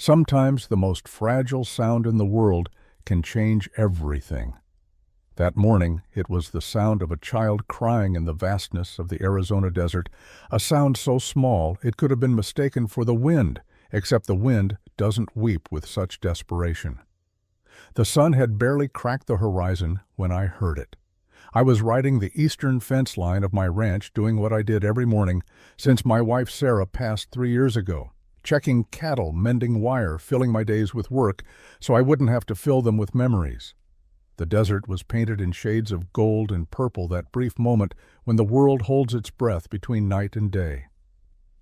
Sometimes the most fragile sound in the world can change everything. That morning, it was the sound of a child crying in the vastness of the Arizona desert, a sound so small it could have been mistaken for the wind, except the wind doesn't weep with such desperation. The sun had barely cracked the horizon when I heard it. I was riding the eastern fence line of my ranch doing what I did every morning since my wife Sarah passed 3 years ago, checking cattle, mending wire, filling my days with work so I wouldn't have to fill them with memories. The desert was painted in shades of gold and purple that brief moment when the world holds its breath between night and day.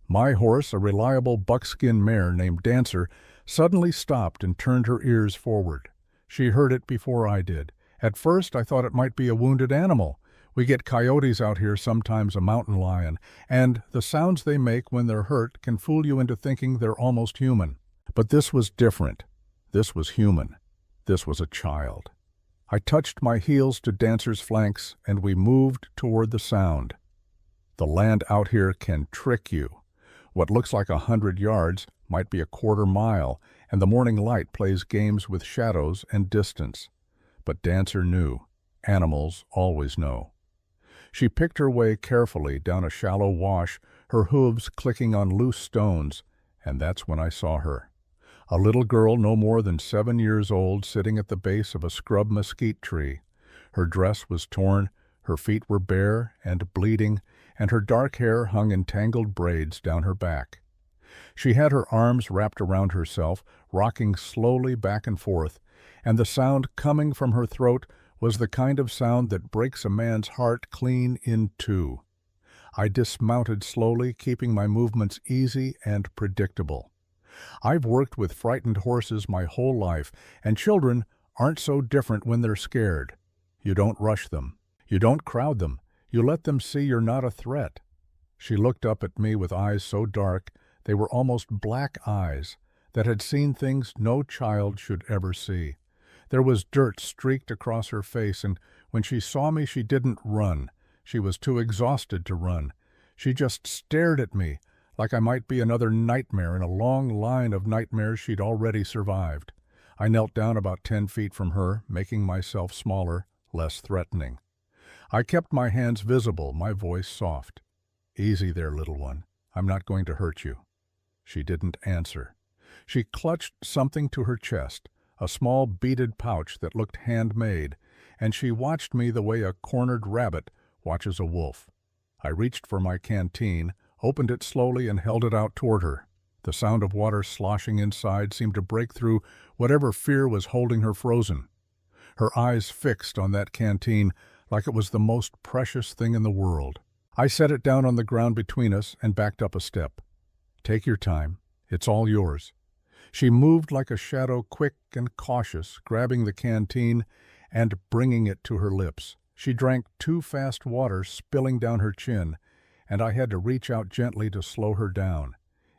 My horse, a reliable buckskin mare named Dancer, suddenly stopped and turned her ears forward. She heard it before I did. At first, I thought it might be a wounded animal. We get coyotes out here, sometimes a mountain lion, and the sounds they make when they're hurt can fool you into thinking they're almost human. But this was different. This was human. This was a child. I touched my heels to Dancer's flanks, and we moved toward the sound. The land out here can trick you. What looks like 100 yards might be a quarter mile, and the morning light plays games with shadows and distance. But Dancer knew. Animals always know. She picked her way carefully down a shallow wash, her hooves clicking on loose stones, and that's when I saw her. A little girl no more than 7 years old sitting at the base of a scrub mesquite tree. Her dress was torn, her feet were bare and bleeding, and her dark hair hung in tangled braids down her back. She had her arms wrapped around herself, rocking slowly back and forth, and the sound coming from her throat was the kind of sound that breaks a man's heart clean in two. I dismounted slowly, keeping my movements easy and predictable. I've worked with frightened horses my whole life, and children aren't so different when they're scared. You don't rush them. You don't crowd them. You let them see you're not a threat. She looked up at me with eyes so dark they were almost black eyes that had seen things no child should ever see. There was dirt streaked across her face, and when she saw me she didn't run. She was too exhausted to run. She just stared at me, like I might be another nightmare in a long line of nightmares she'd already survived. I knelt down about 10 feet from her, making myself smaller, less threatening. I kept my hands visible, my voice soft. "Easy there, little one. I'm not going to hurt you." She didn't answer. She clutched something to her chest, a small beaded pouch that looked handmade, and she watched me the way a cornered rabbit watches a wolf. I reached for my canteen, opened it slowly, and held it out toward her. The sound of water sloshing inside seemed to break through whatever fear was holding her frozen. Her eyes fixed on that canteen like it was the most precious thing in the world. I set it down on the ground between us and backed up a step. "Take your time. It's all yours." She moved like a shadow, quick and cautious, grabbing the canteen and bringing it to her lips. She drank too fast water, spilling down her chin, and I had to reach out gently to slow her down.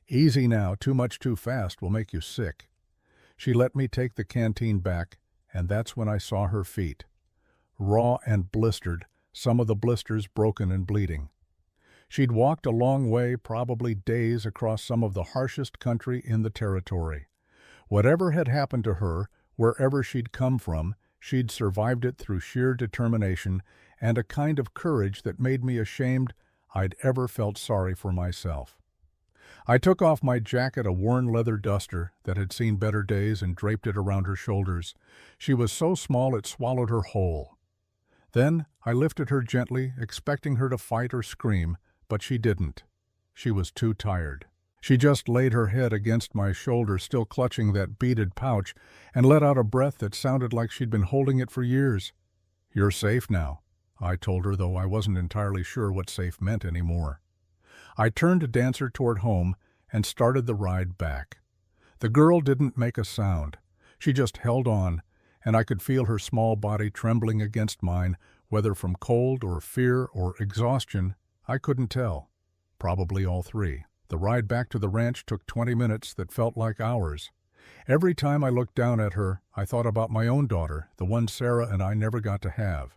"Easy now, too much too fast will make you sick." She let me take the canteen back, and that's when I saw her feet. Raw and blistered, some of the blisters broken and bleeding. She'd walked a long way, probably days, across some of the harshest country in the territory. Whatever had happened to her, wherever she'd come from, she'd survived it through sheer determination and a kind of courage that made me ashamed I'd ever felt sorry for myself. I took off my jacket, a worn leather duster that had seen better days, and draped it around her shoulders. She was so small it swallowed her whole. Then I lifted her gently, expecting her to fight or scream, but she didn't. She was too tired. She just laid her head against my shoulder, still clutching that beaded pouch, and let out a breath that sounded like she'd been holding it for years. "You're safe now," I told her, though I wasn't entirely sure what safe meant anymore. I turned Dancer toward home and started the ride back. The girl didn't make a sound. She just held on, and I could feel her small body trembling against mine, whether from cold or fear or exhaustion, I couldn't tell. Probably all three. The ride back to the ranch took 20 minutes that felt like hours. Every time I looked down at her, I thought about my own daughter, the one Sarah and I never got to have.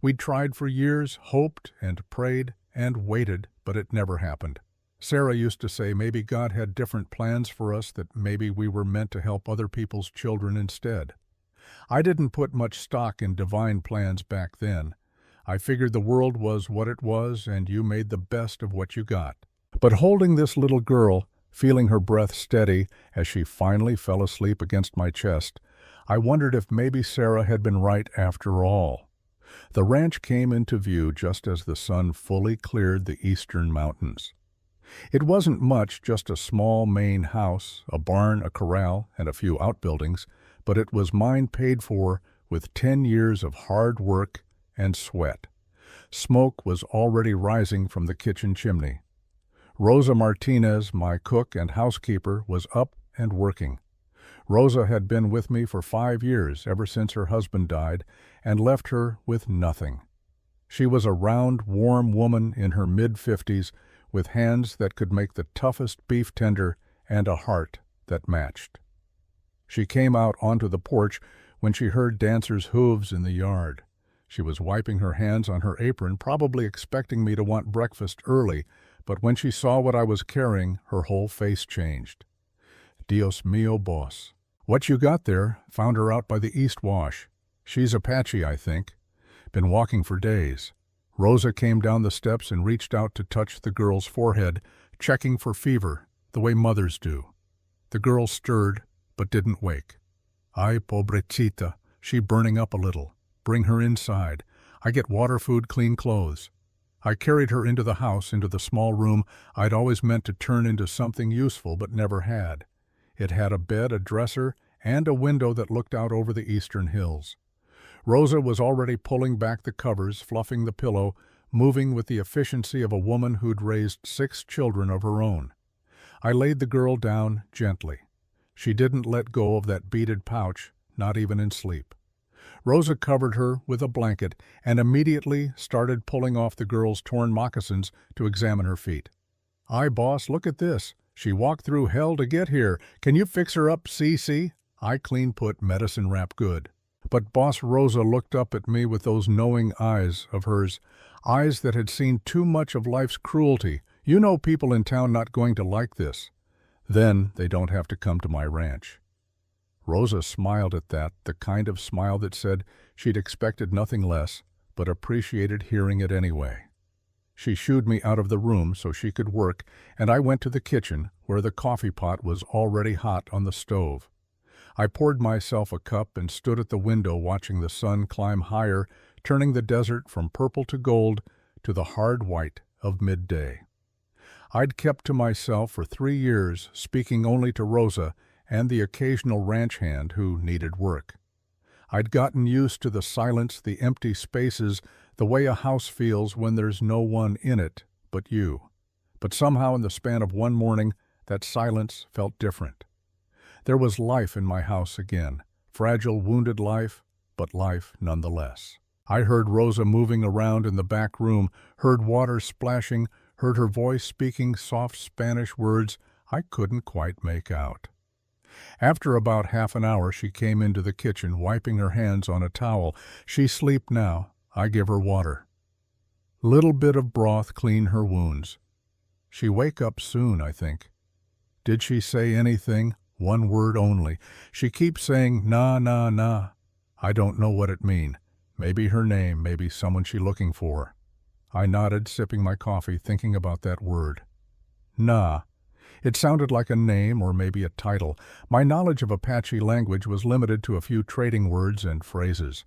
We'd tried for years, hoped and prayed and waited, but it never happened. Sarah used to say maybe God had different plans for us, that maybe we were meant to help other people's children instead. I didn't put much stock in divine plans back then. I figured the world was what it was, and you made the best of what you got. But holding this little girl, feeling her breath steady as she finally fell asleep against my chest, I wondered if maybe Sarah had been right after all. The ranch came into view just as the sun fully cleared the eastern mountains. It wasn't much, just a small main house, a barn, a corral, and a few outbuildings, but it was mine paid for with 10 years of hard work and sweat. Smoke was already rising from the kitchen chimney. Rosa Martinez, my cook and housekeeper, was up and working. Rosa had been with me for 5 years, ever since her husband died, and left her with nothing. She was a round, warm woman in her mid-50s, with hands that could make the toughest beef tender and a heart that matched. She came out onto the porch when she heard dancers' hooves in the yard. She was wiping her hands on her apron, probably expecting me to want breakfast early, but when she saw what I was carrying, her whole face changed. Dios mío, boss. What you got there? Found her out by the East Wash. She's Apache, I think. Been walking for days. Rosa came down the steps and reached out to touch the girl's forehead, checking for fever, the way mothers do. The girl stirred, but didn't wake. Ay, pobrecita, she burning up a little. Bring her inside. I get water, food, clean clothes. I carried her into the house, into the small room I'd always meant to turn into something useful but never had. It had a bed, a dresser, and a window that looked out over the eastern hills. Rosa was already pulling back the covers, fluffing the pillow, moving with the efficiency of a woman who'd raised 6 children of her own. I laid the girl down gently. She didn't let go of that beaded pouch, not even in sleep. Rosa covered her with a blanket and immediately started pulling off the girl's torn moccasins to examine her feet. "Aye, boss, look at this. She walked through hell to get here. Can you fix her up, see? I clean put medicine wrap good." But Boss Rosa looked up at me with those knowing eyes of hers, eyes that had seen too much of life's cruelty. "You know people in town not going to like this. Then they don't have to come to my ranch." Rosa smiled at that, the kind of smile that said she'd expected nothing less, but appreciated hearing it anyway. She shooed me out of the room so she could work, and I went to the kitchen, where the coffee pot was already hot on the stove. I poured myself a cup and stood at the window watching the sun climb higher, turning the desert from purple to gold to the hard white of midday. I'd kept to myself for 3 years, speaking only to Rosa and the occasional ranch hand who needed work. I'd gotten used to the silence, the empty spaces, the way a house feels when there's no one in it but you. But somehow in the span of one morning, that silence felt different. There was life in my house again, fragile, wounded life, but life nonetheless. I heard Rosa moving around in the back room, heard water splashing, heard her voice speaking soft Spanish words I couldn't quite make out. After about half an hour, she came into the kitchen, wiping her hands on a towel. She sleep now. I give her water. Little bit of broth clean her wounds. She wake up soon, I think. Did she say anything? One word only. She keeps saying, nah. I don't know what it mean. Maybe her name, maybe someone she looking for. I nodded, sipping my coffee, thinking about that word. Nah. It sounded like a name or maybe a title. My knowledge of Apache language was limited to a few trading words and phrases.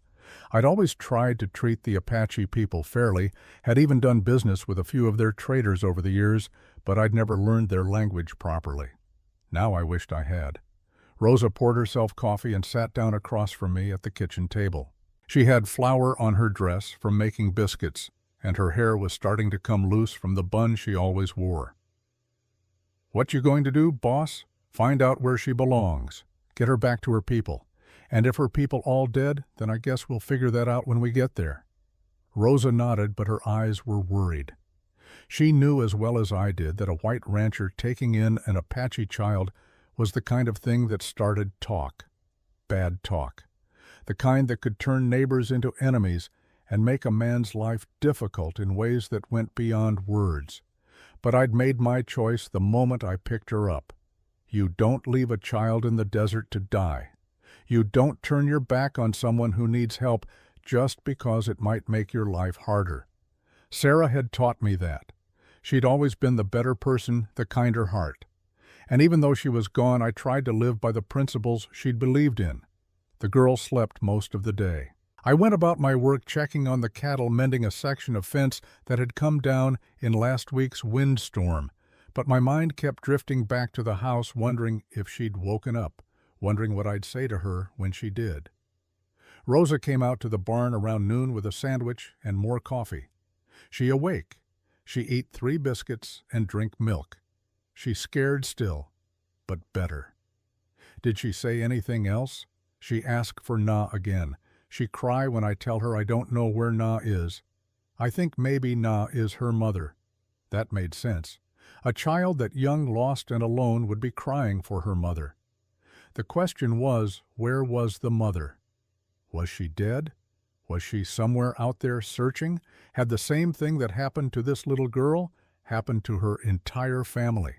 I'd always tried to treat the Apache people fairly, had even done business with a few of their traders over the years, but I'd never learned their language properly. Now I wished I had. Rosa poured herself coffee and sat down across from me at the kitchen table. She had flour on her dress from making biscuits, and her hair was starting to come loose from the bun she always wore. "What you going to do, boss? Find out where she belongs. Get her back to her people. And if her people all dead, then I guess we'll figure that out when we get there." Rosa nodded, but her eyes were worried. She knew as well as I did that a white rancher taking in an Apache child was the kind of thing that started talk. Bad talk. The kind that could turn neighbors into enemies and make a man's life difficult in ways that went beyond words. But I'd made my choice the moment I picked her up. You don't leave a child in the desert to die. You don't turn your back on someone who needs help just because it might make your life harder. Sarah had taught me that. She'd always been the better person, the kinder heart. And even though she was gone, I tried to live by the principles she'd believed in. The girl slept most of the day. I went about my work checking on the cattle, mending a section of fence that had come down in last week's windstorm. But my mind kept drifting back to the house, wondering if she'd woken up, wondering what I'd say to her when she did. Rosa came out to the barn around noon with a sandwich and more coffee. She awake. She eat 3 biscuits and drink milk. She scared still, but better. Did she say anything else? She ask for Na again. She cry when I tell her I don't know where Na is. I think maybe Na is her mother. That made sense. A child that young, lost, and alone would be crying for her mother. The question was, where was the mother? Was she dead? Was she somewhere out there searching? Had the same thing that happened to this little girl happened to her entire family?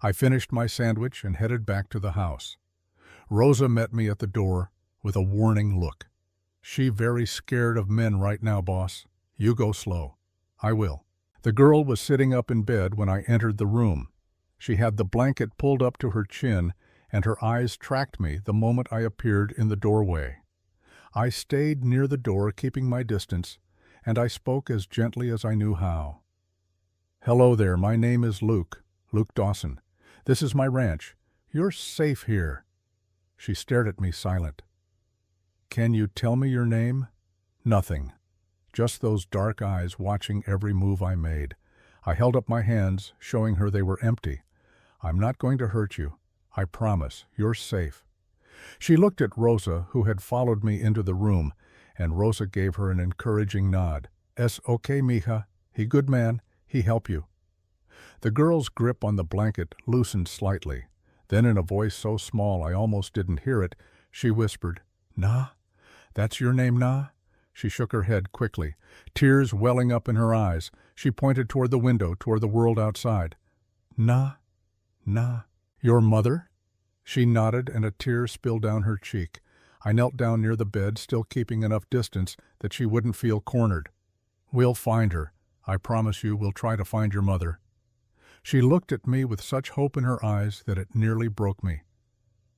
I finished my sandwich and headed back to the house. Rosa met me at the door with a warning look. She very scared of men right now, boss. You go slow. I will. The girl was sitting up in bed when I entered the room. She had the blanket pulled up to her chin, and her eyes tracked me the moment I appeared in the doorway. I stayed near the door, keeping my distance, and I spoke as gently as I knew how. Hello there, my name is Luke Dawson. This is my ranch. You're safe here. She stared at me silent. Can you tell me your name? Nothing. Just those dark eyes watching every move I made. I held up my hands, showing her they were empty. I'm not going to hurt you. I promise. You're safe. She looked at Rosa, who had followed me into the room, and Rosa gave her an encouraging nod. Es okay, mija. He good man. He help you. The girl's grip on the blanket loosened slightly. Then in a voice so small I almost didn't hear it, she whispered, Na? That's your name, Na? She shook her head quickly, tears welling up in her eyes. She pointed toward the window, toward the world outside. Na? Your mother? She nodded, and a tear spilled down her cheek. I knelt down near the bed, still keeping enough distance that she wouldn't feel cornered. We'll find her. I promise you we'll try to find your mother. She looked at me with such hope in her eyes that it nearly broke me.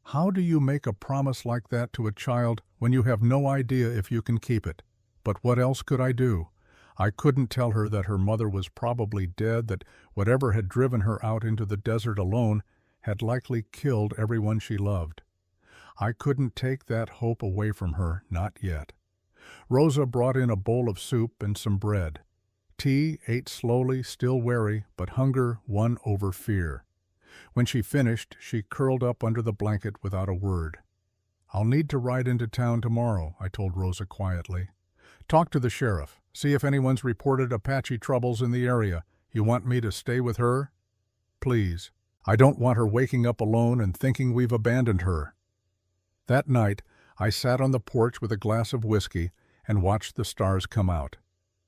How do you make a promise like that to a child when you have no idea if you can keep it? But what else could I do? I couldn't tell her that her mother was probably dead, that whatever had driven her out into the desert alone had likely killed everyone she loved. I couldn't take that hope away from her, not yet. Rosa brought in a bowl of soup and some bread. Tea, ate slowly, still wary, but hunger won over fear. When she finished, she curled up under the blanket without a word. I'll need to ride into town tomorrow, I told Rosa quietly. Talk to the sheriff. See if anyone's reported Apache troubles in the area. You want me to stay with her? Please. I don't want her waking up alone and thinking we've abandoned her. That night, I sat on the porch with a glass of whiskey and watched the stars come out.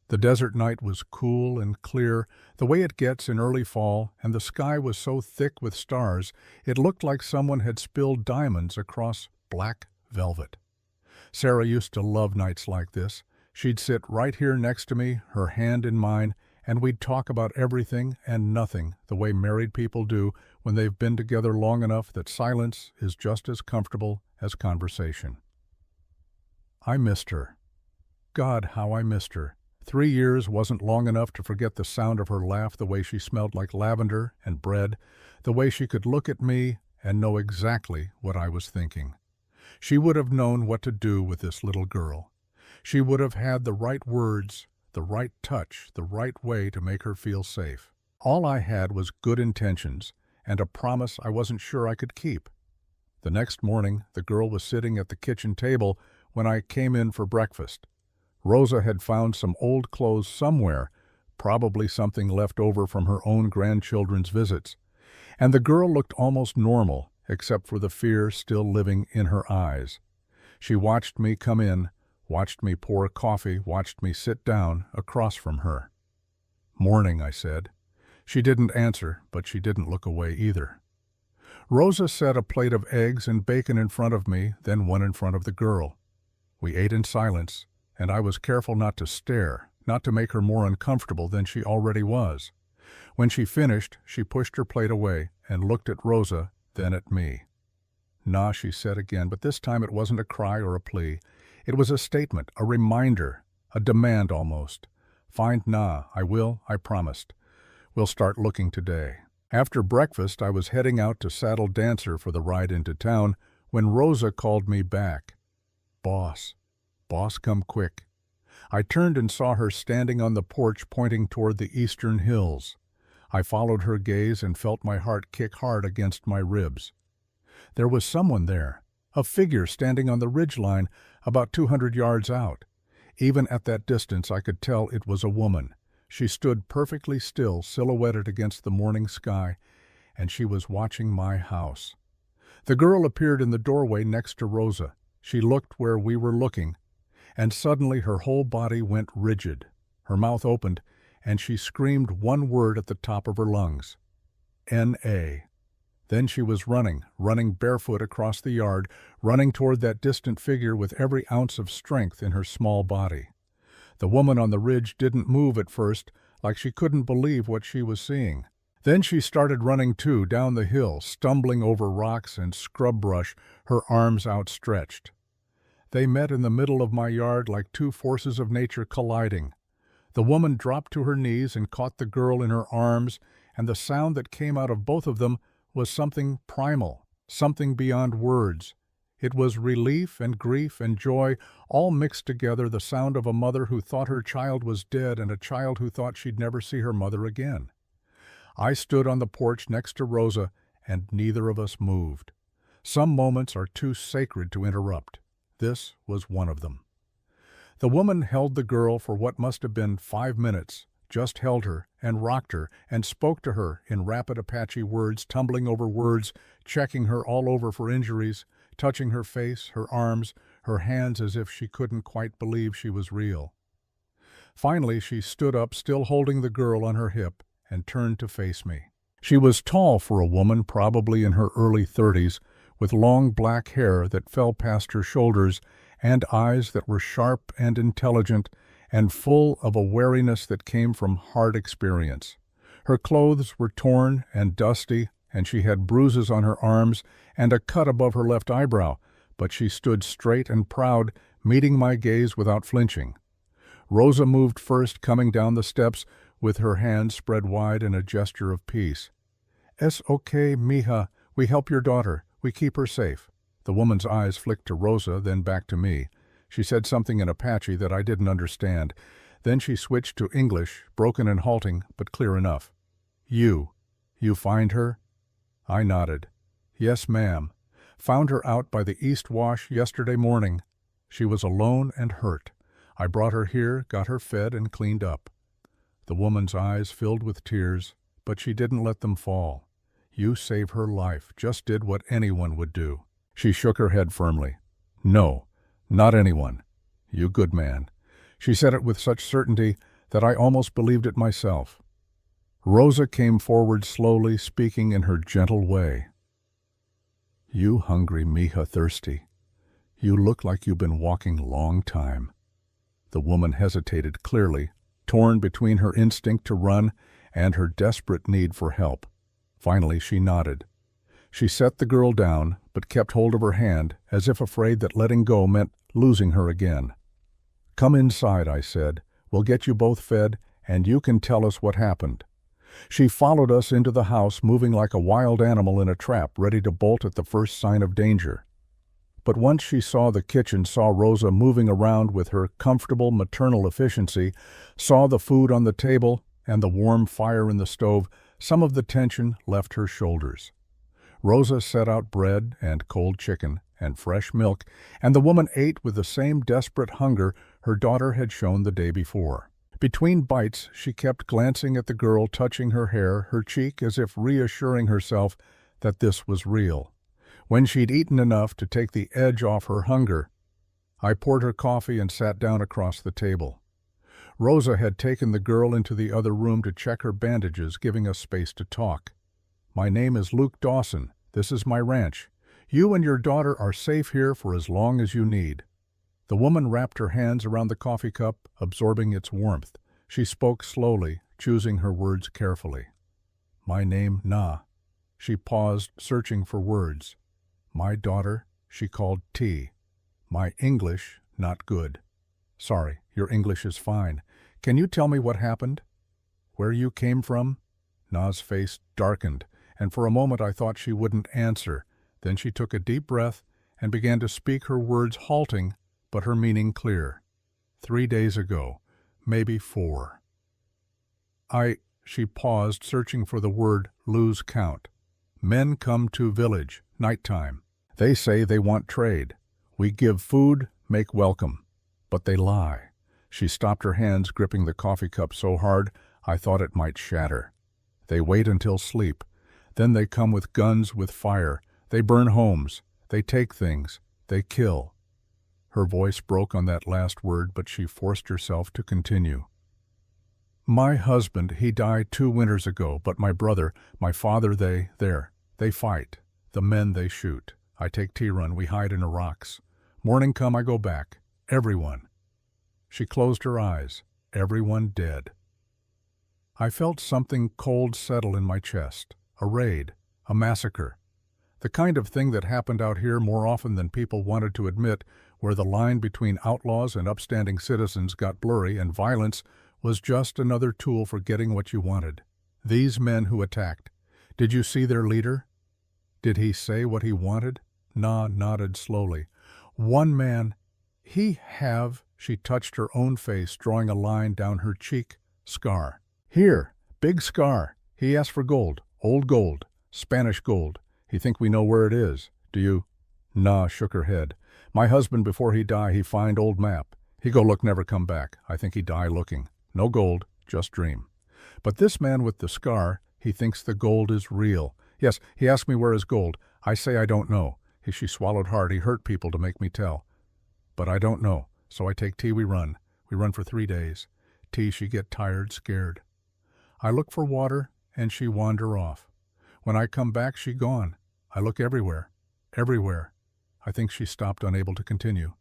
The desert night was cool and clear, the way it gets in early fall, and the sky was so thick with stars, it looked like someone had spilled diamonds across black velvet. Sarah used to love nights like this. She'd sit right here next to me, her hand in mine, and we'd talk about everything and nothing, the way married people do when they've been together long enough that silence is just as comfortable as conversation. I missed her. God, how I missed her. 3 years wasn't long enough to forget the sound of her laugh, the way she smelled like lavender and bread, the way she could look at me and know exactly what I was thinking. She would have known what to do with this little girl. She would have had the right words, the right touch, the right way to make her feel safe. All I had was good intentions and a promise I wasn't sure I could keep. The next morning, the girl was sitting at the kitchen table when I came in for breakfast. Rosa had found some old clothes somewhere, probably something left over from her own grandchildren's visits, and the girl looked almost normal, except for the fear still living in her eyes. She watched me come in, watched me pour coffee, watched me sit down across from her. Morning, I said. She didn't answer, but she didn't look away either. Rosa set a plate of eggs and bacon in front of me, then one in front of the girl. We ate in silence, and I was careful not to stare, not to make her more uncomfortable than she already was. When she finished, she pushed her plate away and looked at Rosa, then at me. "Nah," she said again, but this time it wasn't a cry or a plea. It was a statement, a reminder, a demand almost. "Find Na, I will, I promised. We'll start looking today." After breakfast, I was heading out to saddle Dancer for the ride into town when Rosa called me back. "Boss, boss, come quick." I turned and saw her standing on the porch pointing toward the eastern hills. I followed her gaze and felt my heart kick hard against my ribs. There was someone there, a figure standing on the ridgeline about 200 yards out. Even at that distance I could tell it was a woman. She stood perfectly still, silhouetted against the morning sky, and she was watching my house. The girl appeared in the doorway next to Rosa. She looked where we were looking, and suddenly her whole body went rigid. Her mouth opened, and she screamed one word at the top of her lungs. N.A. Then she was running barefoot across the yard, running toward that distant figure with every ounce of strength in her small body. The woman on the ridge didn't move at first, like she couldn't believe what she was seeing. Then she started running too, down the hill, stumbling over rocks and scrub brush, her arms outstretched. They met in the middle of my yard like two forces of nature colliding. The woman dropped to her knees and caught the girl in her arms, and the sound that came out of both of them was something primal, something beyond words. It was relief and grief and joy, all mixed together, the sound of a mother who thought her child was dead and a child who thought she'd never see her mother again. I stood on the porch next to Rosa, and neither of us moved. Some moments are too sacred to interrupt. This was one of them. The woman held the girl for what must have been 5 minutes, just held her and rocked her and spoke to her in rapid Apache words, tumbling over words, checking her all over for injuries, touching her face, her arms, her hands as if she couldn't quite believe she was real. Finally, she stood up, still holding the girl on her hip, and turned to face me. She was tall for a woman, probably in her early 30s, with long black hair that fell past her shoulders and eyes that were sharp and intelligent and full of a wariness that came from hard experience. Her clothes were torn and dusty, and she had bruises on her arms and a cut above her left eyebrow, but she stood straight and proud, meeting my gaze without flinching. Rosa moved first, coming down the steps with her hands spread wide in a gesture of peace. "Es okay, mija. We help your daughter. We keep her safe." The woman's eyes flicked to Rosa, then back to me. She said something in Apache that I didn't understand. Then she switched to English, broken and halting, but clear enough. You find her?" I nodded. "Yes, ma'am. Found her out by the East Wash yesterday morning. She was alone and hurt. I brought her here, got her fed and cleaned up." The woman's eyes filled with tears, but she didn't let them fall. "You saved her life, just did what anyone would do." She shook her head firmly. "No, not anyone. You good man." She said it with such certainty that I almost believed it myself. Rosa came forward slowly, speaking in her gentle way. "You hungry, mija thirsty. You look like you've been walking long time." The woman hesitated clearly, torn between her instinct to run and her desperate need for help. Finally she nodded. She set the girl down, but kept hold of her hand, as if afraid that letting go meant losing her again. "Come inside," I said. "We'll get you both fed, and you can tell us what happened." She followed us into the house, moving like a wild animal in a trap, ready to bolt at the first sign of danger. But once she saw the kitchen, saw Rosa moving around with her comfortable maternal efficiency, saw the food on the table and the warm fire in the stove, some of the tension left her shoulders. Rosa set out bread and cold chicken and fresh milk, and the woman ate with the same desperate hunger her daughter had shown the day before. Between bites, she kept glancing at the girl, touching her hair, her cheek, as if reassuring herself that this was real. When she'd eaten enough to take the edge off her hunger, I poured her coffee and sat down across the table. Rosa had taken the girl into the other room to check her bandages, giving us space to talk. "My name is Luke Dawson. This is my ranch. You and your daughter are safe here for as long as you need." The woman wrapped her hands around the coffee cup, absorbing its warmth. She spoke slowly, choosing her words carefully. "My name, Na." She paused, searching for words. "My daughter," she called T. "My English, not good." "Sorry, your English is fine. Can you tell me what happened? Where you came from?" Na's face darkened, and for a moment I thought she wouldn't answer. Then she took a deep breath and began to speak, her words halting, but her meaning clear. "3 days ago, maybe 4. She paused, searching for the word lose count. "Men come to village, nighttime. They say they want trade. We give food, make welcome. But they lie." She stopped, her hands gripping the coffee cup so hard I thought it might shatter. "They wait until sleep. Then they come with guns, with fire. They burn homes. They take things. They kill." Her voice broke on that last word, but she forced herself to continue. "My husband, he died 2 winters ago, but my brother, my father, they fight. The men they shoot. I take T-run, we hide in the rocks. Morning come, I go back. Everyone." She closed her eyes. "Everyone dead." I felt something cold settle in my chest. A raid. A massacre. The kind of thing that happened out here more often than people wanted to admit, where the line between outlaws and upstanding citizens got blurry and violence was just another tool for getting what you wanted. These men who attacked. Did you see their leader? Did he say what he wanted? Na nodded slowly. "One man, she touched her own face, drawing a line down her cheek. "Scar. Here, big scar. He asked for gold. Old gold. Spanish gold. He think we know where it is. Do you?" Na shook her head. "My husband, before he die, he find old map. He go look, never come back. I think he die looking. No gold, just dream. But this man with the scar, he thinks the gold is real. Yes, he asked me where is gold. I say I don't know." She swallowed hard. "He hurt people to make me tell. But I don't know. So I take T, we run. We run for 3 days. T, she get tired, scared. I look for water, and she wander off. When I come back, she gone. I look everywhere. Everywhere." I think she stopped, unable to continue.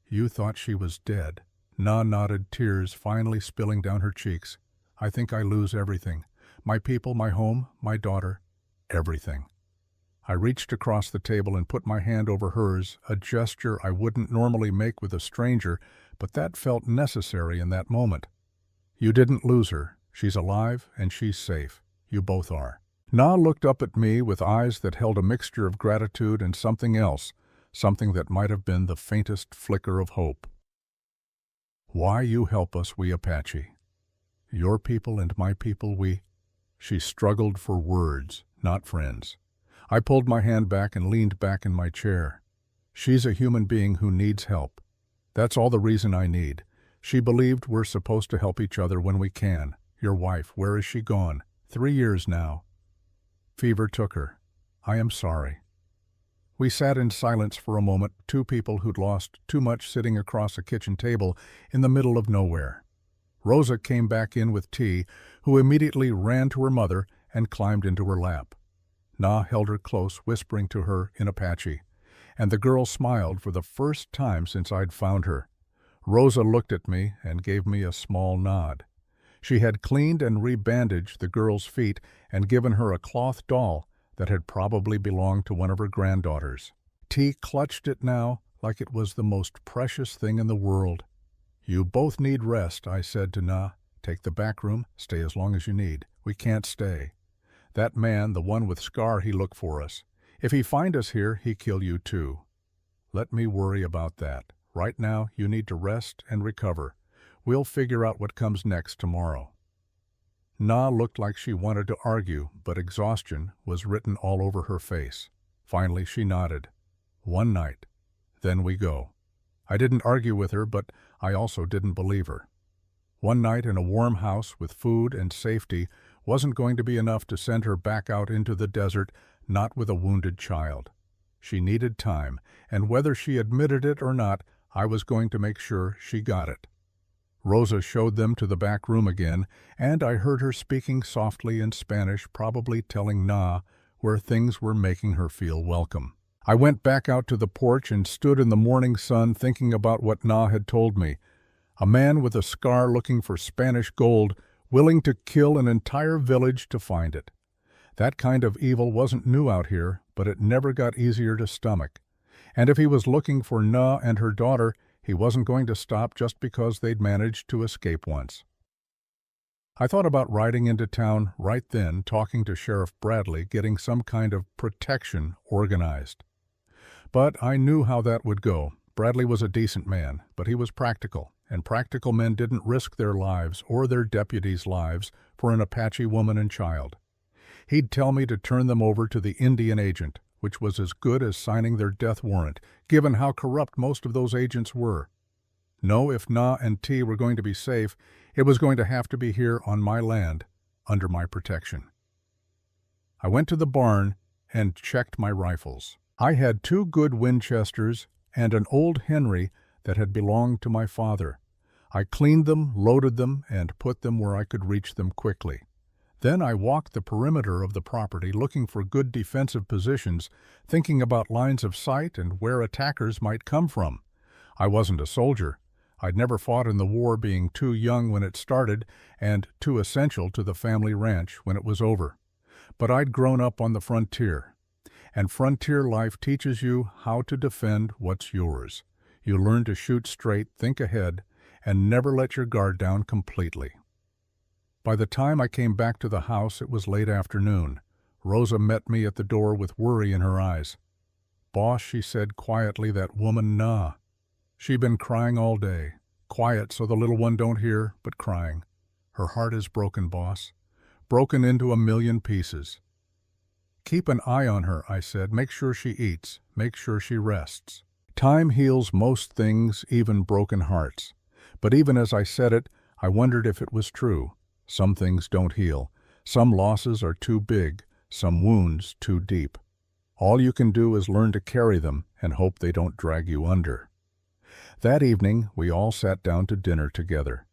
"You thought she was dead." Na nodded, tears finally spilling down her cheeks. "I think I lose everything. My people, my home, my daughter. Everything." I reached across the table and put my hand over hers, a gesture I wouldn't normally make with a stranger, but that felt necessary in that moment. "You didn't lose her. She's alive and she's safe. You both are." Na looked up at me with eyes that held a mixture of gratitude and something else, something that might have been the faintest flicker of hope. "Why you help us, we Apache. Your people and my people, we—" She struggled for words, not friends. I pulled my hand back and leaned back in my chair. "She's a human being who needs help. That's all the reason I need. She believed we're supposed to help each other when we can. Your wife, where is she gone? 3 years now. Fever took her. I am sorry." We sat in silence for a moment, 2 people who'd lost too much sitting across a kitchen table in the middle of nowhere. Rosa came back in with tea, who immediately ran to her mother and climbed into her lap. Na held her close, whispering to her in Apache, and the girl smiled for the first time since I'd found her. Rosa looked at me and gave me a small nod. She had cleaned and rebandaged the girl's feet and given her a cloth doll that had probably belonged to one of her granddaughters. T clutched it now like it was the most precious thing in the world. "You both need rest," I said to Na. "Take the back room, stay as long as you need. We can't stay. That man, the one with scar, he look for us. If he find us here, he kill you too. Let me worry about that. Right now, you need to rest and recover. We'll figure out what comes next tomorrow." Na looked like she wanted to argue, but exhaustion was written all over her face. Finally, she nodded. "One night. Then we go." I didn't argue with her, but I also didn't believe her. One night in a warm house with food and safety wasn't going to be enough to send her back out into the desert, not with a wounded child. She needed time, and whether she admitted it or not, I was going to make sure she got it. Rosa showed them to the back room again, and I heard her speaking softly in Spanish, probably telling Na where things were making her feel welcome. I went back out to the porch and stood in the morning sun thinking about what Na had told me. A man with a scar looking for Spanish gold, willing to kill an entire village to find it. That kind of evil wasn't new out here, but it never got easier to stomach. And if he was looking for Na and her daughter, he wasn't going to stop just because they'd managed to escape once. I thought about riding into town right then, talking to Sheriff Bradley, getting some kind of protection organized. But I knew how that would go. Bradley was a decent man, but he was practical, and practical men didn't risk their lives or their deputies' lives for an Apache woman and child. He'd tell me to turn them over to the Indian agent, which was as good as signing their death warrant, given how corrupt most of those agents were. No, if Na and T were going to be safe, it was going to have to be here on my land, under my protection. I went to the barn and checked my rifles. I had 2 good Winchesters and an old Henry that had belonged to my father. I cleaned them, loaded them, and put them where I could reach them quickly. Then I walked the perimeter of the property looking for good defensive positions, thinking about lines of sight and where attackers might come from. I wasn't a soldier. I'd never fought in the war, being too young when it started and too essential to the family ranch when it was over. But I'd grown up on the frontier. And frontier life teaches you how to defend what's yours. You learn to shoot straight, think ahead, and never let your guard down completely. By the time I came back to the house, it was late afternoon. Rosa met me at the door with worry in her eyes. "Boss," she said quietly, "that woman Na. She been crying all day. Quiet so the little one don't hear, but crying. Her heart is broken, boss. Broken into a million pieces." "Keep an eye on her," I said. "Make sure she eats. Make sure she rests. Time heals most things, even broken hearts." But even as I said it, I wondered if it was true. Some things don't heal. Some losses are too big, some wounds too deep. All you can do is learn to carry them and hope they don't drag you under. That evening, we all sat down to dinner together.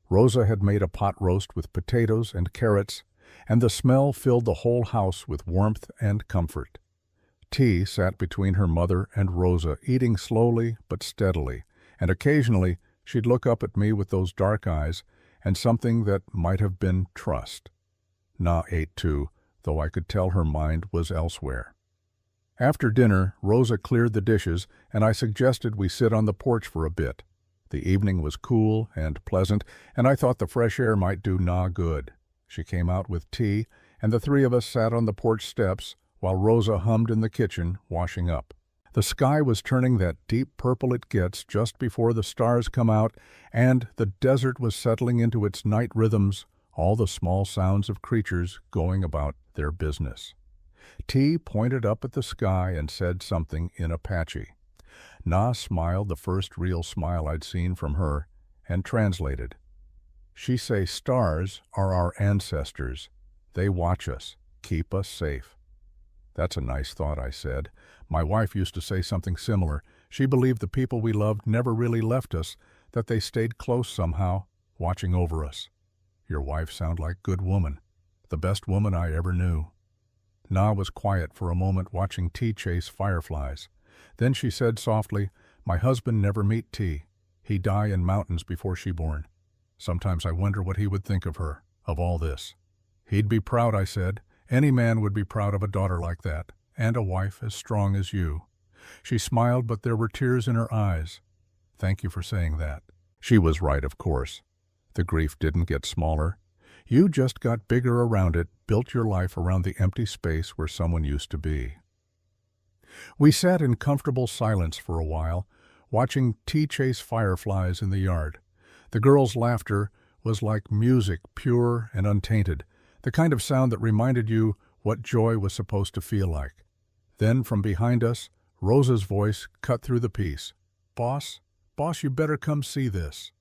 Rosa had made a pot roast with potatoes and carrots, and the smell filled the whole house with warmth and comfort. T sat between her mother and Rosa, eating slowly but steadily, and occasionally she'd look up at me with those dark eyes and something that might have been trust. Na ate too, though I could tell her mind was elsewhere. After dinner, Rosa cleared the dishes, and I suggested we sit on the porch for a bit. The evening was cool and pleasant, and I thought the fresh air might do Na good. She came out with tea, and the 3 of us sat on the porch steps while Rosa hummed in the kitchen, washing up. The sky was turning that deep purple it gets just before the stars come out, and the desert was settling into its night rhythms, all the small sounds of creatures going about their business. T pointed up at the sky and said something in Apache. Na smiled, the first real smile I'd seen from her, and translated. "She say stars are our ancestors. They watch us, keep us safe." "That's a nice thought," I said. "My wife used to say something similar. She believed the people we loved never really left us, that they stayed close somehow, watching over us." "Your wife sound like good woman. The best woman I ever knew." Na was quiet for a moment, watching T chase fireflies. Then she said softly, "My husband never meet T. He die in mountains before she born. Sometimes I wonder what he would think of her, of all this." "He'd be proud," I said. "Any man would be proud of a daughter like that, and a wife as strong as you." She smiled, but there were tears in her eyes. "Thank you for saying that." She was right, of course. The grief didn't get smaller. You just got bigger around it, built your life around the empty space where someone used to be. We sat in comfortable silence for a while, watching T chase fireflies in the yard. The girls' laughter was like music, pure and untainted, the kind of sound that reminded you what joy was supposed to feel like. Then from behind us, Rosa's voice cut through the peace. Boss, you better come see this."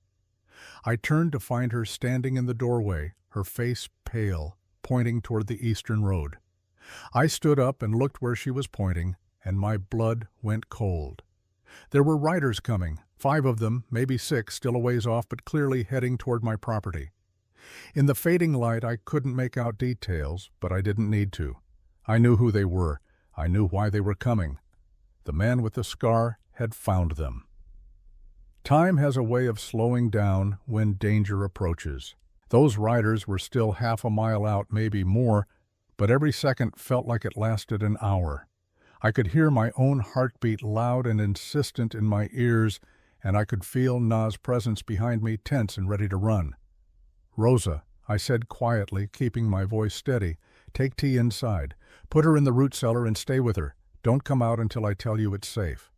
I turned to find her standing in the doorway, her face pale, pointing toward the eastern road. I stood up and looked where she was pointing, and my blood went cold. There were riders coming, 5 of them, maybe 6, still a ways off but clearly heading toward my property. In the fading light I couldn't make out details, but I didn't need to. I knew who they were. I knew why they were coming. The man with the scar had found them. Time has a way of slowing down when danger approaches. Those riders were still half a mile out, maybe more, but every second felt like it lasted an hour. I could hear my own heartbeat loud and insistent in my ears, and I could feel Na's presence behind me, tense and ready to run. "Rosa," I said quietly, keeping my voice steady, "take T inside. Put her in the root cellar and stay with her. Don't come out until I tell you it's safe."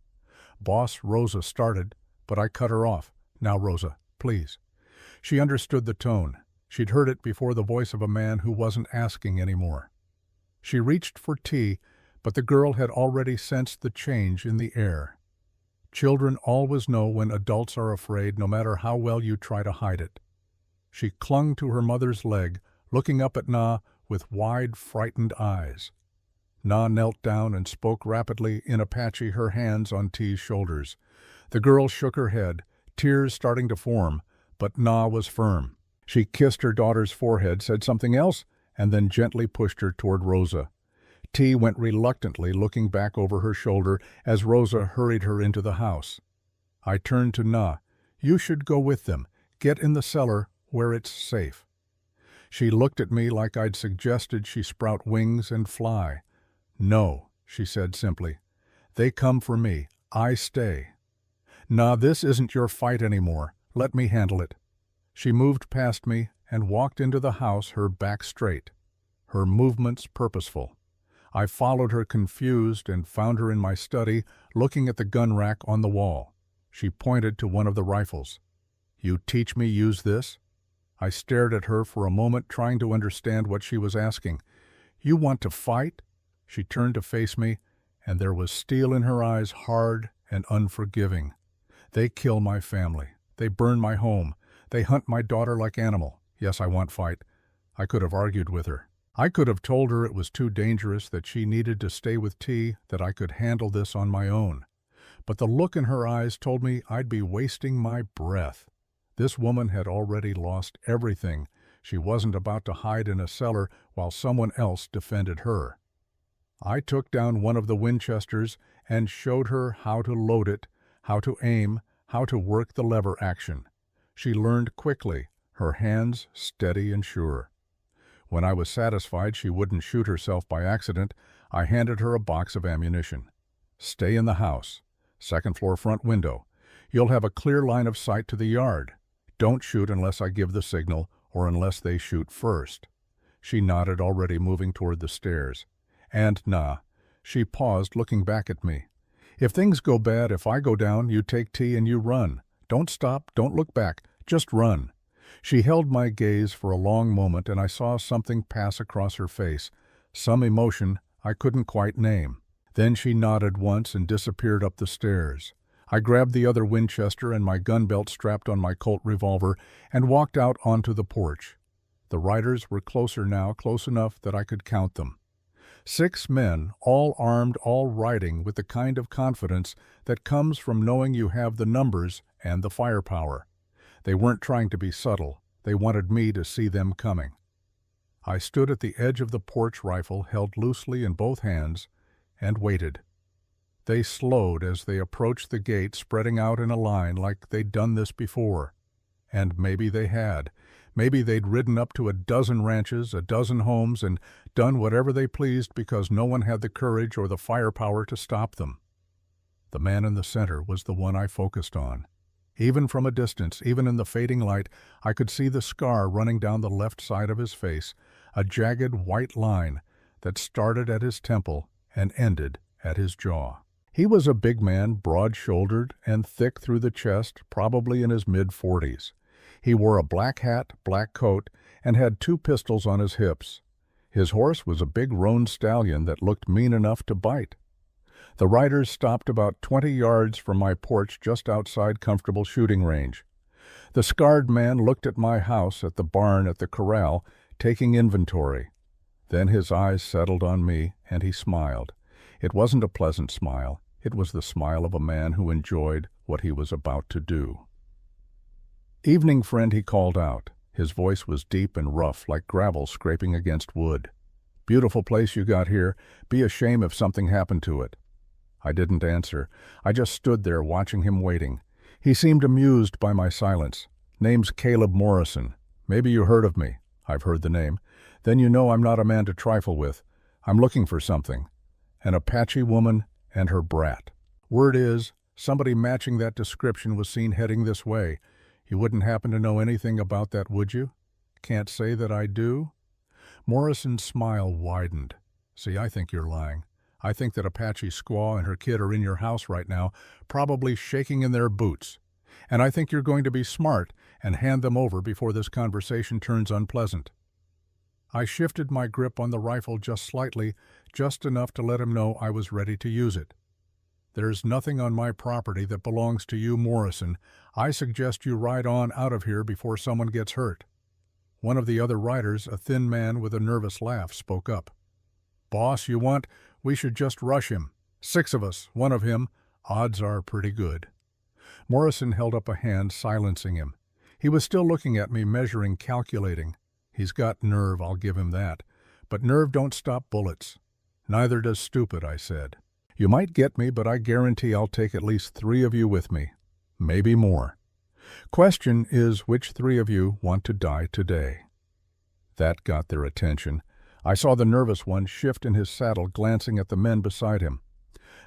Boss Rosa started, but I cut her off. "Now, Rosa, please." She understood the tone. She'd heard it before, the voice of a man who wasn't asking anymore. She reached for T, but the girl had already sensed the change in the air. Children always know when adults are afraid, no matter how well you try to hide it. She clung to her mother's leg, looking up at Na with wide, frightened eyes. Na knelt down and spoke rapidly in Apache, her hands on T's shoulders. The girl shook her head, tears starting to form, but Na was firm. She kissed her daughter's forehead, said something else, and then gently pushed her toward Rosa. T went reluctantly, looking back over her shoulder as Rosa hurried her into the house. I turned to Na. "You should go with them. Get in the cellar where it's safe." She looked at me like I'd suggested she sprout wings and fly. "No," she said simply. "They come for me. I stay." "Na, this isn't your fight anymore. Let me handle it." She moved past me and walked into the house, her back straight, her movements purposeful. I followed her, confused, and found her in my study, looking at the gun rack on the wall. She pointed to one of the rifles. "You teach me use this?" I stared at her for a moment, trying to understand what she was asking. "You want to fight?" She turned to face me, and there was steel in her eyes, hard and unforgiving. "They kill my family. They burn my home. They hunt my daughter like animal. Yes, I want fight." I could have argued with her. I could have told her it was too dangerous, that she needed to stay with T, that I could handle this on my own. But the look in her eyes told me I'd be wasting my breath. This woman had already lost everything. She wasn't about to hide in a cellar while someone else defended her. I took down one of the Winchesters and showed her how to load it, how to aim, how to work the lever action. She learned quickly, her hands steady and sure. When I was satisfied she wouldn't shoot herself by accident, I handed her a box of ammunition. "Stay in the house. 2nd floor front window. You'll have a clear line of sight to the yard. Don't shoot unless I give the signal, or unless they shoot first." She nodded, already moving toward the stairs. "And Na." She paused, looking back at me. "If things go bad, if I go down, you take T and you run. Don't stop, don't look back, just run." She held my gaze for a long moment, and I saw something pass across her face, some emotion I couldn't quite name. Then she nodded once and disappeared up the stairs. I grabbed the other Winchester and my gun belt strapped on my Colt revolver and walked out onto the porch. The riders were closer now, close enough that I could count them. 6 men, all armed, all riding with the kind of confidence that comes from knowing you have the numbers and the firepower. They weren't trying to be subtle. They wanted me to see them coming. I stood at the edge of the porch, rifle held loosely in both hands, and waited. They slowed as they approached the gate, spreading out in a line like they'd done this before. And maybe they had. Maybe they'd ridden up to a dozen ranches, a dozen homes, and done whatever they pleased because no one had the courage or the firepower to stop them. The man in the center was the one I focused on. Even from a distance, even in the fading light, I could see the scar running down the left side of his face, a jagged white line that started at his temple and ended at his jaw. He was a big man, broad-shouldered and thick through the chest, probably in his mid-40s. He wore a black hat, black coat, and had 2 pistols on his hips. His horse was a big roan stallion that looked mean enough to bite. The riders stopped about 20 yards from my porch, just outside comfortable shooting range. The scarred man looked at my house, at the barn, at the corral, taking inventory. Then his eyes settled on me, and he smiled. It wasn't a pleasant smile. It was the smile of a man who enjoyed what he was about to do. "Evening, friend," he called out. His voice was deep and rough, like gravel scraping against wood. "Beautiful place you got here. Be a shame if something happened to it." I didn't answer. I just stood there watching him waiting. He seemed amused by my silence. "Name's Caleb Morrison. Maybe you heard of me." "I've heard the name." "Then you know I'm not a man to trifle with. I'm looking for something. An Apache woman and her brat. Word is, somebody matching that description was seen heading this way. You wouldn't happen to know anything about that, would you?" "Can't say that I do." Morrison's smile widened. "See, I think you're lying. I think that Apache squaw and her kid are in your house right now, probably shaking in their boots. And I think you're going to be smart and hand them over before this conversation turns unpleasant." I shifted my grip on the rifle just slightly, just enough to let him know I was ready to use it. "There's nothing on my property that belongs to you, Morrison. I suggest you ride on out of here before someone gets hurt." One of the other riders, a thin man with a nervous laugh, spoke up. "Boss, we should just rush him. 6 of us, one of him. Odds are pretty good." Morrison held up a hand, silencing him. He was still looking at me, measuring, calculating. He's got nerve, I'll give him that. But nerve don't stop bullets. "Neither does stupid," I said. "You might get me, but I guarantee I'll take at least 3 of you with me. Maybe more. Question is, which 3 of you want to die today?" That got their attention. I saw the nervous one shift in his saddle, glancing at the men beside him.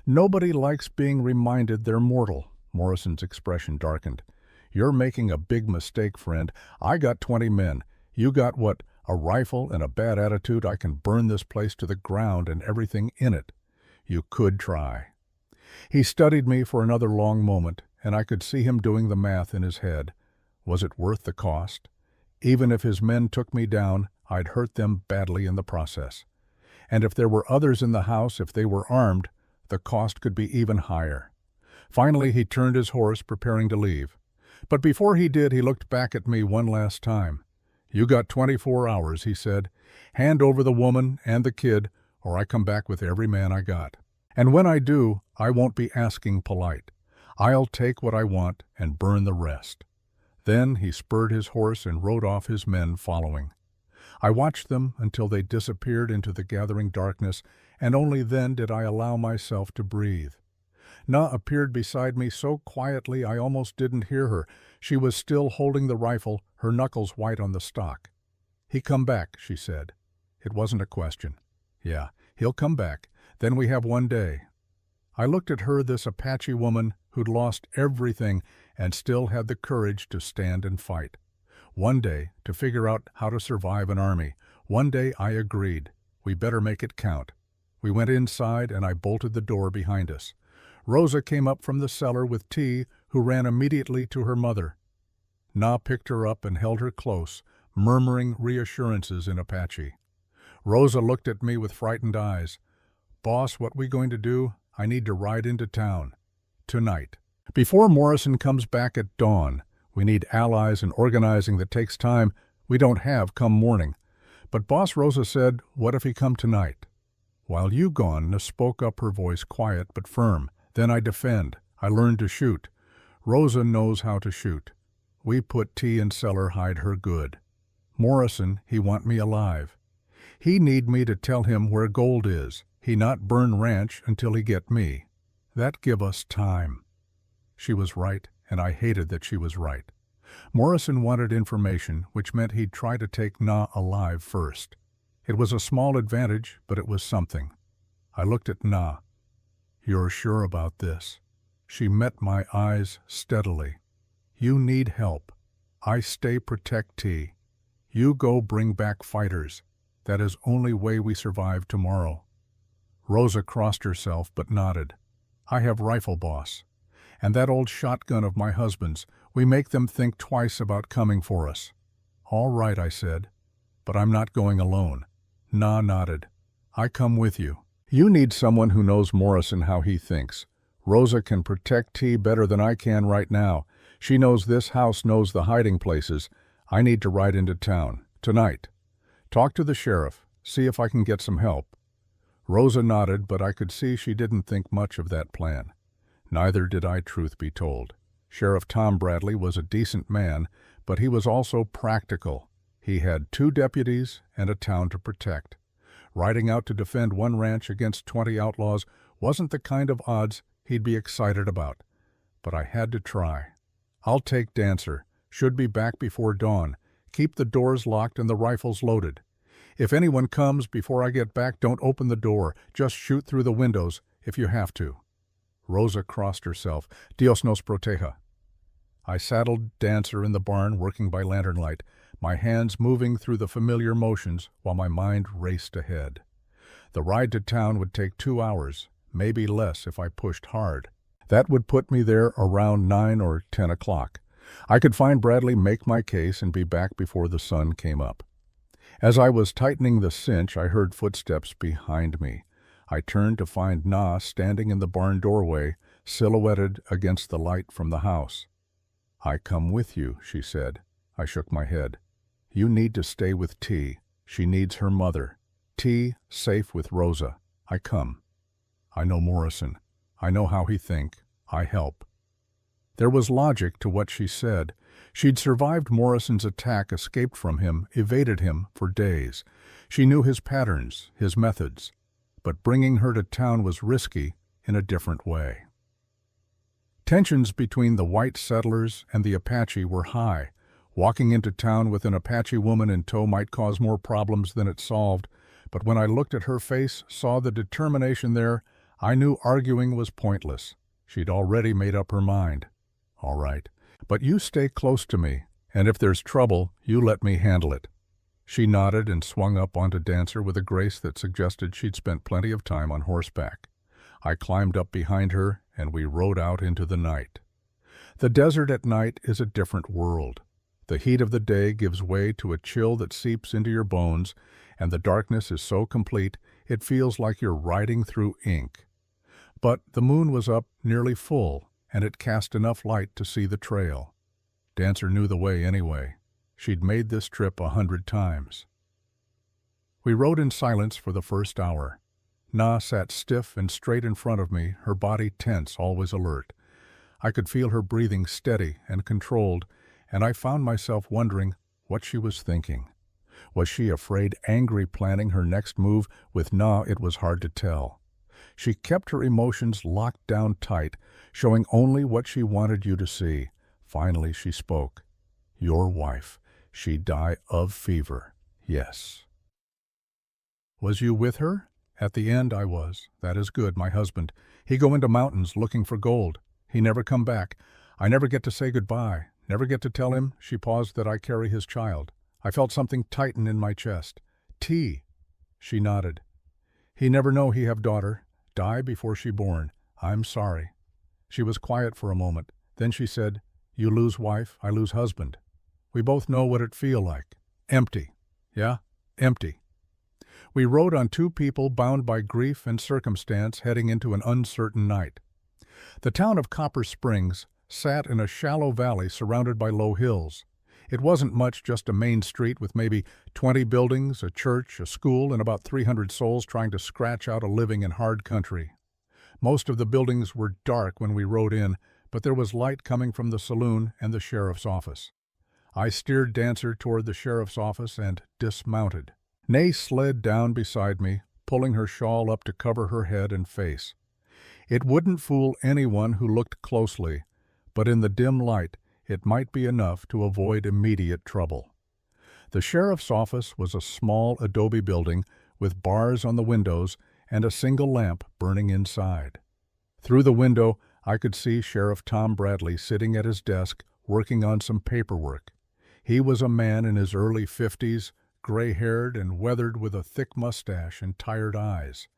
"Nobody likes being reminded they're mortal." Morrison's expression darkened. "You're making a big mistake, friend. I got 20 men. You got what? A rifle and a bad attitude? I can burn this place to the ground and everything in it. You could try." He studied me for another long moment, and I could see him doing the math in his head. Was it worth the cost? Even if his men took me down, I'd hurt them badly in the process. And if there were others in the house, if they were armed, the cost could be even higher. Finally, he turned his horse, preparing to leave. But before he did, he looked back at me one last time. "You got 24 hours, he said. "Hand over the woman and the kid, or I come back with every man I got. And when I do, I won't be asking polite. I'll take what I want and burn the rest." Then he spurred his horse and rode off, his men following. I watched them until they disappeared into the gathering darkness, and only then did I allow myself to breathe. Na appeared beside me so quietly I almost didn't hear her. She was still holding the rifle, her knuckles white on the stock. "He come back," she said. It wasn't a question. "Yeah, he'll come back. Then we have one day." I looked at her, this Apache woman who'd lost everything and still had the courage to stand and fight. One day, to figure out how to survive an army. One day I agreed. We better make it count. We went inside and I bolted the door behind us. Rosa came up from the cellar with tea, who ran immediately to her mother. Na picked her up and held her close, murmuring reassurances in Apache. Rosa looked at me with frightened eyes. "Boss, what we going to do? I need to ride into town. Tonight. Before Morrison comes back at dawn. We need allies and organizing that takes time we don't have come morning. But Boss," Rosa said, "what if he come tonight?" "While you gone," Na spoke up, her voice quiet but firm. "Then I defend. I learned to shoot. Rosa knows how to shoot. We put tea in cellar, hide her good. Morrison, he want me alive. He need me to tell him where gold is. He not burn ranch until he get me. That give us time." She was right, and I hated that she was right. Morrison wanted information, which meant he'd try to take Na alive first. It was a small advantage, but it was something. I looked at Na. "You're sure about this?" She met my eyes steadily. "You need help. I stay protect T. You go bring back fighters. That is only way we survive tomorrow." Rosa crossed herself but nodded. "I have rifle, boss. And that old shotgun of my husband's, we make them think twice about coming for us." "All right," I said. "But I'm not going alone." Na nodded. "I come with you. You need someone who knows Morrison how he thinks. Rosa can protect T better than I can right now. She knows this house knows the hiding places. I need to ride into town. Tonight. Talk to the sheriff. See if I can get some help." Rosa nodded, but I could see she didn't think much of that plan. Neither did I, truth be told. Sheriff Tom Bradley was a decent man, but he was also practical. He had 2 deputies and a town to protect. Riding out to defend one ranch against 20 outlaws wasn't the kind of odds he'd be excited about. But I had to try. I'll take Dancer. Should be back before dawn. Keep the doors locked and the rifles loaded. If anyone comes before I get back, don't open the door. Just shoot through the windows if you have to. Rosa crossed herself. Dios nos proteja. I saddled Dancer in the barn, working by lantern light, my hands moving through the familiar motions while my mind raced ahead. The ride to town would take 2 hours, maybe less if I pushed hard. That would put me there around 9 or 10 o'clock. I could find Bradley, make my case, and be back before the sun came up. As I was tightening the cinch, I heard footsteps behind me. I turned to find Na standing in the barn doorway, silhouetted against the light from the house. "I come with you," she said. I shook my head. "You need to stay with T. She needs her mother. T safe with Rosa. I come. I know Morrison. I know how he think. I help." There was logic to what she said. She'd survived Morrison's attack, escaped from him, evaded him for days. She knew his patterns, his methods. But bringing her to town was risky in a different way. Tensions between the white settlers and the Apache were high. Walking into town with an Apache woman in tow might cause more problems than it solved, but when I looked at her face, saw the determination there, I knew arguing was pointless. She'd already made up her mind. "All right, but you stay close to me, and if there's trouble, you let me handle it." She nodded and swung up onto Dancer with a grace that suggested she'd spent plenty of time on horseback. I climbed up behind her, and we rode out into the night. The desert at night is a different world. The heat of the day gives way to a chill that seeps into your bones, and the darkness is so complete it feels like you're riding through ink. But the moon was up nearly full, and it cast enough light to see the trail. Dancer knew the way anyway. She'd made this trip 100 times. We rode in silence for the first hour. Na sat stiff and straight in front of me, her body tense, always alert. I could feel her breathing steady and controlled, and I found myself wondering what she was thinking. Was she afraid, angry, planning her next move? With Na, it was hard to tell. She kept her emotions locked down tight, showing only what she wanted you to see. Finally she spoke. "Your wife. She die of fever. Yes." "Was you with her?" "At the end I was. That is good, my husband. He go into mountains looking for gold. He never come back. I never get to say goodbye. Never get to tell him," she paused, "that I carry his child. I felt something tighten in my chest. T." She nodded. "He never know he have daughter. Die before she born. I'm sorry." She was quiet for a moment. Then she said, "You lose wife, I lose husband. We both know what it feel like. Empty. Yeah, empty." We rode on 2 people bound by grief and circumstance, heading into an uncertain night. The town of Copper Springs sat in a shallow valley surrounded by low hills. It wasn't much, just a main street with maybe 20 buildings, a church, a school, and about 300 souls trying to scratch out a living in hard country. Most of the buildings were dark when we rode in, but there was light coming from the saloon and the sheriff's office. I steered Dancer toward the sheriff's office and dismounted. Nay slid down beside me, pulling her shawl up to cover her head and face. It wouldn't fool anyone who looked closely, but in the dim light, it might be enough to avoid immediate trouble. The sheriff's office was a small adobe building with bars on the windows and a single lamp burning inside. Through the window, I could see Sheriff Tom Bradley sitting at his desk working on some paperwork. He was a man in his early 50s, gray-haired and weathered with a thick mustache and tired eyes.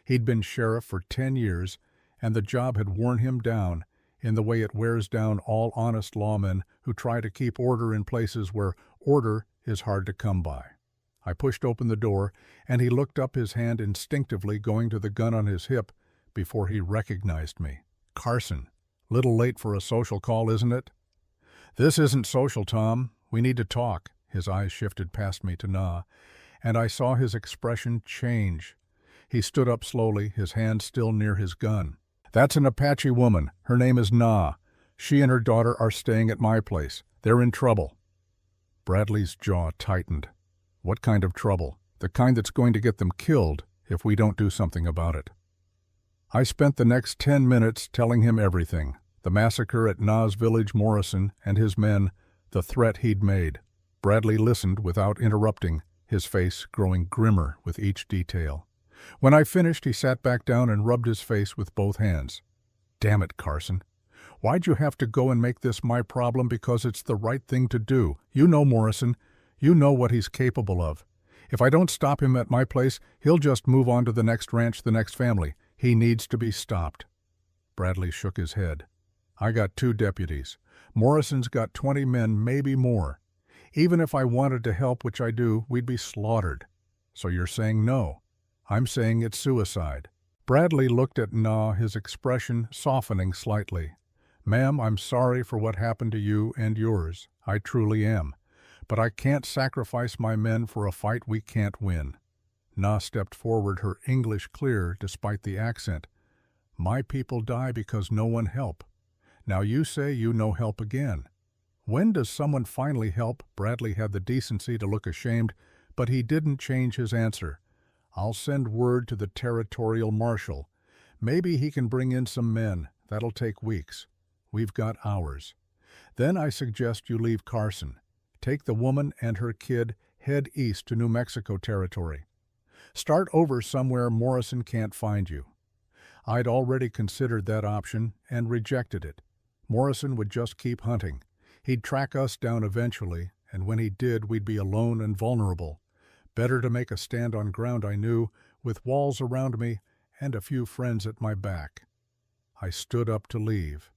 He'd been sheriff for 10 years, and the job had worn him down in the way it wears down all honest lawmen who try to keep order in places where order is hard to come by. I pushed open the door, and he looked up, his hand instinctively going to the gun on his hip before he recognized me. "Carson, little late for a social call, isn't it?" "This isn't social, Tom. We need to talk." His eyes shifted past me to Na, and I saw his expression change. He stood up slowly, his hand still near his gun. "That's an Apache woman. Her name is Na. She and her daughter are staying at my place. They're in trouble." Bradley's jaw tightened. What kind of trouble? The kind that's going to get them killed if we don't do something about it. I spent the next 10 minutes telling him everything. The massacre at Na's village, Morrison, and his men, the threat he'd made. Bradley listened without interrupting, his face growing grimmer with each detail. When I finished, he sat back down and rubbed his face with both hands. "Damn it, Carson. Why'd you have to go and make this my problem because it's the right thing to do? You know Morrison. You know what he's capable of. If I don't stop him at my place, he'll just move on to the next ranch, the next family. He needs to be stopped." Bradley shook his head. "I got 2 deputies. Morrison's got 20 men, maybe more. Even if I wanted to help, which I do, we'd be slaughtered. So you're saying no?" "I'm saying it's suicide." Bradley looked at Na, his expression softening slightly. "Ma'am, I'm sorry for what happened to you and yours. I truly am. But I can't sacrifice my men for a fight we can't win." Na stepped forward, her English clear despite the accent. "My people die because no one help. Now you say you no help again. When does someone finally help?" Bradley had the decency to look ashamed, but he didn't change his answer. "I'll send word to the territorial marshal. Maybe he can bring in some men. That'll take weeks. We've got hours. Then I suggest you leave Carson. Take the woman and her kid, head east to New Mexico territory. Start over somewhere Morrison can't find you." I'd already considered that option and rejected it. Morrison would just keep hunting. He'd track us down eventually, and when he did, we'd be alone and vulnerable. Better to make a stand on ground I knew, with walls around me and a few friends at my back. I stood up to leave.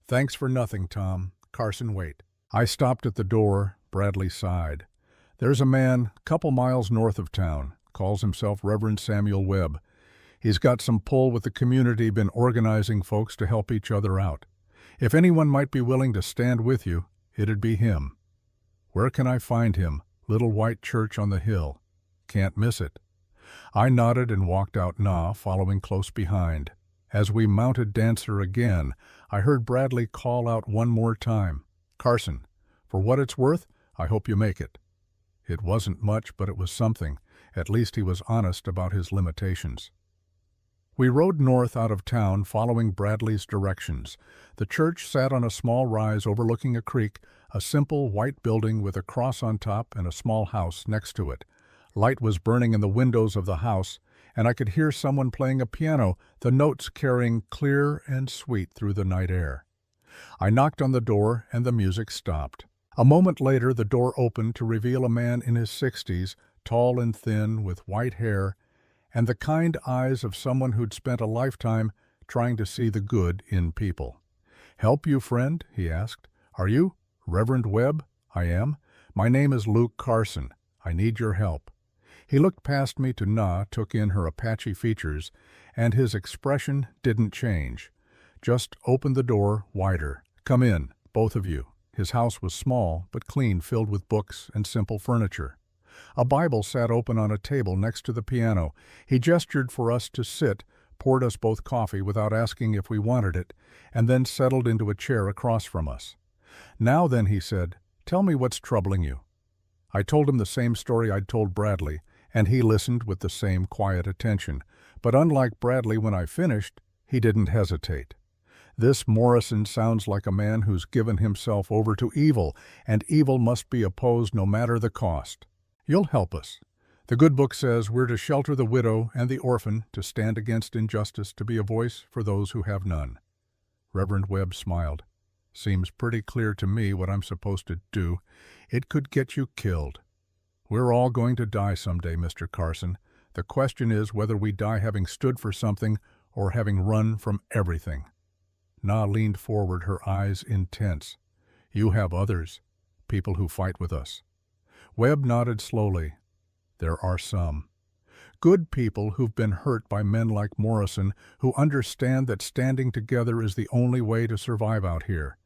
"Thanks for nothing, Tom. Carson, wait." I stopped at the door. Bradley sighed. "There's a man, couple miles north of town, calls himself Reverend Samuel Webb. He's got some pull with the community, been organizing folks to help each other out. If anyone might be willing to stand with you, it'd be him." "Where can I find him?" "Little white church on the hill. Can't miss it." I nodded and walked out, Na following close behind. As we mounted Dancer again, I heard Bradley call out one more time, "Carson, for what it's worth, I hope you make it." It wasn't much, but it was something. At least he was honest about his limitations. We rode north out of town, following Bradley's directions. The church sat on a small rise overlooking a creek, a simple white building with a cross on top and a small house next to it. Light was burning in the windows of the house, and I could hear someone playing a piano, the notes carrying clear and sweet through the night air. I knocked on the door, and the music stopped. A moment later, the door opened to reveal a man in his 60s, tall and thin, with white hair, and the kind eyes of someone who'd spent a lifetime trying to see the good in people. "Help you, friend?" he asked. "Are you Reverend Webb?" "I am. My name is Luke Carson. I need your help." He looked past me to Na, took in her Apache features, and his expression didn't change. Just opened the door wider. "Come in, both of you." His house was small, but clean, filled with books and simple furniture. A Bible sat open on a table next to the piano. He gestured for us to sit, poured us both coffee without asking if we wanted it, and then settled into a chair across from us. "Now then," he said, "tell me what's troubling you." I told him the same story I'd told Bradley, and he listened with the same quiet attention. But unlike Bradley, when I finished, he didn't hesitate. "This Morrison sounds like a man who's given himself over to evil, and evil must be opposed no matter the cost. You'll help us. The good book says we're to shelter the widow and the orphan, to stand against injustice, to be a voice for those who have none." Reverend Webb smiled. "Seems pretty clear to me what I'm supposed to do. It could get you killed. We're all going to die someday, Mr. Carson. The question is whether we die having stood for something or having run from everything." Na leaned forward, her eyes intense. "You have others, people who fight with us." Webb nodded slowly. "There are some. Good people who've been hurt by men like Morrison, who understand that standing together is the only way to survive out here.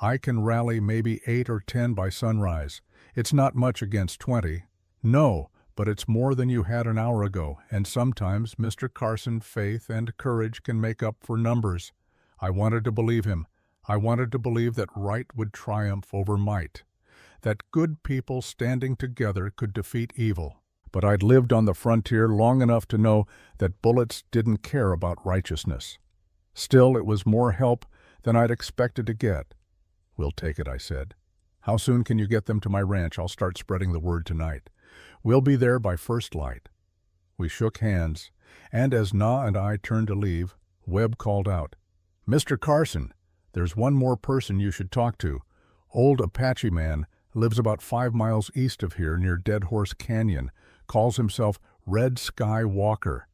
I can rally maybe 8 or 10 by sunrise. It's not much against 20. No, but it's more than you had an hour ago, and sometimes, Mr. Carson, faith and courage can make up for numbers. I wanted to believe him. I wanted to believe that right would triumph over might, that good people standing together could defeat evil. But I'd lived on the frontier long enough to know that bullets didn't care about righteousness. Still, it was more help than I'd expected to get. "We'll take it," I said. "How soon can you get them to my ranch? I'll start spreading the word tonight." "We'll be there by first light." We shook hands, and as Na and I turned to leave, Webb called out, "Mr. Carson, there's one more person you should talk to. Old Apache man, lives about 5 miles east of here near Dead Horse Canyon, calls himself Red Sky Walker.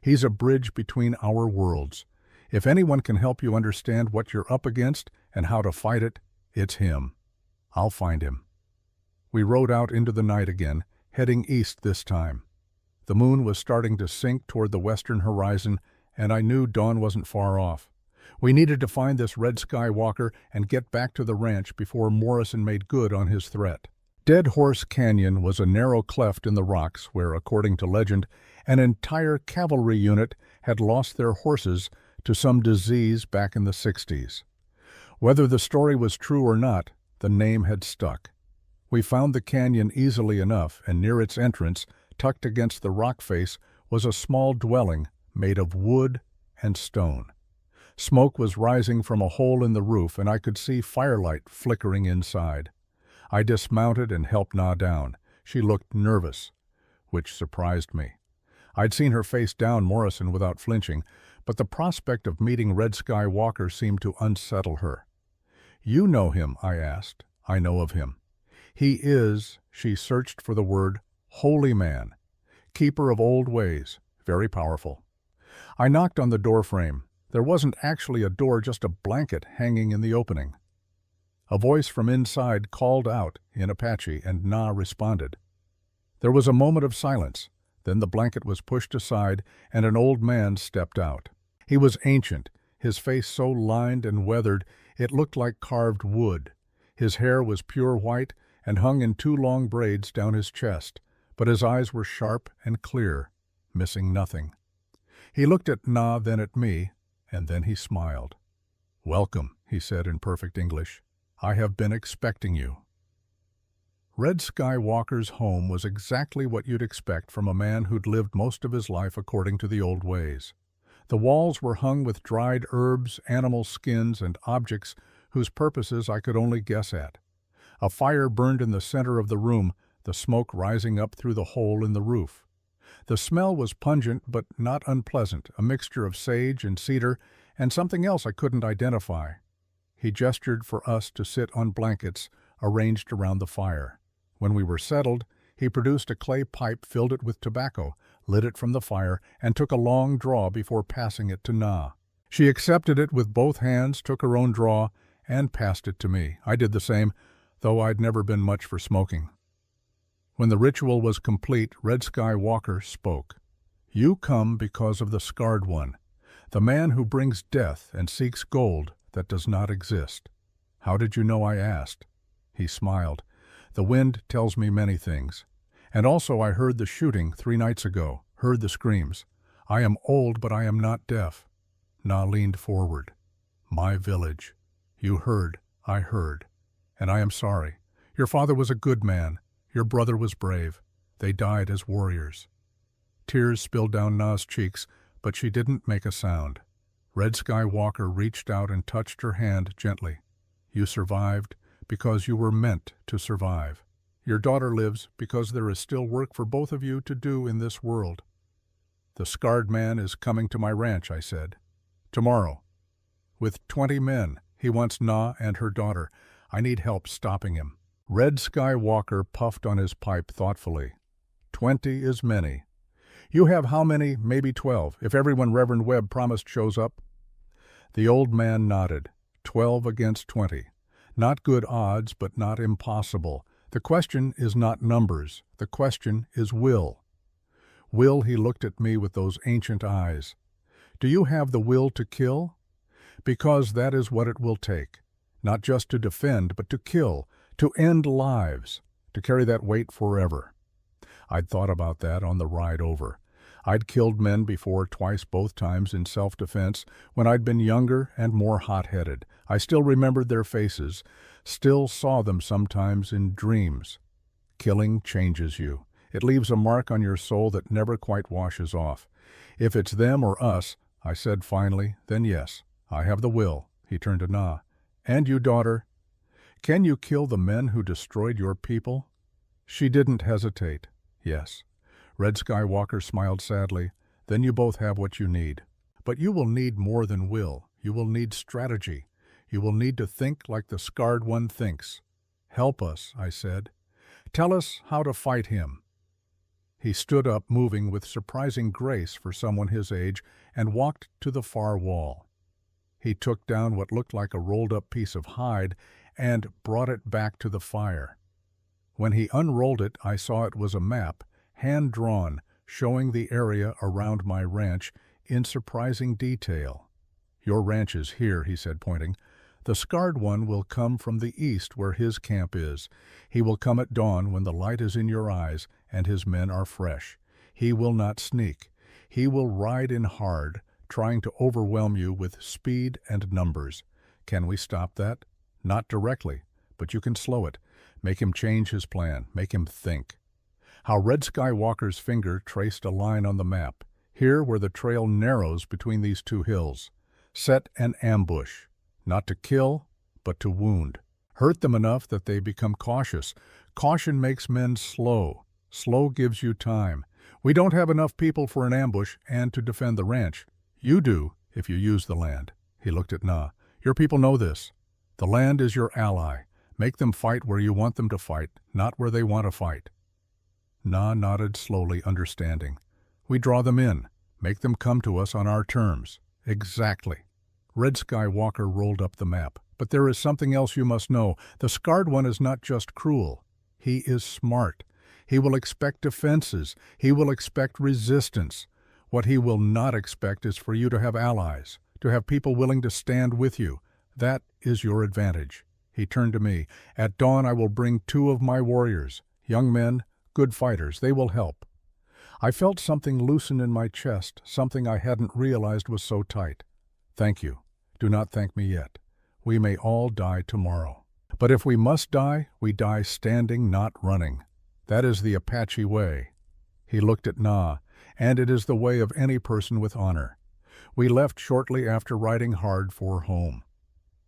He's a bridge between our worlds. If anyone can help you understand what you're up against and how to fight it, it's him. I'll find him." We rode out into the night again, heading east this time. The moon was starting to sink toward the western horizon, and I knew dawn wasn't far off. We needed to find this Red Sky Walker and get back to the ranch before Morrison made good on his threat. Dead Horse Canyon was a narrow cleft in the rocks where, according to legend, an entire cavalry unit had lost their horses to some disease back in the 60s. Whether the story was true or not, the name had stuck. We found the canyon easily enough, and near its entrance, tucked against the rock face, was a small dwelling made of wood and stone. Smoke was rising from a hole in the roof, and I could see firelight flickering inside. I dismounted and helped Na down. She looked nervous, which surprised me. I'd seen her face down Morrison without flinching, but the prospect of meeting Red Sky Walker seemed to unsettle her. "You know him?" I asked. "I know of him. He is," she searched for the word, "holy man, keeper of old ways, very powerful." I knocked on the door frame. There wasn't actually a door, just a blanket hanging in the opening. A voice from inside called out in Apache, and Na responded. There was a moment of silence. Then the blanket was pushed aside, and an old man stepped out. He was ancient, his face so lined and weathered it looked like carved wood. His hair was pure white and hung in 2 long braids down his chest, but his eyes were sharp and clear, missing nothing. He looked at Na, then at me, and then he smiled. "Welcome," he said in perfect English. "I have been expecting you." Red Sky Walker's home was exactly what you'd expect from a man who'd lived most of his life according to the old ways. The walls were hung with dried herbs, animal skins, and objects whose purposes I could only guess at. A fire burned in the center of the room, the smoke rising up through the hole in the roof. The smell was pungent but not unpleasant, a mixture of sage and cedar and something else I couldn't identify. He gestured for us to sit on blankets arranged around the fire. When we were settled, he produced a clay pipe, filled it with tobacco, lit it from the fire, and took a long draw before passing it to Na. She accepted it with both hands, took her own draw, and passed it to me. I did the same, though I'd never been much for smoking. When the ritual was complete, Red Sky Walker spoke. "You come because of the Scarred One, the man who brings death and seeks gold that does not exist." "How did you know?" I asked. He smiled. "The wind tells me many things. And also I heard the shooting 3 nights ago, heard the screams. I am old, but I am not deaf." Na leaned forward. "My village. You heard, I heard. And I am sorry. Your father was a good man. Your brother was brave. They died as warriors." Tears spilled down Na's cheeks, but she didn't make a sound. Red Sky Walker reached out and touched her hand gently. "You survived because you were meant to survive. Your daughter lives because there is still work for both of you to do in this world." "The scarred man is coming to my ranch," I said. "Tomorrow. With 20 men. He wants Na and her daughter. I need help stopping him." Red Sky Walker puffed on his pipe thoughtfully. 20 is many. You have how many? Maybe 12, if everyone Reverend Webb promised shows up?" The old man nodded. 12 against 20. Not good odds, but not impossible. The question is not numbers. The question is will. Will, he looked at me with those ancient eyes. Do you have the will to kill? Because that is what it will take. Not just to defend, but to kill, to end lives, to carry that weight forever. I'd thought about that on the ride over. I'd killed men before, twice, both times in self-defense, when I'd been younger and more hot-headed. I still remembered their faces, still saw them sometimes in dreams. Killing changes you. It leaves a mark on your soul that never quite washes off. If it's them or us, I said finally, then yes, I have the will. He turned to Na. And you, daughter? Can you kill the men who destroyed your people? She didn't hesitate. Yes. Red Skywalker smiled sadly. Then you both have what you need. But you will need more than will. You will need strategy. You will need to think like the scarred one thinks. Help us, I said. Tell us how to fight him. He stood up, moving with surprising grace for someone his age, and walked to the far wall. He took down what looked like a rolled-up piece of hide and brought it back to the fire. When he unrolled it, I saw it was a map, hand-drawn, showing the area around my ranch in surprising detail. Your ranch is here, he said, pointing. The scarred one will come from the east where his camp is. He will come at dawn when the light is in your eyes and his men are fresh. He will not sneak. He will ride in hard, trying to overwhelm you with speed and numbers. Can we stop that? Not directly, but you can slow it. Make him change his plan. Make him think. How Red Skywalker's finger traced a line on the map, here where the trail narrows between these two hills. Set an ambush. Not to kill, but to wound. Hurt them enough that they become cautious. Caution makes men slow. Slow gives you time. We don't have enough people for an ambush and to defend the ranch. You do, if you use the land. He looked at Na. Your people know this. The land is your ally. Make them fight where you want them to fight, not where they want to fight. Na nodded slowly, understanding. We draw them in. Make them come to us on our terms. Exactly. Red Skywalker rolled up the map. But there is something else you must know. The scarred one is not just cruel. He is smart. He will expect defenses. He will expect resistance. What he will not expect is for you to have allies, to have people willing to stand with you. That is your advantage. He turned to me. At dawn I will bring 2 of my warriors, young men, good fighters. They will help. I felt something loosen in my chest, something I hadn't realized was so tight. Thank you. Do not thank me yet. We may all die tomorrow. But if we must die, we die standing, not running. That is the Apache way. He looked at Na, and it is the way of any person with honor. We left shortly after riding hard for home.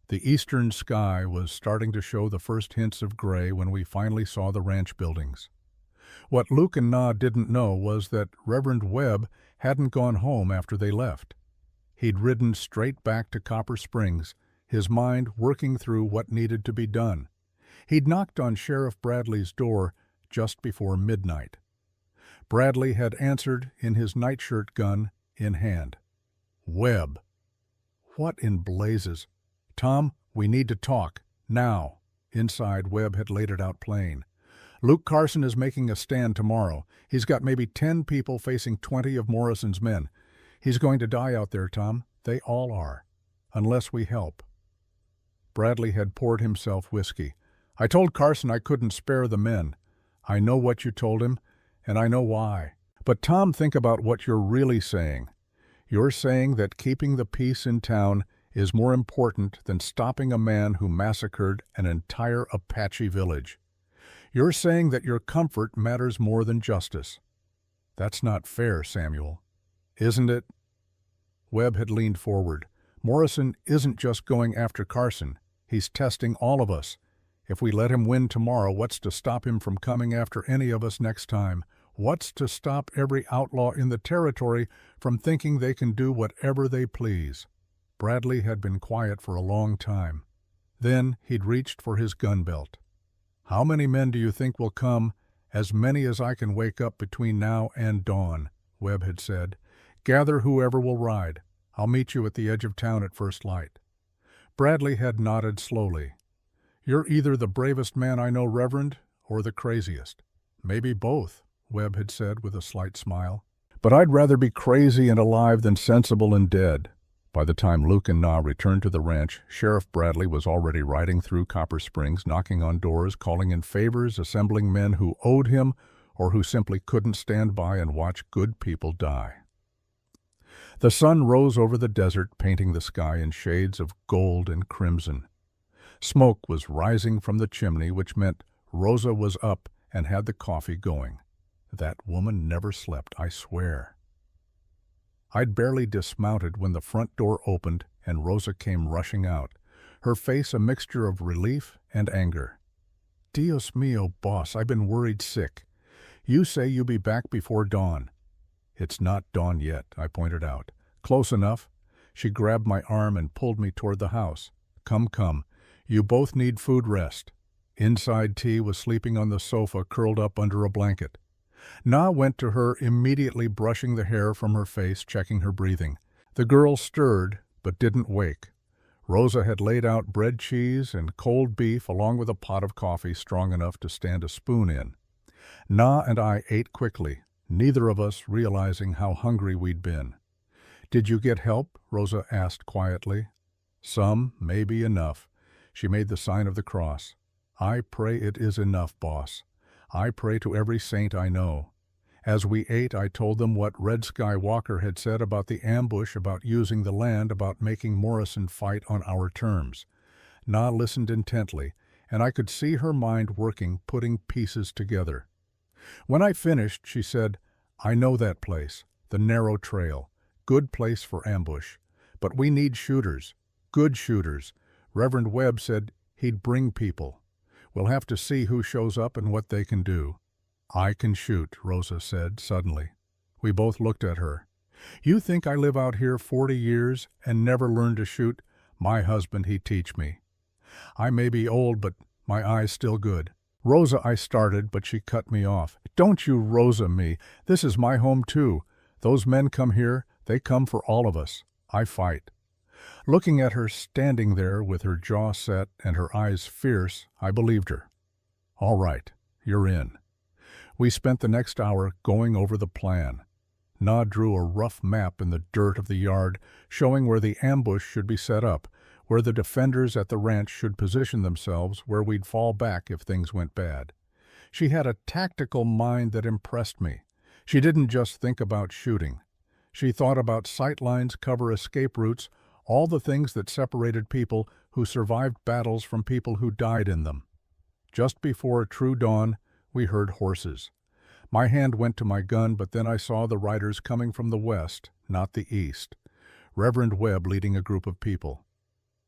The eastern sky was starting to show the first hints of gray when we finally saw the ranch buildings. What Luke and Na didn't know was that Reverend Webb hadn't gone home after they left. He'd ridden straight back to Copper Springs, his mind working through what needed to be done. He'd knocked on Sheriff Bradley's door just before midnight. Bradley had answered in his nightshirt, gun in hand. Webb. What in blazes? Tom, we need to talk. Now. Inside, Webb had laid it out plain. Luke Carson is making a stand tomorrow. He's got maybe 10 people facing 20 of Morrison's men. He's going to die out there, Tom. They all are. Unless we help. Bradley had poured himself whiskey. I told Carson I couldn't spare the men. I know what you told him, and I know why. But Tom, think about what you're really saying. You're saying that keeping the peace in town is more important than stopping a man who massacred an entire Apache village. You're saying that your comfort matters more than justice. That's not fair, Samuel. Isn't it? Webb had leaned forward. Morrison isn't just going after Carson. He's testing all of us. If we let him win tomorrow, what's to stop him from coming after any of us next time? What's to stop every outlaw in the territory from thinking they can do whatever they please? Bradley had been quiet for a long time. Then he'd reached for his gun belt. How many men do you think will come? As many as I can wake up between now and dawn, Webb had said. Gather whoever will ride. I'll meet you at the edge of town at first light. Bradley had nodded slowly. You're either the bravest man I know, Reverend, or the craziest. Maybe both, Webb had said with a slight smile. But I'd rather be crazy and alive than sensible and dead. By the time Luke and Na returned to the ranch, Sheriff Bradley was already riding through Copper Springs, knocking on doors, calling in favors, assembling men who owed him or who simply couldn't stand by and watch good people die. The sun rose over the desert, painting the sky in shades of gold and crimson. Smoke was rising from the chimney, which meant Rosa was up and had the coffee going. That woman never slept, I swear. I'd barely dismounted when the front door opened and Rosa came rushing out, her face a mixture of relief and anger. "Dios mio, boss, I've been worried sick. You say you be back before dawn." "It's not dawn yet," I pointed out. "Close enough." She grabbed my arm and pulled me toward the house. Come. You both need food rest." Inside, T was sleeping on the sofa, curled up under a blanket. Na went to her, immediately brushing the hair from her face, checking her breathing. The girl stirred, but didn't wake. Rosa had laid out bread, cheese, and cold beef, along with a pot of coffee strong enough to stand a spoon in. Na and I ate quickly, neither of us realizing how hungry we'd been. "Did you get help?" Rosa asked quietly. "Some, maybe enough." She made the sign of the cross. "I pray it is enough, boss. I pray to every saint I know." As we ate, I told them what Red Skywalker had said about the ambush, about using the land, about making Morrison fight on our terms. Na listened intently, and I could see her mind working, putting pieces together. When I finished, she said, "I know that place, the narrow trail. Good place for ambush. But we need shooters, good shooters. Reverend Webb said he'd bring people. We'll have to see who shows up and what they can do." "I can shoot," Rosa said suddenly. We both looked at her. "You think I live out here 40 years and never learned to shoot? My husband, he teach me. I may be old, but my eye's still good." "Rosa," I started, but she cut me off. "Don't you Rosa me. This is my home too. Those men come here, they come for all of us. I fight." Looking at her standing there with her jaw set and her eyes fierce, I believed her. "All right, you're in." We spent the next hour going over the plan. Na drew a rough map in the dirt of the yard, showing where the ambush should be set up, where the defenders at the ranch should position themselves, where we'd fall back if things went bad. She had a tactical mind that impressed me. She didn't just think about shooting. She thought about sight lines, cover, escape routes, all the things that separated people who survived battles from people who died in them. Just before true dawn, we heard horses. My hand went to my gun, but then I saw the riders coming from the west, not the east. Reverend Webb leading a group of people.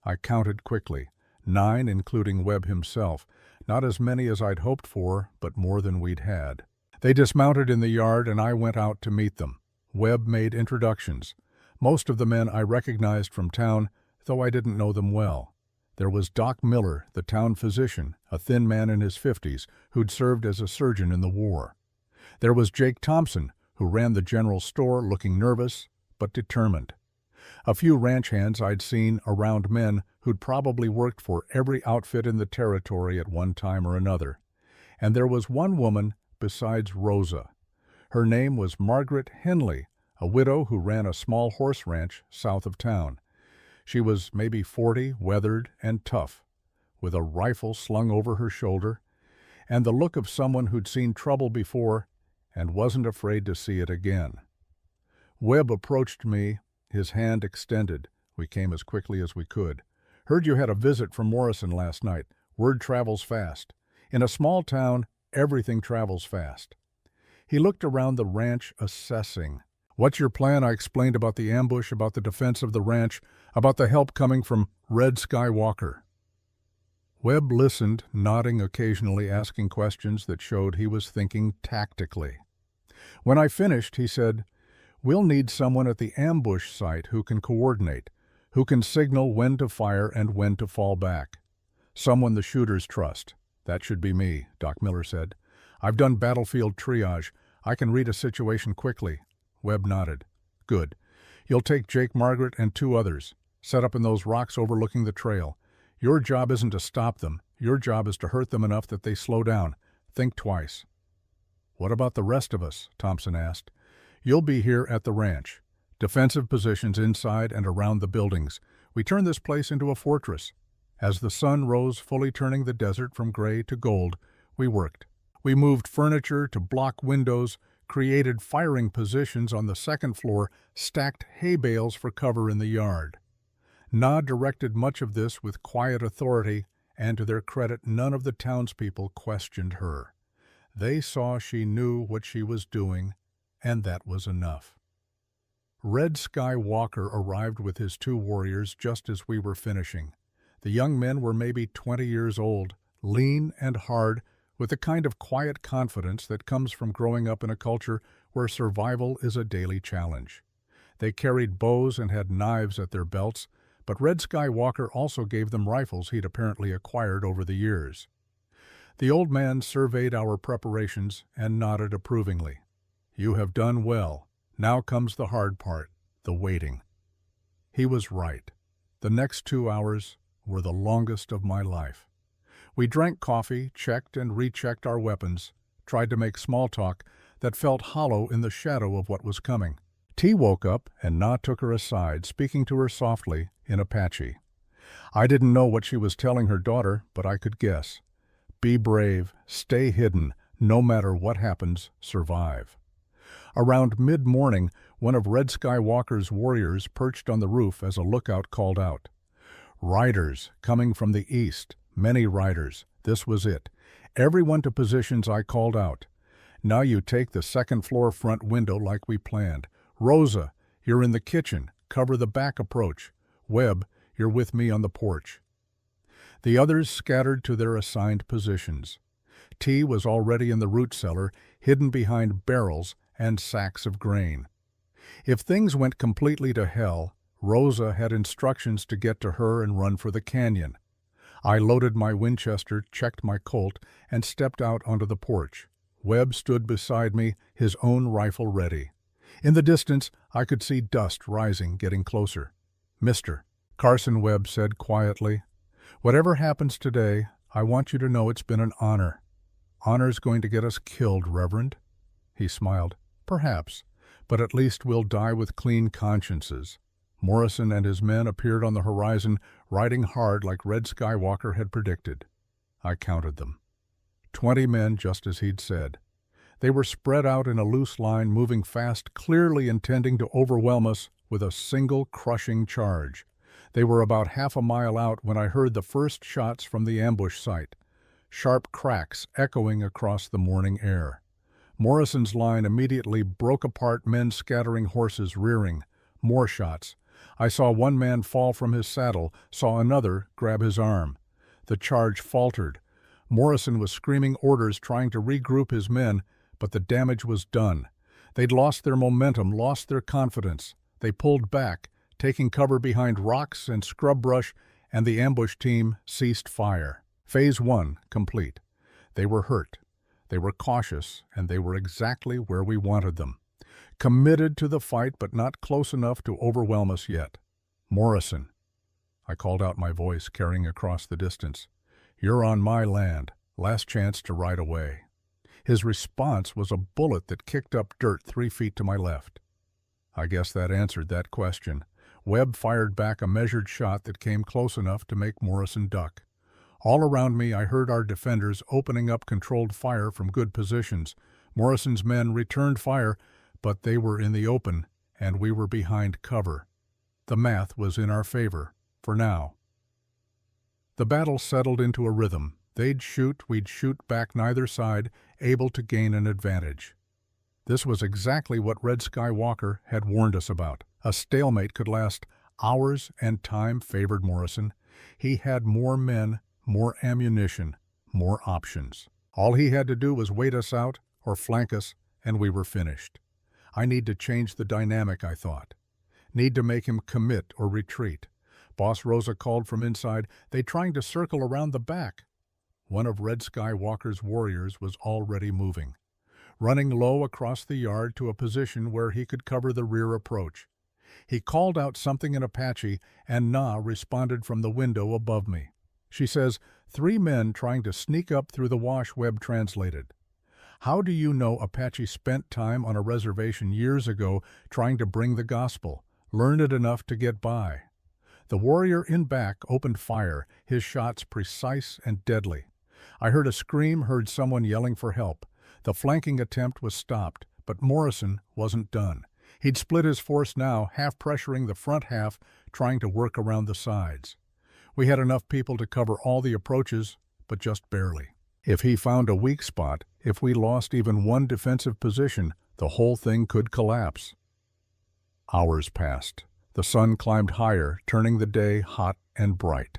I counted quickly, 9 including Webb himself, not as many as I'd hoped for, but more than we'd had. They dismounted in the yard and I went out to meet them. Webb made introductions. Most of the men I recognized from town, though I didn't know them well. There was Doc Miller, the town physician, a thin man in his 50s, who'd served as a surgeon in the war. There was Jake Thompson, who ran the general store, looking nervous but determined. A few ranch hands I'd seen around, men who'd probably worked for every outfit in the territory at one time or another. And there was one woman besides Rosa. Her name was Margaret Henley, a widow who ran a small horse ranch south of town. She was maybe 40, weathered and tough, with a rifle slung over her shoulder, and the look of someone who'd seen trouble before and wasn't afraid to see it again. Webb approached me, his hand extended. We came as quickly as we could. "Heard you had a visit from Morrison last night. Word travels fast. In a small town, everything travels fast." He looked around the ranch, assessing. "What's your plan?" I explained about the ambush, about the defense of the ranch, about the help coming from Red Skywalker. Webb listened, nodding occasionally, asking questions that showed he was thinking tactically. When I finished, he said, "We'll need someone at the ambush site who can coordinate, who can signal when to fire and when to fall back. Someone the shooters trust." "That should be me," Doc Miller said. "I've done battlefield triage. I can read a situation quickly." Webb nodded. "Good. You'll take Jake, Margaret, and 2 others. Set up in those rocks overlooking the trail. Your job isn't to stop them. Your job is to hurt them enough that they slow down. Think twice." "What about the rest of us?" Thompson asked. "You'll be here at the ranch. Defensive positions inside and around the buildings. We turn this place into a fortress." As the sun rose, fully turning the desert from gray to gold, we worked. We moved furniture to block windows, created firing positions on the second floor, stacked hay bales for cover in the yard. Na directed much of this with quiet authority, and to their credit none of the townspeople questioned her. They saw she knew what she was doing, and that was enough. Red Sky Walker arrived with his 2 warriors just as we were finishing. The young men were maybe 20 years old, lean and hard, with the kind of quiet confidence that comes from growing up in a culture where survival is a daily challenge. They carried bows and had knives at their belts, but Red Sky Walker also gave them rifles he'd apparently acquired over the years. The old man surveyed our preparations and nodded approvingly. "You have done well. Now comes the hard part, the waiting." He was right. The next 2 hours were the longest of my life. We drank coffee, checked and rechecked our weapons, tried to make small talk that felt hollow in the shadow of what was coming. T woke up and Na took her aside, speaking to her softly in Apache. I didn't know what she was telling her daughter, but I could guess. Be brave, stay hidden, no matter what happens, survive. Around mid-morning, one of Red Sky Walker's warriors perched on the roof as a lookout called out. Riders coming from the east, many riders. This was it. Everyone to positions I called out. Now you take the second floor front window like we planned. Rosa, you're in the kitchen. Cover the back approach. Webb, you're with me on the porch. The others scattered to their assigned positions. T was already in the root cellar, hidden behind barrels and sacks of grain. If things went completely to hell, Rosa had instructions to get to her and run for the canyon. I loaded my Winchester, checked my Colt, and stepped out onto the porch. Webb stood beside me, his own rifle ready. In the distance, I could see dust rising, getting closer. "Mister," Carson Webb said quietly, "whatever happens today, I want you to know it's been an honor." "Honor's going to get us killed, Reverend." He smiled. "Perhaps, but at least we'll die with clean consciences." Morrison and his men appeared on the horizon, riding hard like Red Sky Walker had predicted. I counted them. 20 men, just as he'd said. They were spread out in a loose line, moving fast, clearly intending to overwhelm us with a single crushing charge. They were about half a mile out when I heard the first shots from the ambush site, sharp cracks echoing across the morning air. Morrison's line immediately broke apart, men scattering, horses rearing. More shots. I saw one man fall from his saddle, saw another grab his arm. The charge faltered. Morrison was screaming orders, trying to regroup his men, but the damage was done. They'd lost their momentum, lost their confidence. They pulled back, taking cover behind rocks and scrub brush, and the ambush team ceased fire. Phase 1 complete. They were hurt. They were cautious, and they were exactly where we wanted them. Committed to the fight, but not close enough to overwhelm us yet. "Morrison," I called out, my voice carrying across the distance, "you're on my land. Last chance to ride away." His response was a bullet that kicked up dirt 3 feet to my left. I guess that answered that question. Webb fired back a measured shot that came close enough to make Morrison duck. All around me I heard our defenders opening up controlled fire from good positions. Morrison's men returned fire, but they were in the open, and we were behind cover. The math was in our favor, for now. The battle settled into a rhythm. They'd shoot, we'd shoot back, neither side able to gain an advantage. This was exactly what Red Sky Walker had warned us about. A stalemate could last hours, and time favored Morrison. He had more men, more ammunition, more options. All he had to do was wait us out or flank us, and we were finished. I need to change the dynamic, I thought. Need to make him commit or retreat. Boss Rosa called from inside, "They trying to circle around the back." One of Red Sky Walker's warriors was already moving, running low across the yard to a position where he could cover the rear approach. He called out something in Apache, and Na responded from the window above me. She says, 3 men trying to sneak up through the wash. Webb translated. How do you know Apache spent time on a reservation years ago trying to bring the gospel, learned it enough to get by? The warrior in back opened fire, his shots precise and deadly. I heard a scream, heard someone yelling for help. The flanking attempt was stopped, but Morrison wasn't done. He'd split his force now, half pressuring the front half, trying to work around the sides. We had enough people to cover all the approaches, but just barely. If he found a weak spot, if we lost even one defensive position, the whole thing could collapse. Hours passed. The sun climbed higher, turning the day hot and bright.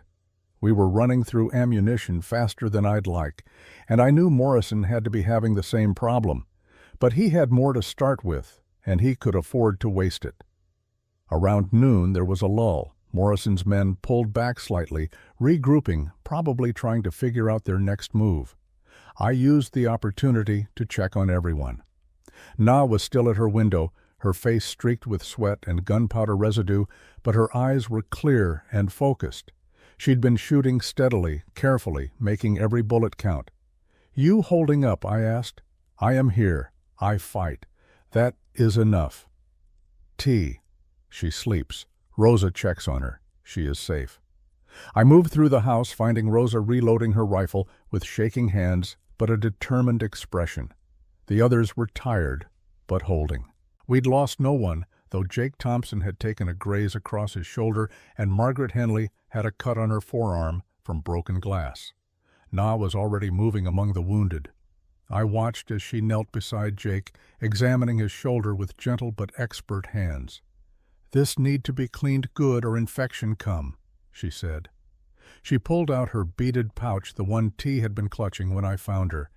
We were running through ammunition faster than I'd like, and I knew Morrison had to be having the same problem. But he had more to start with, and he could afford to waste it. Around noon there was a lull. Morrison's men pulled back slightly, regrouping, probably trying to figure out their next move. I used the opportunity to check on everyone. Na was still at her window, her face streaked with sweat and gunpowder residue, but her eyes were clear and focused. She'd been shooting steadily, carefully, making every bullet count. "You holding up?" I asked. "I am here. I fight. That is enough." T. She sleeps. Rosa checks on her. She is safe. I moved through the house, finding Rosa reloading her rifle with shaking hands but a determined expression. The others were tired, but holding. We'd lost no one, though Jake Thompson had taken a graze across his shoulder and Margaret Henley had a cut on her forearm from broken glass. Na was already moving among the wounded. I watched as she knelt beside Jake, examining his shoulder with gentle but expert hands. "This need to be cleaned good or infection come," she said. She pulled out her beaded pouch, the one T had been clutching when I found her.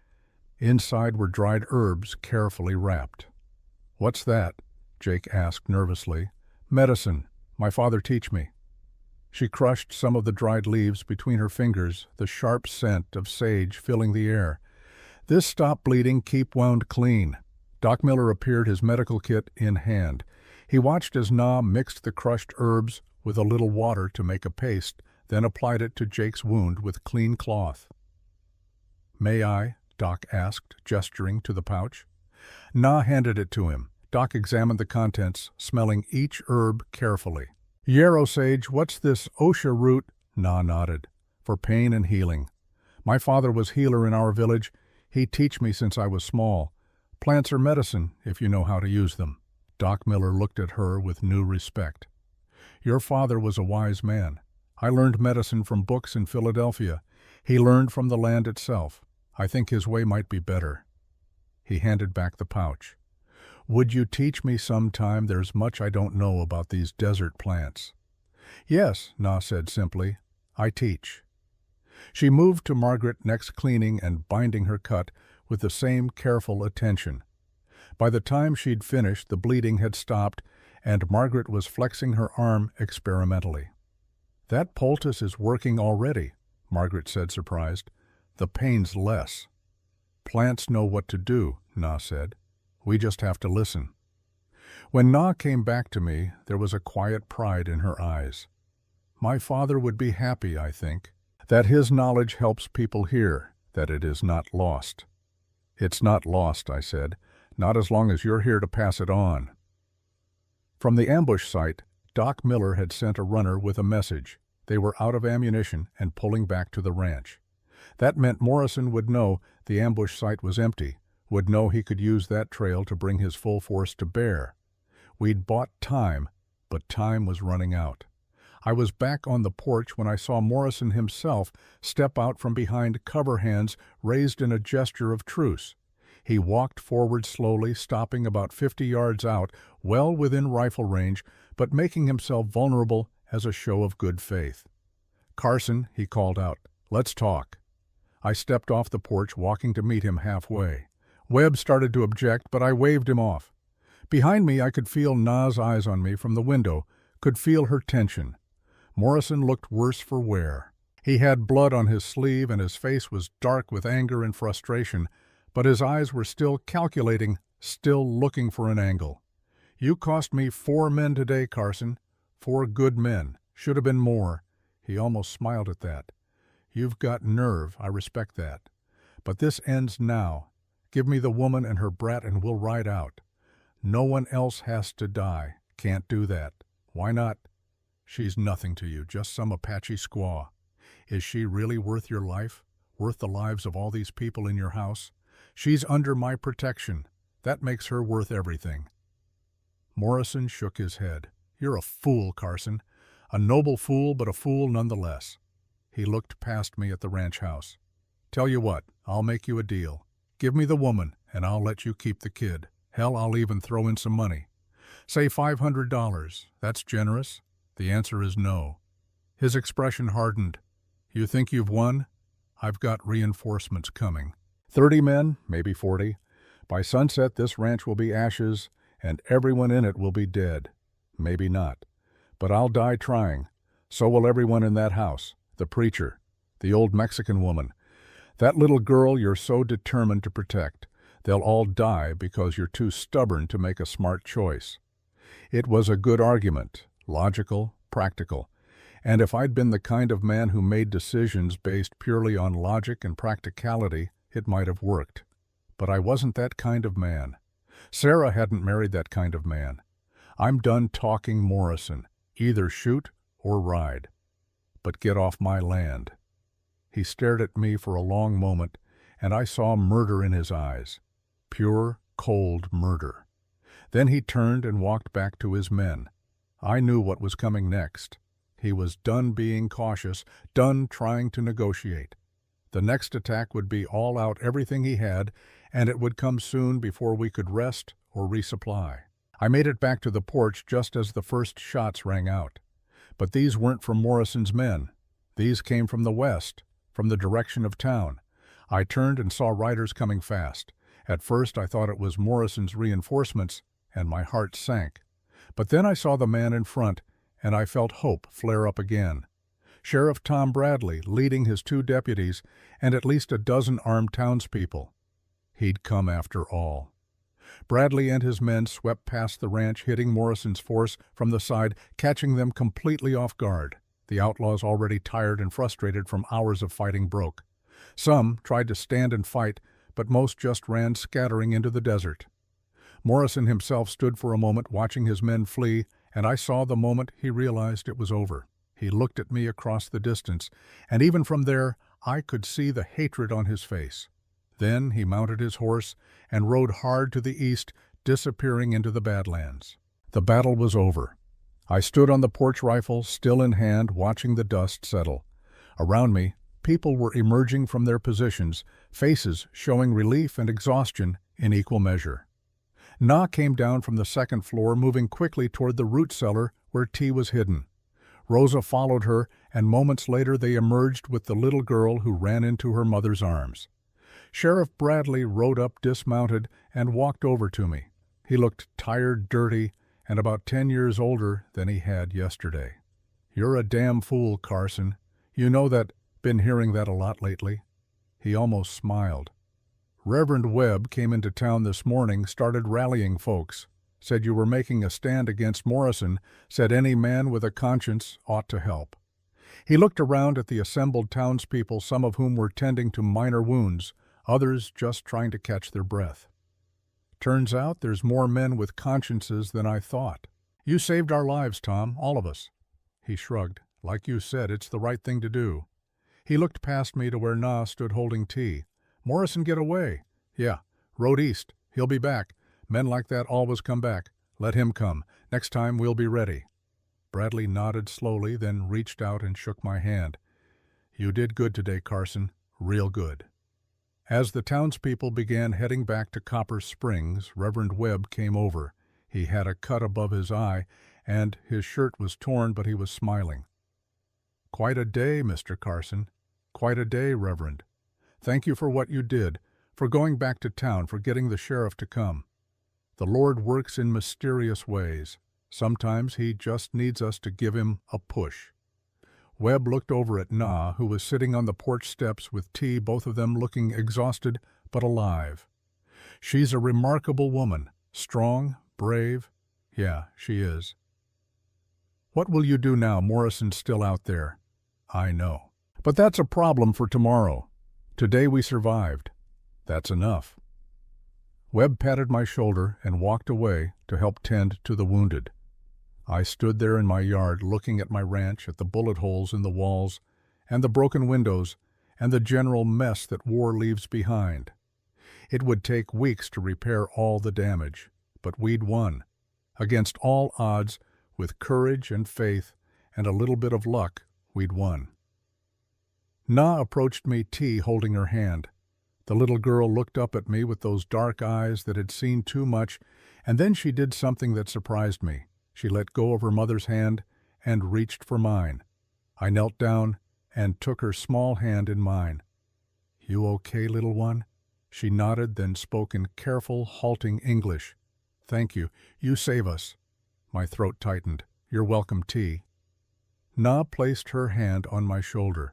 Inside were dried herbs carefully wrapped. "What's that?" Jake asked nervously. "Medicine. My father teach me." She crushed some of the dried leaves between her fingers, the sharp scent of sage filling the air. "This stop bleeding, keep wound clean." Doc Miller appeared, his medical kit in hand. He watched as Na mixed the crushed herbs with a little water to make a paste, then applied it to Jake's wound with clean cloth. "May I?" Doc asked, gesturing to the pouch. Na handed it to him. Doc examined the contents, smelling each herb carefully. "Yarrow sage, what's this osha root?" Na nodded. "For pain and healing. My father was healer in our village. He teach me since I was small. Plants are medicine, if you know how to use them." Doc Miller looked at her with new respect. "Your father was a wise man. I learned medicine from books in Philadelphia. He learned from the land itself. I think his way might be better." He handed back the pouch. "Would you teach me sometime? There's much I don't know about these desert plants." "Yes," Na said simply. "I teach." She moved to Margaret, next cleaning and binding her cut with the same careful attention. By the time she'd finished, the bleeding had stopped, and Margaret was flexing her arm experimentally. "That poultice is working already," Margaret said, surprised. "The pain's less." "Plants know what to do," Na said. "We just have to listen." When Na came back to me, there was a quiet pride in her eyes. "My father would be happy, I think, that his knowledge helps people here, that it is not lost." "It's not lost," I said. "Not as long as you're here to pass it on." From the ambush site, Doc Miller had sent a runner with a message. They were out of ammunition and pulling back to the ranch. That meant Morrison would know the ambush site was empty, would know he could use that trail to bring his full force to bear. We'd bought time, but time was running out. I was back on the porch when I saw Morrison himself step out from behind cover hands raised in a gesture of truce. He walked forward slowly, stopping about 50 yards out, well within rifle range, but making himself vulnerable as a show of good faith. "Carson," he called out, "let's talk." I stepped off the porch, walking to meet him halfway. Webb started to object, but I waved him off. Behind me I could feel Na's eyes on me from the window, could feel her tension. Morrison looked worse for wear. He had blood on his sleeve and his face was dark with anger and frustration, but his eyes were still calculating, still looking for an angle. "You cost me 4 men today, Carson. 4 good men. Should have been more." He almost smiled at that. "You've got nerve, I respect that. But this ends now. Give me the woman and her brat and we'll ride out. No one else has to die. Can't do that. Why not? She's nothing to you, just some Apache squaw. Is she really worth your life? worth the lives of all these people in your house. She's under my protection. That makes her worth everything." Morrison shook his head. "You're a fool, Carson. A noble fool, but a fool nonetheless." He looked past me at the ranch house. "Tell you what, I'll make you a deal. Give me the woman, and I'll let you keep the kid. Hell, I'll even throw in some money. Say $500. That's generous." The answer is no. His expression hardened. "You think you've won? I've got reinforcements coming. 30 men, maybe 40. By sunset, this ranch will be ashes, and everyone in it will be dead. Maybe not. But I'll die trying. So will everyone in that house. The preacher, the old Mexican woman, that little girl you're so determined to protect. They'll all die because you're too stubborn to make a smart choice." It was a good argument, logical, practical. And if I'd been the kind of man who made decisions based purely on logic and practicality, it might have worked. But I wasn't that kind of man. Sarah hadn't married that kind of man. "I'm done talking, Morrison. Either shoot or ride. But get off my land." He stared at me for a long moment, and I saw murder in his eyes. Pure, cold murder. Then he turned and walked back to his men. I knew what was coming next. He was done being cautious, done trying to negotiate. The next attack would be all out everything he had, and it would come soon before we could rest or resupply. I made it back to the porch just as the first shots rang out. But these weren't from Morrison's men. These came from the west, from the direction of town. I turned and saw riders coming fast. At first I thought it was Morrison's reinforcements, and my heart sank. But then I saw the man in front, and I felt hope flare up again. Sheriff Tom Bradley leading his 2 deputies and at least a dozen armed townspeople. He'd come after all. Bradley and his men swept past the ranch, hitting Morrison's force from the side, catching them completely off guard. The outlaws, already tired and frustrated from hours of fighting, broke. Some tried to stand and fight, but most just ran scattering into the desert. Morrison himself stood for a moment watching his men flee, and I saw the moment he realized it was over. He looked at me across the distance, and even from there I could see the hatred on his face. Then he mounted his horse and rode hard to the east, disappearing into the Badlands. The battle was over. I stood on the porch rifle, still in hand, watching the dust settle. Around me, people were emerging from their positions, faces showing relief and exhaustion in equal measure. Na came down from the second floor, moving quickly toward the root cellar where tea was hidden. Rosa followed her, and moments later they emerged with the little girl who ran into her mother's arms. Sheriff Bradley rode up dismounted and walked over to me. He looked tired, dirty, and about 10 years older than he had yesterday. "You're a damn fool, Carson. You know that. Been hearing that a lot lately." He almost smiled. "Reverend Webb came into town this morning, started rallying folks. Said you were making a stand against Morrison, said any man with a conscience ought to help." He looked around at the assembled townspeople, some of whom were tending to minor wounds, others just trying to catch their breath. "Turns out there's more men with consciences than I thought. You saved our lives, Tom, all of us." He shrugged. "Like you said, it's the right thing to do." He looked past me to where Na stood holding tea. "Morrison get away." "Yeah, rode east. He'll be back. Men like that always come back. Let him come. Next time we'll be ready." Bradley nodded slowly, then reached out and shook my hand. "You did good today, Carson. Real good." As the townspeople began heading back to Copper Springs, Reverend Webb came over. He had a cut above his eye, and his shirt was torn, but he was smiling. "Quite a day, Mr. Carson. Quite a day, Reverend. Thank you for what you did, for going back to town, for getting the sheriff to come. The Lord works in mysterious ways. Sometimes he just needs us to give him a push." Webb looked over at Na, who was sitting on the porch steps with tea, both of them looking exhausted but alive. "She's a remarkable woman. Strong, brave. Yeah, she is." "What will you do now? Morrison's still out there." "I know. But that's a problem for tomorrow. Today we survived. That's enough." Webb patted my shoulder and walked away to help tend to the wounded. I stood there in my yard looking at my ranch, at the bullet holes in the walls and the broken windows, and the general mess that war leaves behind. It would take weeks to repair all the damage, but we'd won. Against all odds, with courage and faith and a little bit of luck, we'd won. Na approached me, T holding her hand. The little girl looked up at me with those dark eyes that had seen too much, and then she did something that surprised me. She let go of her mother's hand and reached for mine. I knelt down and took her small hand in mine. "You okay, little one?" She nodded, then spoke in careful, halting English. "Thank you. You save us." My throat tightened. "You're welcome, T." Na placed her hand on my shoulder.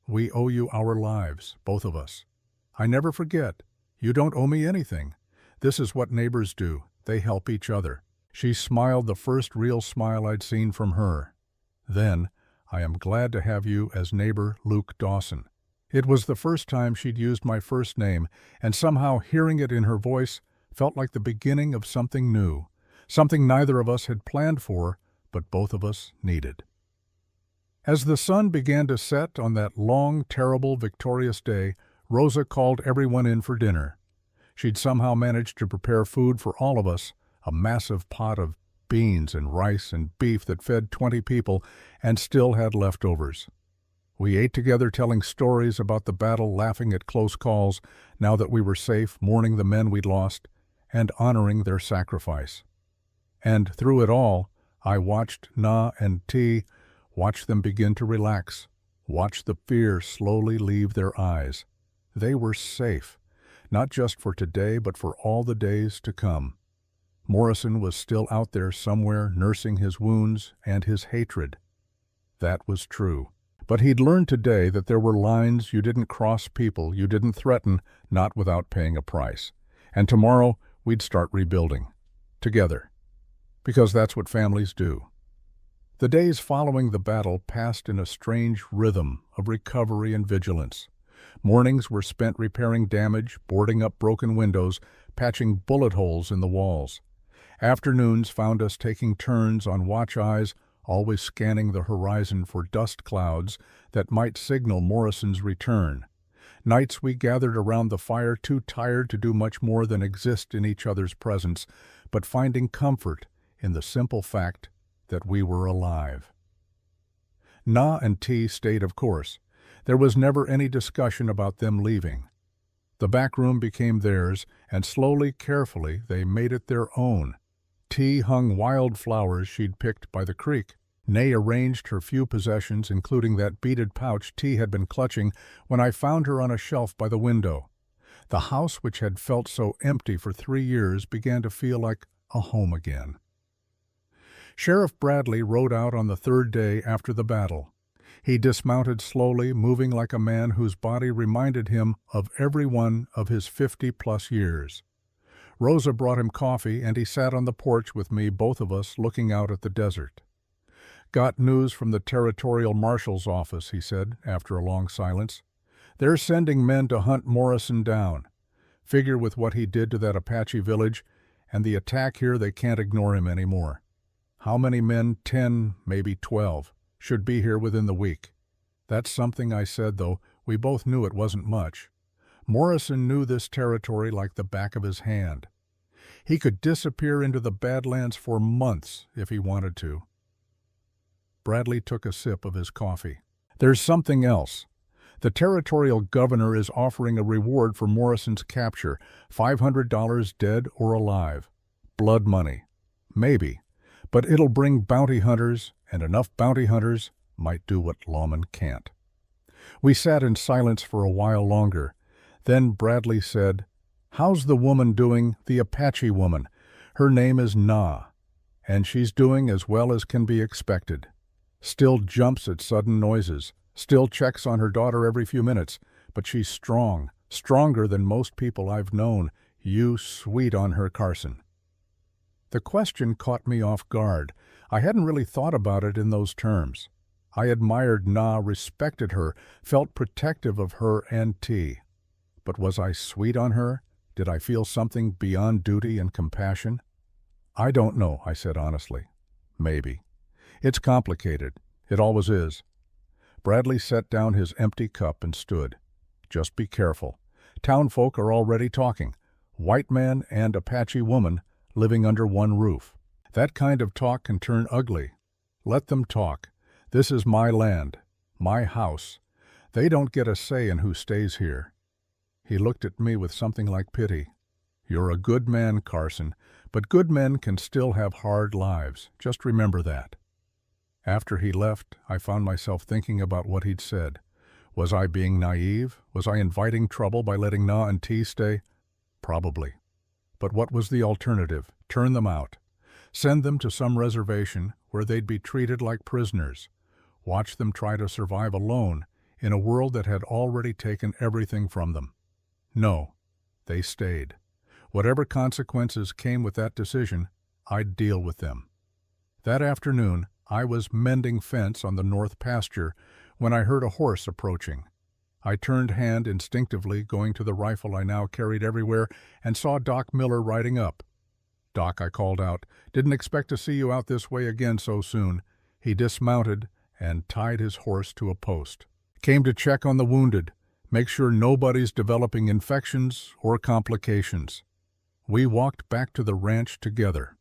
"We owe you our lives, both of us. I never forget. You don't owe me anything. This is what neighbors do. They help each other." She smiled, the first real smile I'd seen from her. Then, "I am glad to have you as neighbor Luke Dawson." It was the first time she'd used my first name, and somehow hearing it in her voice felt like the beginning of something new, something neither of us had planned for, but both of us needed. As the sun began to set on that long, terrible, victorious day, Rosa called everyone in for dinner. She'd somehow managed to prepare food for all of us, a massive pot of beans and rice and beef that fed 20 people and still had leftovers. We ate together, telling stories about the battle, laughing at close calls, now that we were safe, mourning the men we'd lost, and honoring their sacrifice. And through it all, I watched Na and T, watched them begin to relax, watched the fear slowly leave their eyes. They were safe, not just for today, but for all the days to come. Morrison was still out there somewhere, nursing his wounds and his hatred. That was true. But he'd learned today that there were lines you didn't cross, people you didn't threaten, not without paying a price. And tomorrow, we'd start rebuilding. Together. Because that's what families do. The days following the battle passed in a strange rhythm of recovery and vigilance. Mornings were spent repairing damage, boarding up broken windows, patching bullet holes in the walls. Afternoons found us taking turns on watch eyes, always scanning the horizon for dust clouds that might signal Morrison's return. Nights we gathered around the fire, too tired to do much more than exist in each other's presence, but finding comfort in the simple fact that we were alive. Na and T stayed, of course. There was never any discussion about them leaving. The back room became theirs, and slowly, carefully, they made it their own. T hung wild flowers she'd picked by the creek. Nay arranged her few possessions, including that beaded pouch T had been clutching when I found her on a shelf by the window. The house, which had felt so empty for 3 years, began to feel like a home again. Sheriff Bradley rode out on the third day after the battle. He dismounted slowly, moving like a man whose body reminded him of every one of his 50-plus years. Rosa brought him coffee, and he sat on the porch with me, both of us looking out at the desert. "Got news from the Territorial Marshal's office," he said, after a long silence. "They're sending men to hunt Morrison down. Figure with what he did to that Apache village and the attack here, they can't ignore him anymore. How many men? 10, maybe 12. Should be here within the week." "That's something," I said, though we both knew it wasn't much. Morrison knew this territory like the back of his hand. He could disappear into the Badlands for months if he wanted to. Bradley took a sip of his coffee. "There's something else. The territorial governor is offering a reward for Morrison's capture, $500 dead or alive. Blood money. Maybe. But it'll bring bounty hunters, and enough bounty hunters might do what lawmen can't." We sat in silence for a while longer. Then Bradley said, "How's the woman doing, the Apache woman? Her name is Na, and she's doing as well as can be expected. Still jumps at sudden noises, still checks on her daughter every few minutes, but she's strong, stronger than most people I've known. You sweet on her, Carson." The question caught me off guard. I hadn't really thought about it in those terms. I admired Na, respected her, felt protective of her and T. But was I sweet on her? Did I feel something beyond duty and compassion? "I don't know," I said honestly. "Maybe. It's complicated. It always is." Bradley set down his empty cup and stood. Just be careful. Townfolk are already talking. White man and Apache woman living under one roof. That kind of talk can turn ugly. Let them talk. This is my land, my house. They don't get a say in who stays here." He looked at me with something like pity. "You're a good man, Carson, but good men can still have hard lives. Just remember that." After he left, I found myself thinking about what he'd said. Was I being naive? Was I inviting trouble by letting Na and T stay? Probably. But what was the alternative? Turn them out. Send them to some reservation where they'd be treated like prisoners. Watch them try to survive alone in a world that had already taken everything from them. No, they stayed. Whatever consequences came with that decision, I'd deal with them. That afternoon, I was mending fence on the north pasture when I heard a horse approaching. I turned hand instinctively, going to the rifle I now carried everywhere, and saw Doc Miller riding up. "Doc," I called out, "didn't expect to see you out this way again so soon." He dismounted and tied his horse to a post. "Came to check on the wounded, make sure nobody's developing infections or complications." We walked back to the ranch together.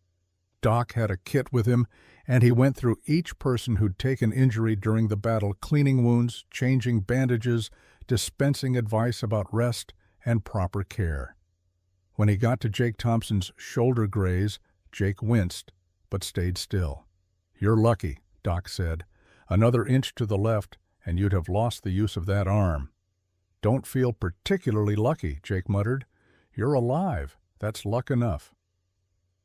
Doc had a kit with him, and he went through each person who'd taken injury during the battle, cleaning wounds, changing bandages, dispensing advice about rest and proper care. When he got to Jake Thompson's shoulder graze, Jake winced, but stayed still. "You're lucky," Doc said. "Another inch to the left, and you'd have lost the use of that arm." "Don't feel particularly lucky," Jake muttered. "You're alive. That's luck enough."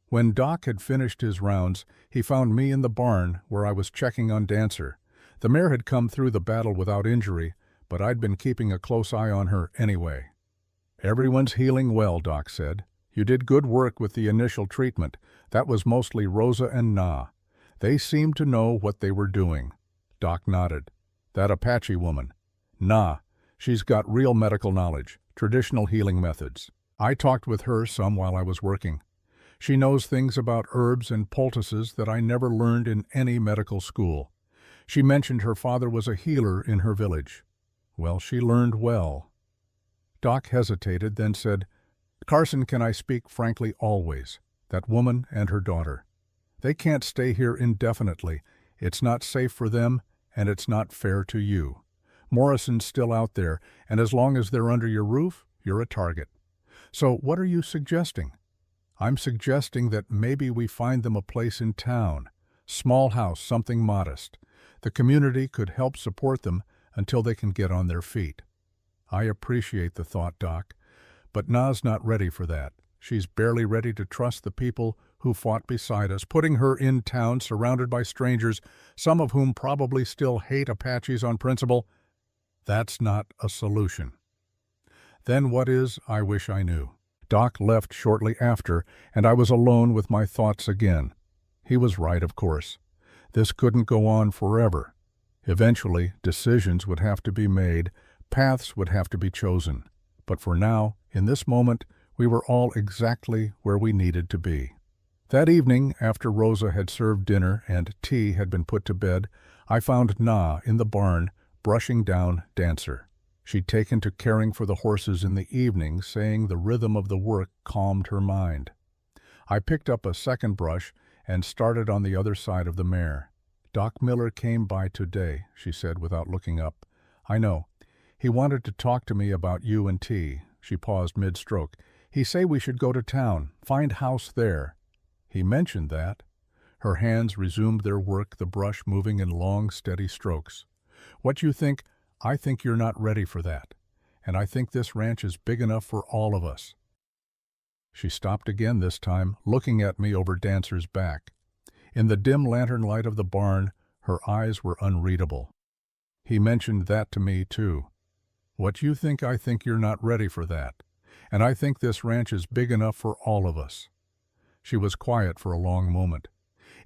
When Doc had finished his rounds, he found me in the barn where I was checking on Dancer. The mare had come through the battle without injury, but I'd been keeping a close eye on her anyway. "Everyone's healing well," Doc said. "You did good work with the initial treatment. That was mostly Rosa and Na. They seemed to know what they were doing." Doc nodded. "That Apache woman. Na. She's got real medical knowledge, traditional healing methods. I talked with her some while I was working. She knows things about herbs and poultices that I never learned in any medical school. She mentioned her father was a healer in her village. Well, she learned well." Doc hesitated, then said, "Carson, can I speak frankly always? That woman and her daughter. They can't stay here indefinitely. It's not safe for them, and it's not fair to you. Morrison's still out there, and as long as they're under your roof, you're a target. So what are you suggesting?" "I'm suggesting that maybe we find them a place in town. Small house, something modest. The community could help support them until they can get on their feet." "I appreciate the thought, Doc, but Na's not ready for that. She's barely ready to trust the people who fought beside us, putting her in town surrounded by strangers, some of whom probably still hate Apaches on principle. That's not a solution." "Then what is, I wish I knew." Doc left shortly after, and I was alone with my thoughts again. He was right, of course. This couldn't go on forever. Eventually, decisions would have to be made, paths would have to be chosen. But for now, in this moment, we were all exactly where we needed to be. That evening, after Rosa had served dinner and tea had been put to bed, I found Na in the barn, brushing down Dancer. She'd taken to caring for the horses in the evening, saying the rhythm of the work calmed her mind. I picked up a second brush and started on the other side of the mare. "Doc Miller came by today," she said without looking up. "I know. He wanted to talk to me about you and T." She paused mid-stroke. "He say we should go to town, find house there." "He mentioned that." Her hands resumed their work, the brush moving in long, steady strokes. "What you think? I think you're not ready for that. And I think this ranch is big enough for all of us." She stopped again this time, looking at me over Dancer's back. In the dim lantern light of the barn, her eyes were unreadable. "He mentioned that to me, too. What you think, I think you're not ready for that. And I think this ranch is big enough for all of us." She was quiet for a long moment.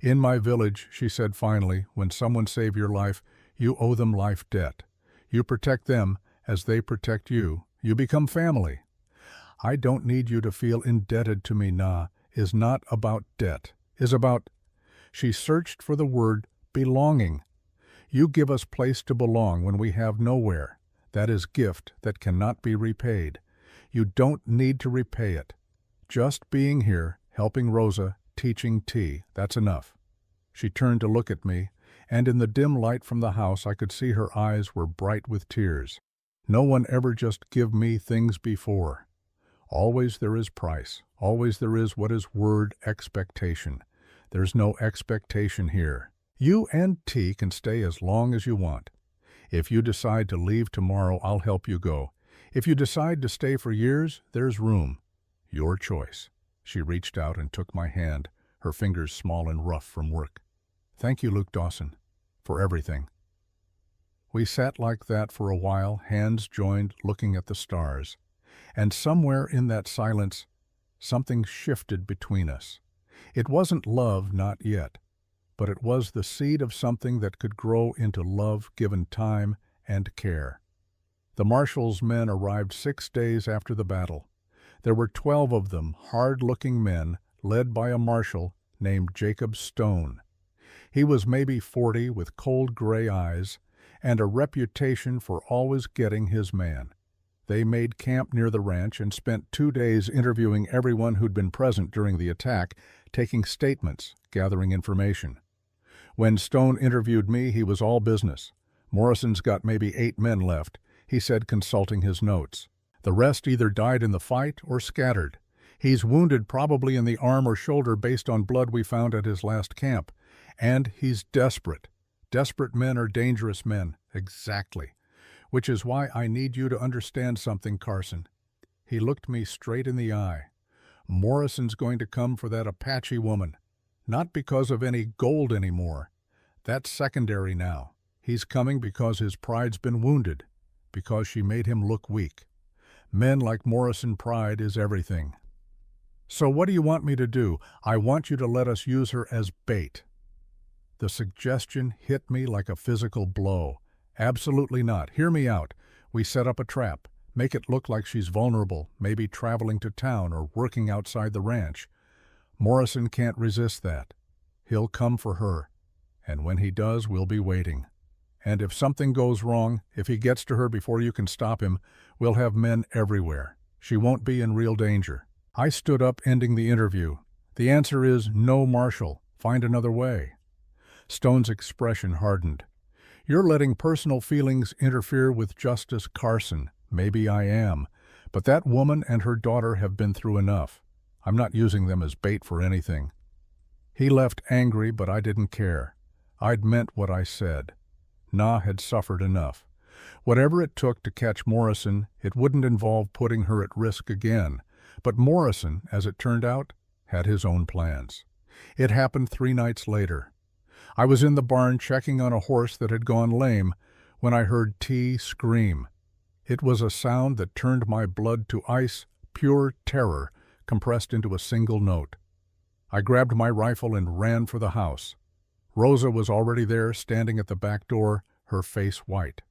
"In my village," she said finally, "when someone saved your life, you owe them life debt. You protect them as they protect you. You become family. I don't need you to feel indebted to me, Na. Is not about debt. Is about—" She searched for the word belonging. "You give us place to belong when we have nowhere. That is gift that cannot be repaid. You don't need to repay it. Just being here, helping Rosa, teaching T, that's enough. She turned to look at me, and in the dim light from the house I could see her eyes were bright with tears. No one ever just give me things before. Always there is price. Always there is what is word expectation. There's no expectation here. You and T can stay as long as you want. If you decide to leave tomorrow, I'll help you go. If you decide to stay for years, there's room. Your choice. She reached out and took my hand, her fingers small and rough from work. Thank you, Luke Dawson, for everything. We sat like that for a while, hands joined, looking at the stars. And somewhere in that silence, something shifted between us. It wasn't love, not yet, but it was the seed of something that could grow into love given time and care. The marshal's men arrived 6 days after the battle. There were 12 of them, hard-looking men, led by a marshal named Jacob Stone. He was maybe 40, with cold gray eyes, and a reputation for always getting his man. They made camp near the ranch and spent 2 days interviewing everyone who'd been present during the attack, taking statements, gathering information. When Stone interviewed me, he was all business. Morrison's got maybe 8 men left, he said, consulting his notes. The rest either died in the fight or scattered. He's wounded probably in the arm or shoulder based on blood we found at his last camp. And he's desperate. Desperate men are dangerous men. Exactly. Which is why I need you to understand something, Carson. He looked me straight in the eye. Morrison's going to come for that Apache woman. Not because of any gold anymore. That's secondary now. He's coming because his pride's been wounded. Because she made him look weak. Men like Morrison, pride is everything. So what do you want me to do? I want you to let us use her as bait. The suggestion hit me like a physical blow. Absolutely not. Hear me out. We set up a trap. Make it look like she's vulnerable, maybe traveling to town or working outside the ranch. Morrison can't resist that. He'll come for her. And when he does, we'll be waiting. And if something goes wrong, if he gets to her before you can stop him, we'll have men everywhere. She won't be in real danger. I stood up, ending the interview. The answer is no, Marshal. Find another way. Stone's expression hardened. You're letting personal feelings interfere with Justice Carson. Maybe I am. But that woman and her daughter have been through enough. I'm not using them as bait for anything. He left angry, but I didn't care. I'd meant what I said. Na had suffered enough. Whatever it took to catch Morrison, it wouldn't involve putting her at risk again. But Morrison, as it turned out, had his own plans. It happened 3 nights later. I was in the barn checking on a horse that had gone lame when I heard T scream. It was a sound that turned my blood to ice, pure terror, compressed into a single note. I grabbed my rifle and ran for the house. Rosa was already there, standing at the back door, her face white.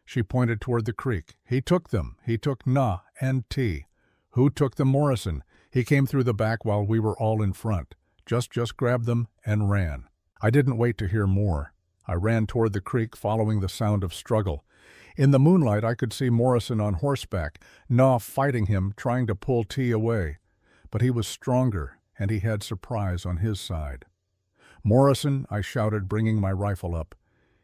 She pointed toward the creek. He took them. He took Na and T. Who took them? Morrison. He came through the back while we were all in front. Just grabbed them and ran. I didn't wait to hear more. I ran toward the creek, following the sound of struggle. In the moonlight, I could see Morrison on horseback, Na fighting him, trying to pull T away. But he was stronger, and he had surprise on his side. Morrison, I shouted, bringing my rifle up.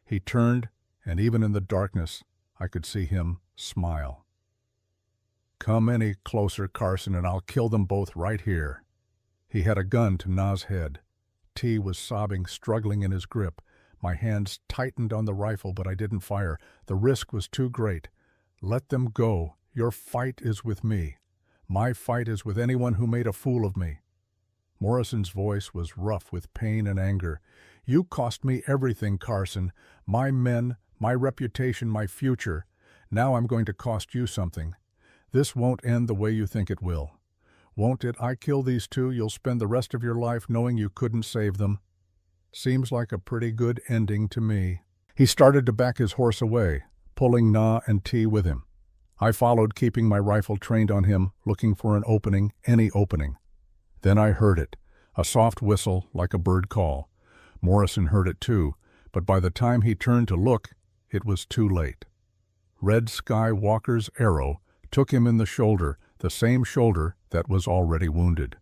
He turned, and even in the darkness, I could see him smile. Come any closer, Carson, and I'll kill them both right here. He had a gun to Na's head. T was sobbing, struggling in his grip. My hands tightened on the rifle, but I didn't fire. The risk was too great. Let them go. Your fight is with me. My fight is with anyone who made a fool of me. Morrison's voice was rough with pain and anger. You cost me everything, Carson. My men, my reputation, my future. Now I'm going to cost you something. This won't end the way you think it will. Won't it? I kill these 2, you'll spend the rest of your life knowing you couldn't save them. Seems like a pretty good ending to me. He started to back his horse away, pulling Na and T with him. I followed, keeping my rifle trained on him, looking for an opening, any opening. Then I heard it, a soft whistle like a bird call. Morrison heard it too, but by the time he turned to look, it was too late. Red Skywalker's arrow took him in the shoulder, the same shoulder that was already wounded.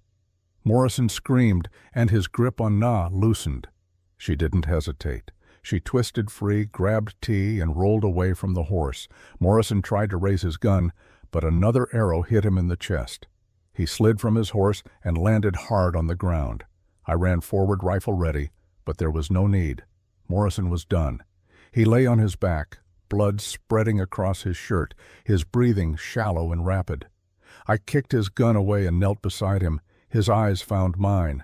Morrison screamed, and his grip on Na loosened. She didn't hesitate. She twisted free, grabbed T, and rolled away from the horse. Morrison tried to raise his gun, but another arrow hit him in the chest. He slid from his horse and landed hard on the ground. I ran forward, rifle ready, but there was no need. Morrison was done. He lay on his back, blood spreading across his shirt, his breathing shallow and rapid. I kicked his gun away and knelt beside him. His eyes found mine.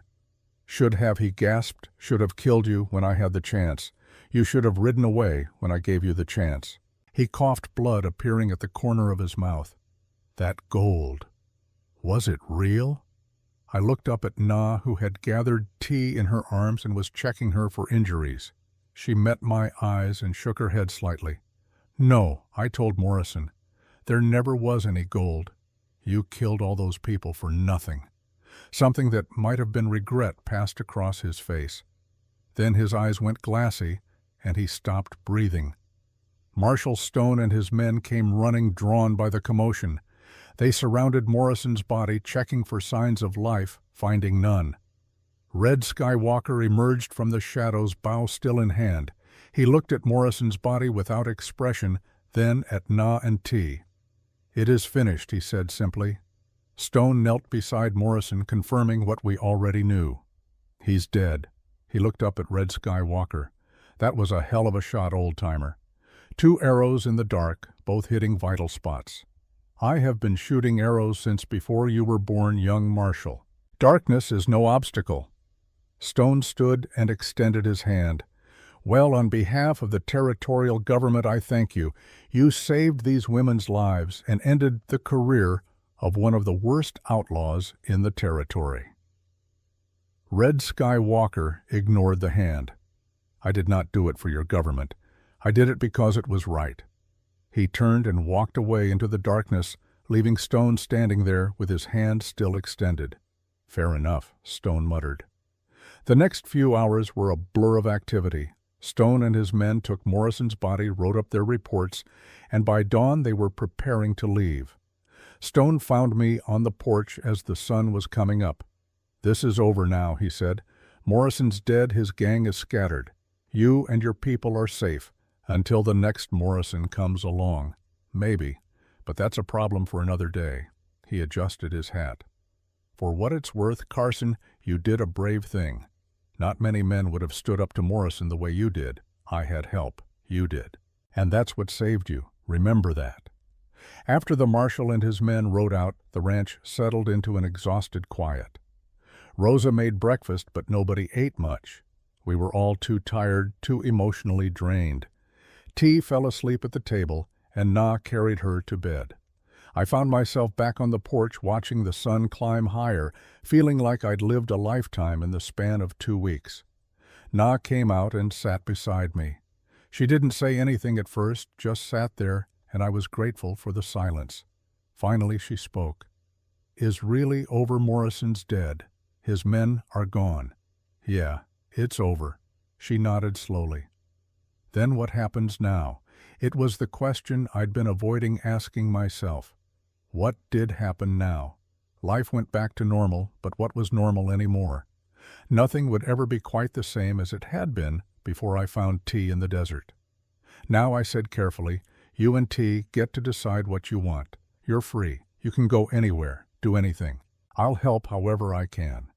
Should have, he gasped, should have killed you when I had the chance. You should have ridden away when I gave you the chance. He coughed, blood appearing at the corner of his mouth. That gold. Was it real? I looked up at Na, who had gathered T in her arms and was checking her for injuries. She met my eyes and shook her head slightly. No, I told Morrison. There never was any gold. You killed all those people for nothing. Something that might have been regret passed across his face. Then his eyes went glassy, and he stopped breathing. Marshal Stone and his men came running, drawn by the commotion. They surrounded Morrison's body, checking for signs of life, finding none. Red Skywalker emerged from the shadows, bow still in hand. He looked at Morrison's body without expression, then at Na and T. "It is finished," he said simply. Stone knelt beside Morrison, confirming what we already knew. "He's dead." He looked up at Red Skywalker. "That was a hell of a shot, old-timer. 2 arrows in the dark, both hitting vital spots. I have been shooting arrows since before you were born, young Marshal. Darkness is no obstacle." Stone stood and extended his hand. "Well, on behalf of the territorial government, I thank you. You saved these women's lives and ended the career of one of the worst outlaws in the territory." Red Skywalker ignored the hand. "I did not do it for your government. I did it because it was right." He turned and walked away into the darkness, leaving Stone standing there with his hand still extended. "Fair enough," Stone muttered. The next few hours were a blur of activity. Stone and his men took Morrison's body, wrote up their reports, and by dawn they were preparing to leave. Stone found me on the porch as the sun was coming up. "This is over now," he said. "Morrison's dead, his gang is scattered. You and your people are safe, until the next Morrison comes along. Maybe, but that's a problem for another day." He adjusted his hat. "For what it's worth, Carson, you did a brave thing. Not many men would have stood up to Morrison the way you did. I had help. You did. And that's what saved you. Remember that." After the marshal and his men rode out, the ranch settled into an exhausted quiet. Rosa made breakfast, but nobody ate much. We were all too tired, too emotionally drained. T fell asleep at the table, and Na carried her to bed. I found myself back on the porch watching the sun climb higher, feeling like I'd lived a lifetime in the span of 2 weeks. Na came out and sat beside me. She didn't say anything at first, just sat there, and I was grateful for the silence. Finally she spoke. "Is really over Morrison's dead. His men are gone." "Yeah, it's over." She nodded slowly. "Then what happens now?" It was the question I'd been avoiding asking myself. What did happen now? Life went back to normal, but what was normal anymore? Nothing would ever be quite the same as it had been before I found T in the desert. "Now," I said carefully, "you and T get to decide what you want. You're free. You can go anywhere, do anything. I'll help however I can."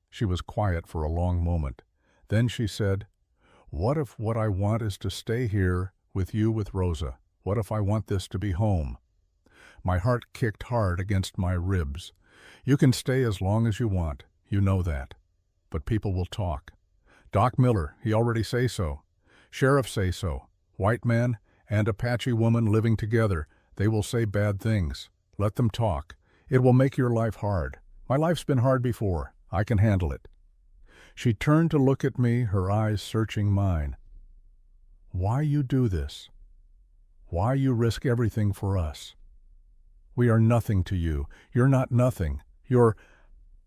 She was quiet for a long moment. Then she said, "What if what I want is to stay here with you with Rosa? What if I want this to be home?" My heart kicked hard against my ribs. "You can stay as long as you want. You know that. But people will talk. Doc Miller, he already say so. Sheriff say so. White man and Apache woman living together. They will say bad things. Let them talk. It will make your life hard. My life's been hard before. I can handle it." She turned to look at me, her eyes searching mine. "Why you do this? Why you risk everything for us? We are nothing to you. You're not nothing. You're—"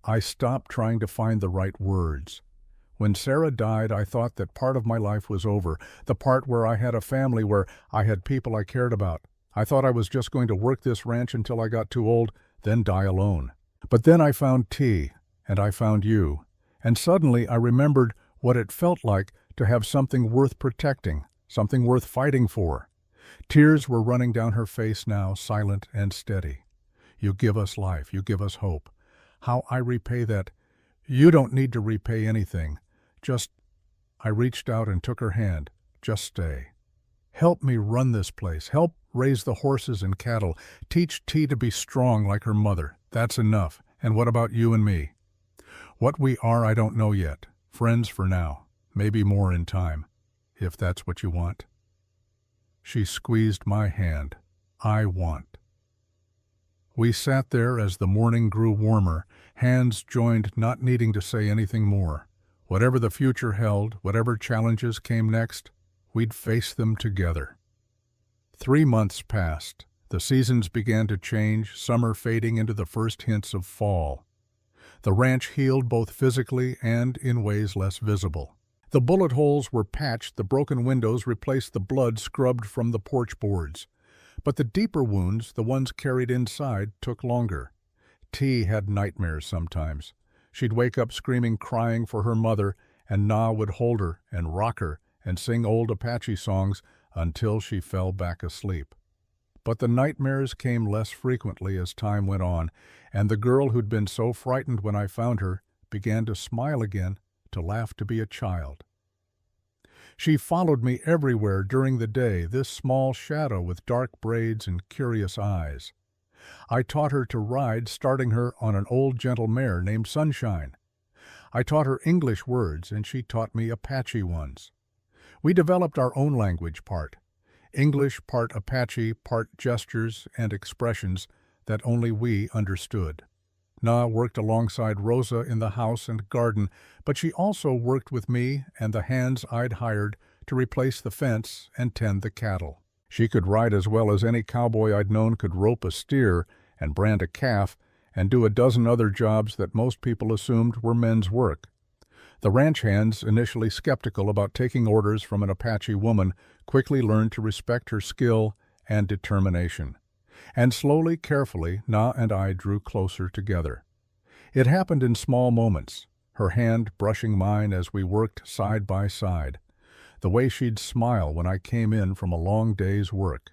I stopped trying to find the right words. When Sarah died, I thought that part of my life was over, the part where I had a family, where I had people I cared about. I thought I was just going to work this ranch until I got too old, then die alone. But then I found T, and I found you, and suddenly I remembered what it felt like to have something worth protecting, something worth fighting for. Tears were running down her face now, silent and steady. You give us life, you give us hope. How I repay that? You don't need to repay anything. Just, I reached out and took her hand. Just stay. Help me run this place. Help raise the horses and cattle. Teach T to be strong like her mother. That's enough. And what about you and me? What we are, I don't know yet. Friends for now. Maybe more in time, if that's what you want. She squeezed my hand. I want. We sat there as the morning grew warmer, hands joined, not needing to say anything more. Whatever the future held, whatever challenges came next, we'd face them together. 3 months passed. The seasons began to change, summer fading into the first hints of fall. The ranch healed both physically and in ways less visible. The bullet holes were patched, the broken windows replaced the blood scrubbed from the porch boards. But the deeper wounds, the ones carried inside, took longer. T had nightmares sometimes. She'd wake up screaming, crying for her mother, and Na would hold her and rock her and sing old Apache songs until she fell back asleep. But the nightmares came less frequently as time went on, and the girl who'd been so frightened when I found her began to smile again, to laugh, to be a child. She followed me everywhere during the day, this small shadow with dark braids and curious eyes. I taught her to ride, starting her on an old gentle mare named Sunshine. I taught her English words, and she taught me Apache ones. We developed our own language part. English, part Apache, part gestures and expressions that only we understood. Na worked alongside Rosa in the house and garden, but she also worked with me and the hands I'd hired to replace the fence and tend the cattle. She could ride as well as any cowboy I'd known could rope a steer and brand a calf and do a dozen other jobs that most people assumed were men's work. The ranch hands, initially skeptical about taking orders from an Apache woman, quickly learned to respect her skill and determination. And slowly, carefully, Na and I drew closer together. It happened in small moments, her hand brushing mine as we worked side by side, the way she'd smile when I came in from a long day's work,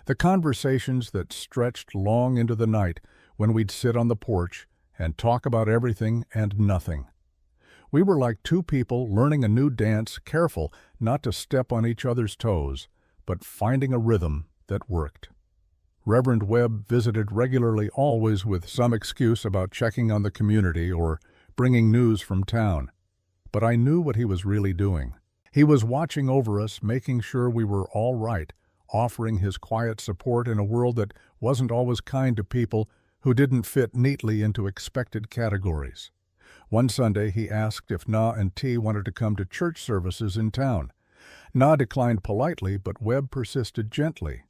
the conversations that stretched long into the night when we'd sit on the porch and talk about everything and nothing. We were like two people learning a new dance, careful not to step on each other's toes, but finding a rhythm that worked. Reverend Webb visited regularly, always with some excuse about checking on the community or bringing news from town. But I knew what he was really doing. He was watching over us, making sure we were all right, offering his quiet support in a world that wasn't always kind to people who didn't fit neatly into expected categories. One Sunday he asked if Na and T wanted to come to church services in town. Na declined politely, but Webb persisted gently.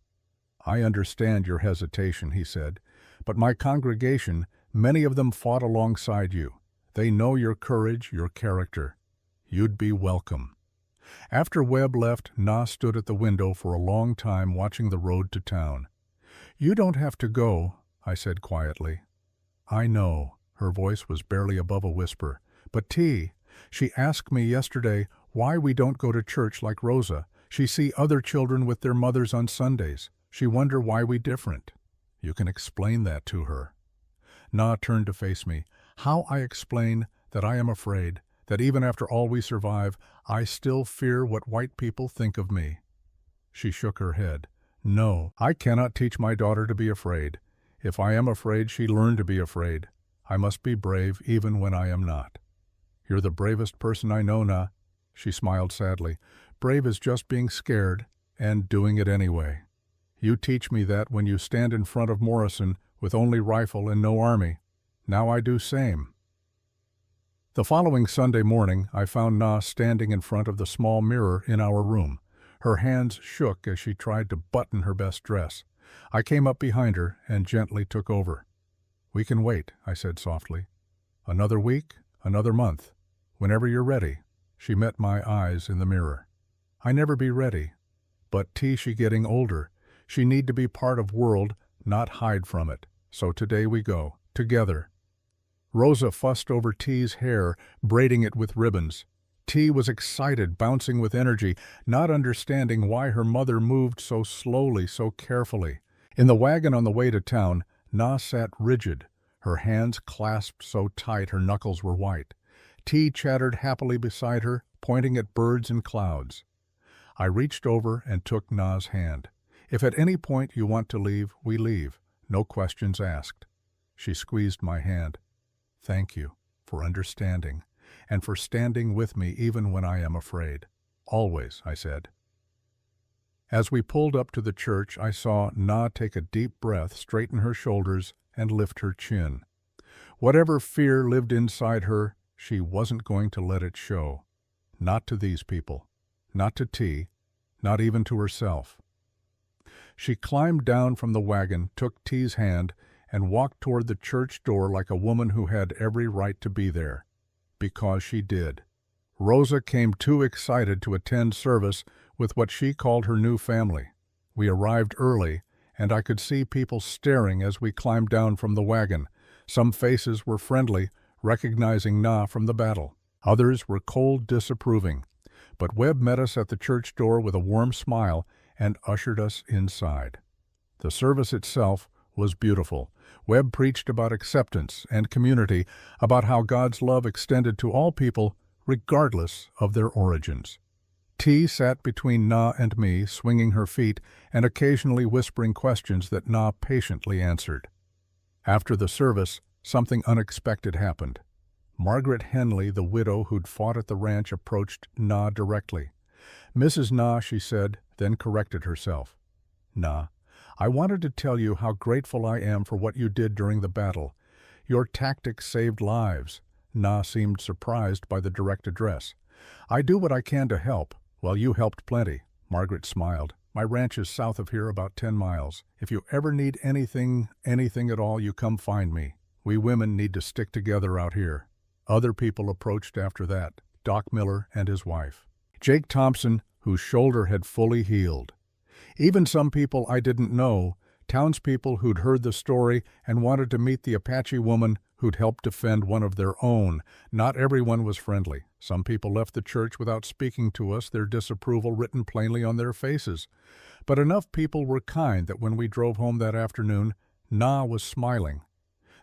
"I understand your hesitation," he said, "but my congregation, many of them fought alongside you. They know your courage, your character. You'd be welcome." After Webb left, Na stood at the window for a long time watching the road to town. "You don't have to go," I said quietly. "I know." Her voice was barely above a whisper. "But T, she asked me yesterday why we don't go to church like Rosa. She see other children with their mothers on Sundays. She wonder why we different." "You can explain that to her." Na turned to face me. "How I explain that I am afraid, that even after all we survive, I still fear what white people think of me?" She shook her head. "No, I cannot teach my daughter to be afraid. If I am afraid, she learn to be afraid. I must be brave even when I am not." "You're the bravest person I know, Na." She smiled sadly. "Brave is just being scared and doing it anyway. You teach me that when you stand in front of Morrison with only rifle and no army. Now I do same." The following Sunday morning, I found Na standing in front of the small mirror in our room. Her hands shook as she tried to button her best dress. I came up behind her and gently took over. "We can wait," I said softly. "Another week, another month. Whenever you're ready." She met my eyes in the mirror. "I never be ready. But T she getting older. She need to be part of world, not hide from it. So today we go, together. Rosa fussed over T's hair, braiding it with ribbons. T was excited, bouncing with energy, not understanding why her mother moved so slowly, so carefully. In the wagon on the way to town, Na sat rigid, her hands clasped so tight her knuckles were white. T chattered happily beside her, pointing at birds and clouds. I reached over and took Na's hand. If at any point you want to leave, we leave. No questions asked. She squeezed my hand. Thank you for understanding and for standing with me even when I am afraid. Always, I said. As we pulled up to the church, I saw Na take a deep breath, straighten her shoulders, and lift her chin. Whatever fear lived inside her, she wasn't going to let it show. Not to these people. Not to T. Not even to herself. She climbed down from the wagon, took T's hand, and walked toward the church door like a woman who had every right to be there. Because she did. Rosa came too excited to attend service with what she called her new family. We arrived early, and I could see people staring as we climbed down from the wagon. Some faces were friendly, recognizing Na from the battle. Others were cold, disapproving. But Webb met us at the church door with a warm smile and ushered us inside. The service itself was beautiful. Webb preached about acceptance and community, about how God's love extended to all people, regardless of their origins. T sat between Na and me, swinging her feet and occasionally whispering questions that Na patiently answered. After the service, something unexpected happened. Margaret Henley, the widow who'd fought at the ranch, approached Na directly. Mrs. Na, she said, then corrected herself. Na, I wanted to tell you how grateful I am for what you did during the battle. Your tactics saved lives. Na seemed surprised by the direct address. I do what I can to help. Well, you helped plenty. Margaret smiled. My ranch is south of here about 10 miles. If you ever need anything at all, you come find me. We women need to stick together out here. Other people approached after that. Doc Miller and his wife. Jake Thompson, whose shoulder had fully healed. Even some people I didn't know, townspeople who'd heard the story and wanted to meet the Apache woman who'd helped defend one of their own. Not everyone was friendly. Some people left the church without speaking to us, their disapproval written plainly on their faces. But enough people were kind that when we drove home that afternoon, Na was smiling.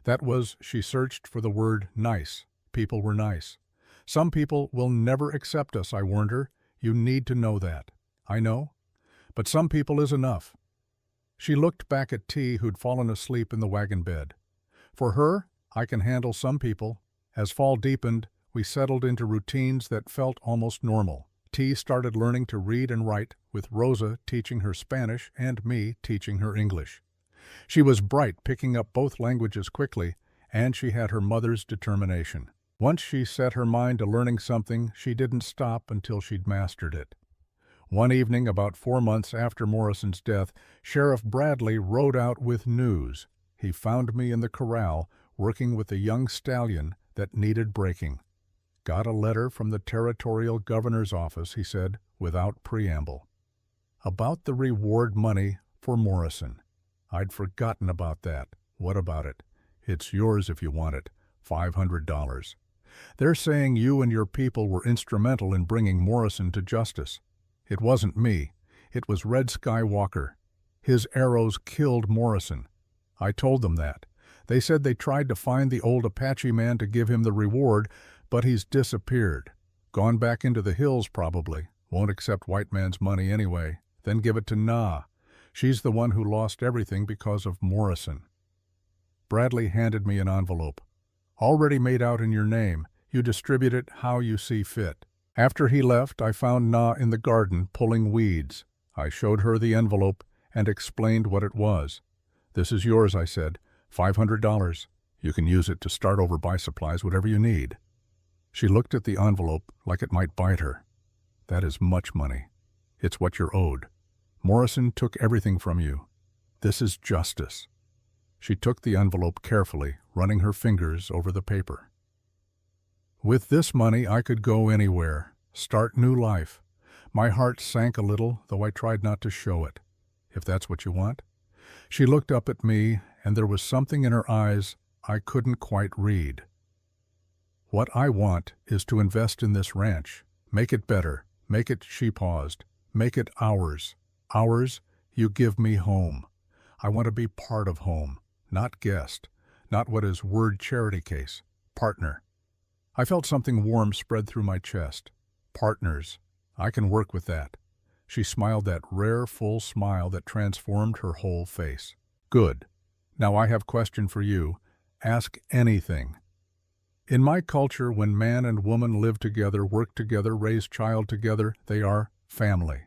That was, she searched for the word nice. People were nice. Some people will never accept us, I warned her. You need to know that. I know. But some people is enough. She looked back at T, who'd fallen asleep in the wagon bed. For her, I can handle some people. As fall deepened, we settled into routines that felt almost normal. T started learning to read and write, with Rosa teaching her Spanish and me teaching her English. She was bright, picking up both languages quickly, and she had her mother's determination. Once she set her mind to learning something, she didn't stop until she'd mastered it. One evening, about 4 months after Morrison's death, Sheriff Bradley rode out with news. He found me in the corral, working with a young stallion that needed breaking. Got a letter from the territorial governor's office, he said, without preamble. About the reward money for Morrison. I'd forgotten about that. What about it? It's yours if you want it. $500. They're saying you and your people were instrumental in bringing Morrison to justice. It wasn't me. It was Red Skywalker. His arrows killed Morrison. I told them that. They said they tried to find the old Apache man to give him the reward, but he's disappeared. Gone back into the hills, probably. Won't accept white man's money anyway. Then give it to Na. She's the one who lost everything because of Morrison. Bradley handed me an envelope. Already made out in your name. You distribute it how you see fit. After he left, I found Na in the garden pulling weeds. I showed her the envelope and explained what it was. This is yours, I said. $500. You can use it to start over, buy supplies, whatever you need. She looked at the envelope like it might bite her. That is much money. It's what you're owed. Morrison took everything from you. This is justice. She took the envelope carefully, running her fingers over the paper. With this money, I could go anywhere, start new life. My heart sank a little, though I tried not to show it. if that's what you want." She looked up at me, and there was something in her eyes I couldn't quite read. "What I want is to invest in this ranch. Make it better. Make it," she paused, "make it ours. Ours, you give me home. I want to be part of home, not guest, not what is word charity case, partner." I felt something warm spread through my chest. Partners. I can work with that. She smiled that rare, full smile that transformed her whole face. "Good. Now I have a question for you. Ask anything." In my culture, when man and woman live together, work together, raise child together, they are family.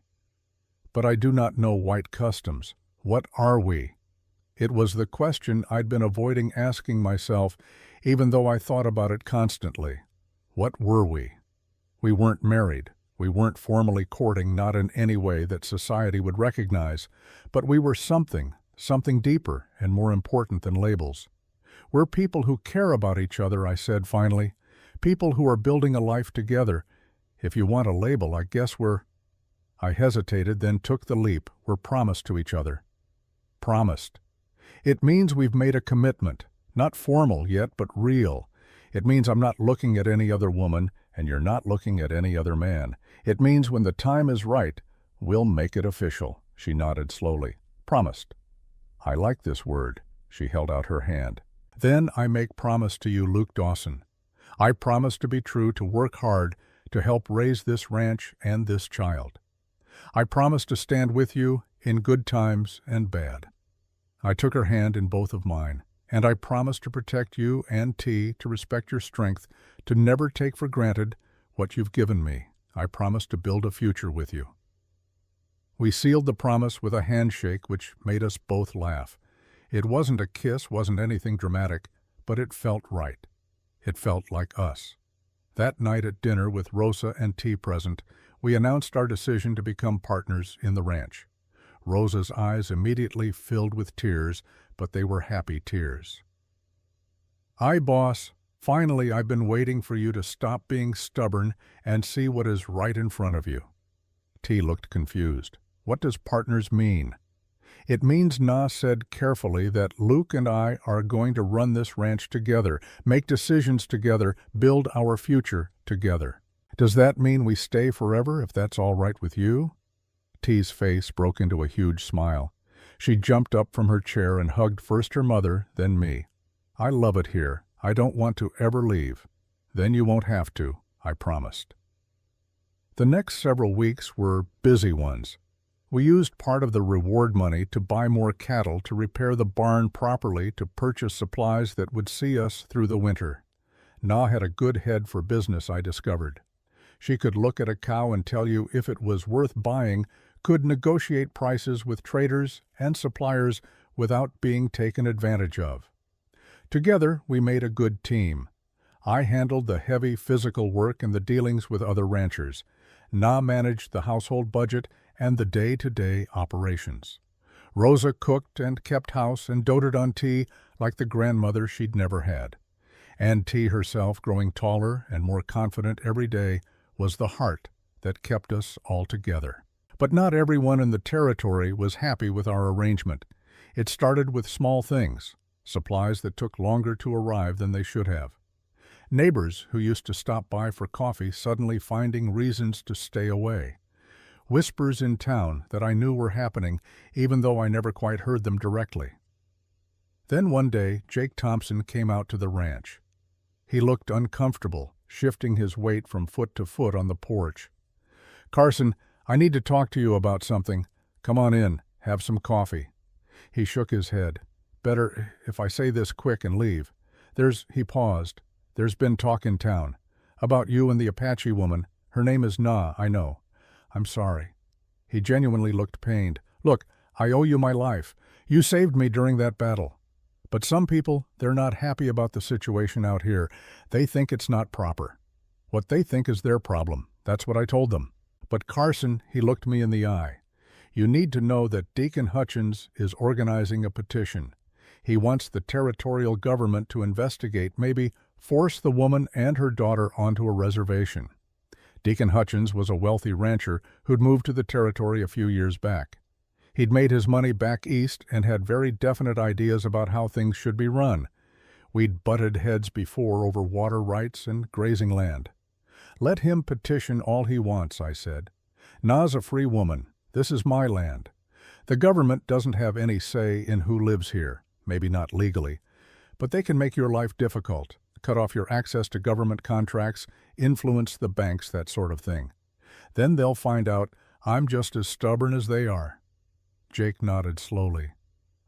But I do not know white customs. What are we? It was the question I'd been avoiding asking myself, even though I thought about it constantly. What were we? We weren't married. We weren't formally courting, not in any way that society would recognize, but we were something deeper and more important than labels. "We're people who care about each other," I said finally. "People who are building a life together. If you want a label, I guess we're—" I hesitated, then took the leap. "We're promised to each other." Promised. It means we've made a commitment, not formal yet, but real. It means I'm not looking at any other woman, and you're not looking at any other man. It means when the time is right, we'll make it official." She nodded slowly. "Promised." "I like this word." She held out her hand. "Then I make promise to you, Luke Dawson. I promise to be true, to work hard, to help raise this ranch and this child. I promise to stand with you in good times and bad." I took her hand in both of mine. "And I promise to protect you and T, to respect your strength, to never take for granted what you've given me. I promise to build a future with you." We sealed the promise with a handshake which made us both laugh. It wasn't a kiss, wasn't anything dramatic, but it felt right. It felt like us. That night at dinner, with Rosa and T present, we announced our decision to become partners in the ranch. Rosa's eyes immediately filled with tears, but they were happy tears. "Aye, boss. Finally, I've been waiting for you to stop being stubborn and see what is right in front of you." T looked confused. "What does partners mean?" "It means," Na said carefully, "that Luke and I are going to run this ranch together, make decisions together, build our future together." "Does that mean we stay forever, if that's all right with you?" T's face broke into a huge smile. She jumped up from her chair and hugged first her mother, then me. "I love it here. I don't want to ever leave." "Then you won't have to," I promised. The next several weeks were busy ones. We used part of the reward money to buy more cattle, to repair the barn properly, to purchase supplies that would see us through the winter. Na had a good head for business, I discovered. She could look at a cow and tell you if it was worth buying, could negotiate prices with traders and suppliers without being taken advantage of. Together, we made a good team. I handled the heavy physical work and the dealings with other ranchers. Na managed the household budget and the day-to-day operations. Rosa cooked and kept house and doted on T like the grandmother she'd never had. And T herself, growing taller and more confident every day, was the heart that kept us all together. But not everyone in the territory was happy with our arrangement. It started with small things, supplies that took longer to arrive than they should have. Neighbors who used to stop by for coffee suddenly finding reasons to stay away. Whispers in town that I knew were happening, even though I never quite heard them directly. Then one day, Jake Thompson came out to the ranch. He looked uncomfortable, shifting his weight from foot to foot on the porch. "Carson, I need to talk to you about something. Come on in, have some coffee." He shook his head. "Better if I say this quick and leave. He paused. "There's been talk in town. About you and the Apache woman. Her name is Na, I know. I'm sorry." He genuinely looked pained. "Look, I owe you my life. You saved me during that battle. But some people, they're not happy about the situation out here. They think it's not proper. What they think is their problem. That's what I told them. But Carson," he looked me in the eye, "you need to know that Deacon Hutchins is organizing a petition. He wants the territorial government to investigate, maybe force the woman and her daughter onto a reservation." Deacon Hutchins was a wealthy rancher who'd moved to the territory a few years back. He'd made his money back east and had very definite ideas about how things should be run. We'd butted heads before over water rights and grazing land. Let him petition all he wants, I said. Na's a free woman. This is my land. The government doesn't have any say in who lives here, maybe not legally, but they can make your life difficult, cut off your access to government contracts, influence the banks, that sort of thing. Then they'll find out I'm just as stubborn as they are. Jake nodded slowly.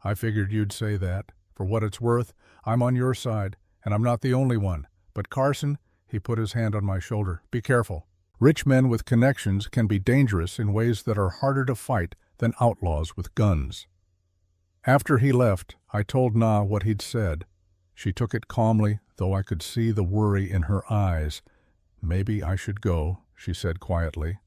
I figured you'd say that. For what it's worth, I'm on your side, and I'm not the only one. But Carson, he put his hand on my shoulder, be careful. Rich men with connections can be dangerous in ways that are harder to fight than outlaws with guns. After he left, I told Na what he'd said. She took it calmly, though I could see the worry in her eyes. Maybe I should go, she said quietly.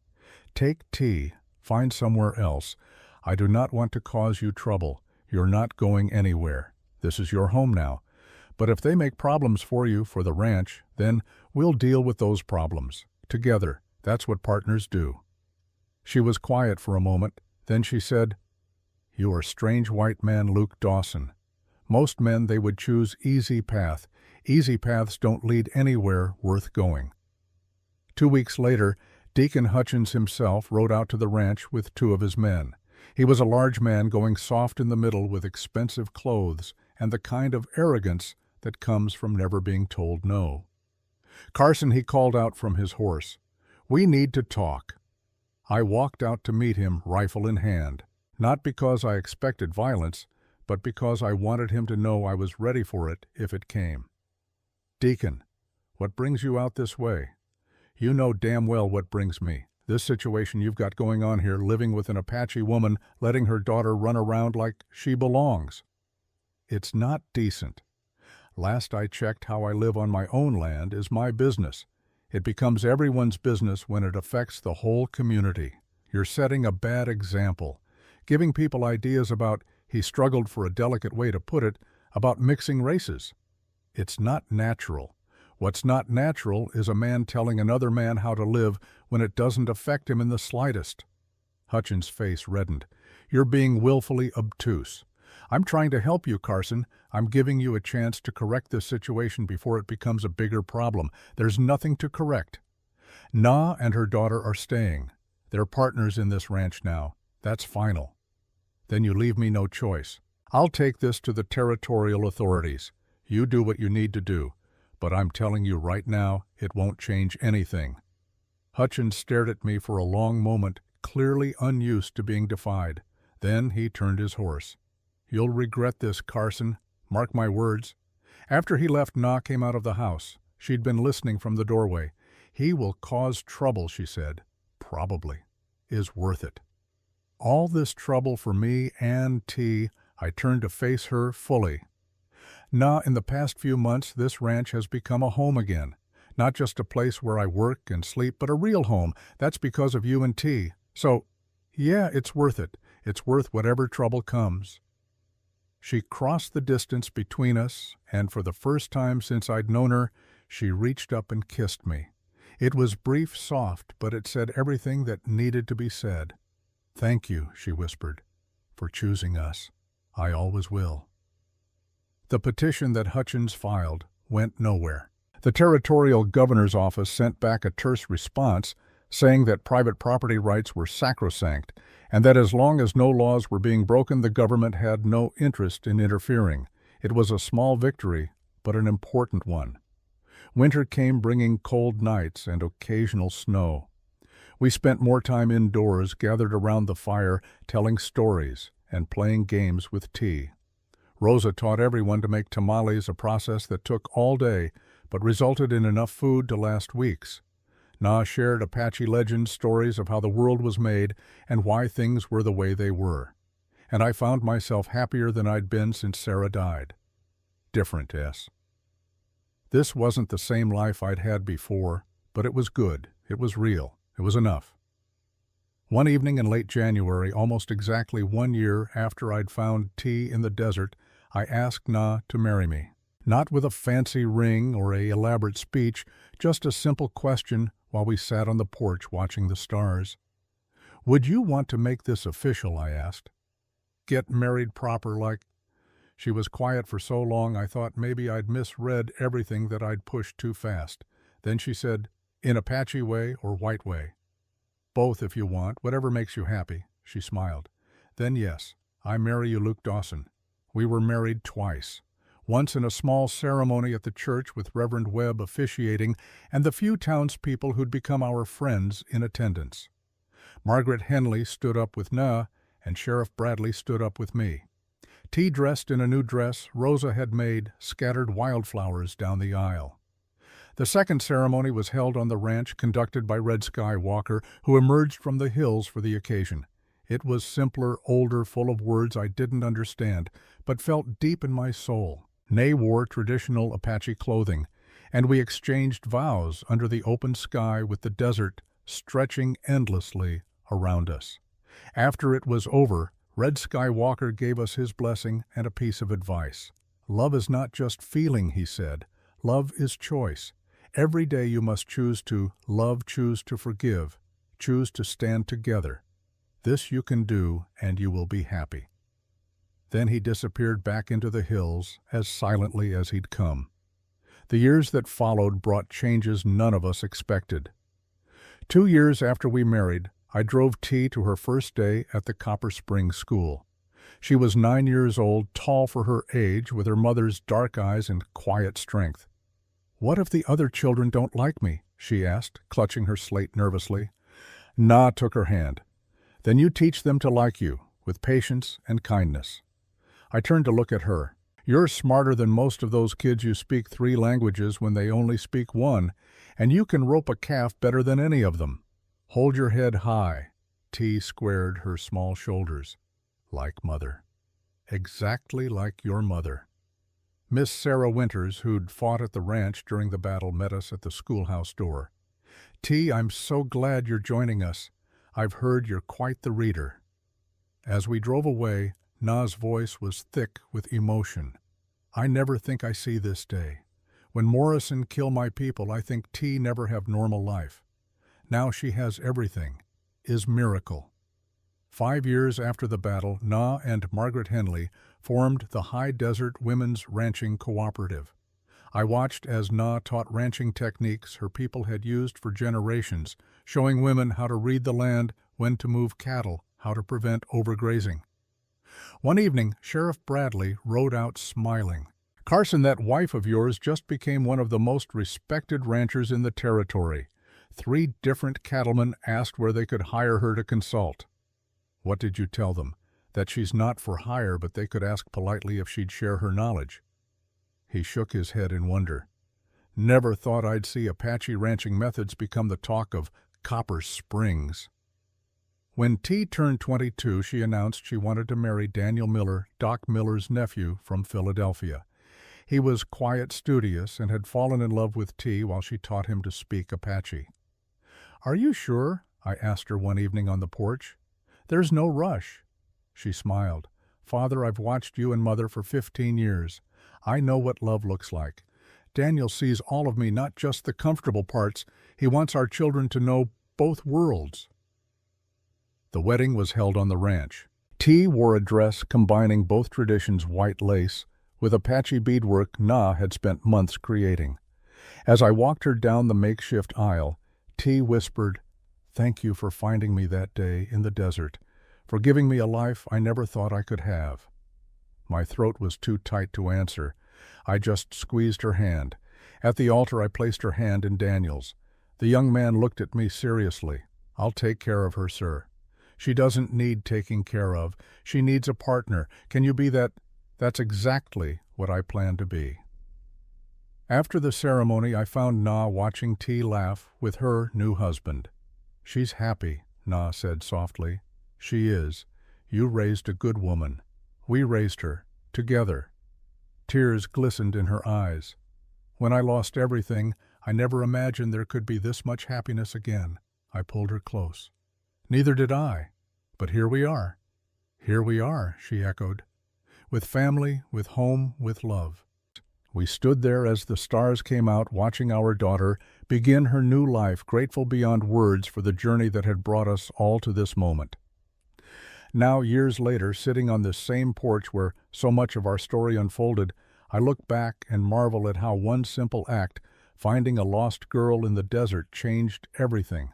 Take tea. Find somewhere else. I do not want to cause you trouble. You're not going anywhere. This is your home now. But if they make problems for you for the ranch, then we'll deal with those problems. Together. That's what partners do. She was quiet for a moment. Then she said, You are strange white man Luke Dawson. Most men, they would choose easy path. Easy paths don't lead anywhere worth going. 2 weeks later, Deacon Hutchins himself rode out to the ranch with 2 of his men. He was a large man going soft in the middle with expensive clothes and the kind of arrogance that comes from never being told no. Carson, he called out from his horse, We need to talk. I walked out to meet him, rifle in hand, not because I expected violence, but because I wanted him to know I was ready for it if it came. Deacon, what brings you out this way? You know damn well what brings me. This situation you've got going on here, living with an Apache woman, letting her daughter run around like she belongs. It's not decent. Last I checked, how I live on my own land is my business. It becomes everyone's business when it affects the whole community. You're setting a bad example, giving people ideas about, he struggled for a delicate way to put it, about mixing races. It's not natural. What's not natural is a man telling another man how to live when it doesn't affect him in the slightest. Hutchins' face reddened. You're being willfully obtuse. I'm trying to help you, Carson. I'm giving you a chance to correct this situation before it becomes a bigger problem. There's nothing to correct. Na and her daughter are staying. They're partners in this ranch now. That's final. Then you leave me no choice. I'll take this to the territorial authorities. You do what you need to do. But I'm telling you right now, it won't change anything. Hutchins stared at me for a long moment, clearly unused to being defied. Then he turned his horse. You'll regret this, Carson. Mark my words. After he left, Na came out of the house. She'd been listening from the doorway. He will cause trouble, she said. Probably. Is worth it. All this trouble for me and T. I turned to face her fully. Na, in the past few months, this ranch has become a home again. Not just a place where I work and sleep, but a real home. That's because of you and T. So, yeah, it's worth it. It's worth whatever trouble comes. She crossed the distance between us, and for the first time since I'd known her, she reached up and kissed me. It was brief, soft, but it said everything that needed to be said. Thank you, she whispered, for choosing us. I always will. The petition that Hutchins filed went nowhere. The territorial governor's office sent back a terse response saying that private property rights were sacrosanct and that as long as no laws were being broken, the government had no interest in interfering. It was a small victory, but an important one. Winter came bringing cold nights and occasional snow. We spent more time indoors, gathered around the fire, telling stories and playing games with tea. Rosa taught everyone to make tamales, a process that took all day, but resulted in enough food to last weeks. Na shared Apache legends, stories of how the world was made and why things were the way they were. And I found myself happier than I'd been since Sarah died. Different, yes. This wasn't the same life I'd had before, but it was good. It was real. It was enough. One evening in late January, almost exactly 1 year after I'd found T in the desert, I asked Na to marry me. Not with a fancy ring or an elaborate speech, just a simple question while we sat on the porch watching the stars. Would you want to make this official, I asked. Get married proper like. She was quiet for so long I thought maybe I'd misread everything, that I'd pushed too fast. Then she said, in Apache way or white way? Both if you want, whatever makes you happy. She smiled. Then yes, I marry you, Luke Dawson. We were married twice. Once in a small ceremony at the church with Reverend Webb officiating and the few townspeople who'd become our friends in attendance. Margaret Henley stood up with Na, and Sheriff Bradley stood up with me. T, dressed in a new dress Rosa had made, scattered wildflowers down the aisle. The second ceremony was held on the ranch, conducted by Red Sky Walker, who emerged from the hills for the occasion. It was simpler, older, full of words I didn't understand, but felt deep in my soul. Nay wore traditional Apache clothing, and we exchanged vows under the open sky with the desert stretching endlessly around us. After it was over, Red Sky Walker gave us his blessing and a piece of advice. Love is not just feeling, he said. Love is choice. Every day you must choose to love, choose to forgive, choose to stand together. This you can do, and you will be happy. Then he disappeared back into the hills as silently as he'd come. The years that followed brought changes none of us expected. 2 years after we married, I drove T to her first day at the Copper Springs School. She was 9 years old, tall for her age, with her mother's dark eyes and quiet strength. "What if the other children don't like me?" she asked, clutching her slate nervously. Na took her hand. "Then you teach them to like you, with patience and kindness." I turned to look at her. "You're smarter than most of those kids who speak 3 languages when they only speak 1, and you can rope a calf better than any of them. Hold your head high." T squared her small shoulders. "Like mother. Exactly like your mother." Miss Sarah Winters, who'd fought at the ranch during the battle, met us at the schoolhouse door. "T, I'm so glad you're joining us. I've heard you're quite the reader." As we drove away, Na's voice was thick with emotion. "I never think I see this day. When Morrison kill my people, I think T never have normal life. Now she has everything. Is miracle." 5 years after the battle, Na and Margaret Henley formed the High Desert Women's Ranching Cooperative. I watched as Na taught ranching techniques her people had used for generations, showing women how to read the land, when to move cattle, how to prevent overgrazing. One evening, Sheriff Bradley rode out smiling. "Carson, that wife of yours just became one of the most respected ranchers in the territory. 3 different cattlemen asked where they could hire her to consult." "What did you tell them?" "That she's not for hire, but they could ask politely if she'd share her knowledge." He shook his head in wonder. "Never thought I'd see Apache ranching methods become the talk of Copper Springs." When T turned 22, she announced she wanted to marry Daniel Miller, Doc Miller's nephew, from Philadelphia. He was quiet, studious, and had fallen in love with T while she taught him to speak Apache. "Are you sure?" I asked her one evening on the porch. "There's no rush." She smiled. "Father, I've watched you and Mother for 15 years. I know what love looks like. Daniel sees all of me, not just the comfortable parts. He wants our children to know both worlds." The wedding was held on the ranch. T wore a dress combining both traditions, white lace, with Apache beadwork Na had spent months creating. As I walked her down the makeshift aisle, T whispered, "Thank you for finding me that day in the desert, for giving me a life I never thought I could have." My throat was too tight to answer. I just squeezed her hand. At the altar I placed her hand in Daniel's. The young man looked at me seriously. "I'll take care of her, sir." "She doesn't need taking care of. She needs a partner. Can you be that?" "That's exactly what I plan to be." After the ceremony, I found Na watching T laugh with her new husband. "She's happy," Na said softly. "She is. You raised a good woman. We raised her, together." Tears glistened in her eyes. "When I lost everything, I never imagined there could be this much happiness again." I pulled her close. "Neither did I. But here we are." "Here we are," she echoed. "With family, with home, with love." We stood there as the stars came out, watching our daughter begin her new life, grateful beyond words for the journey that had brought us all to this moment. Now, years later, sitting on this same porch where so much of our story unfolded, I look back and marvel at how one simple act, finding a lost girl in the desert, changed everything.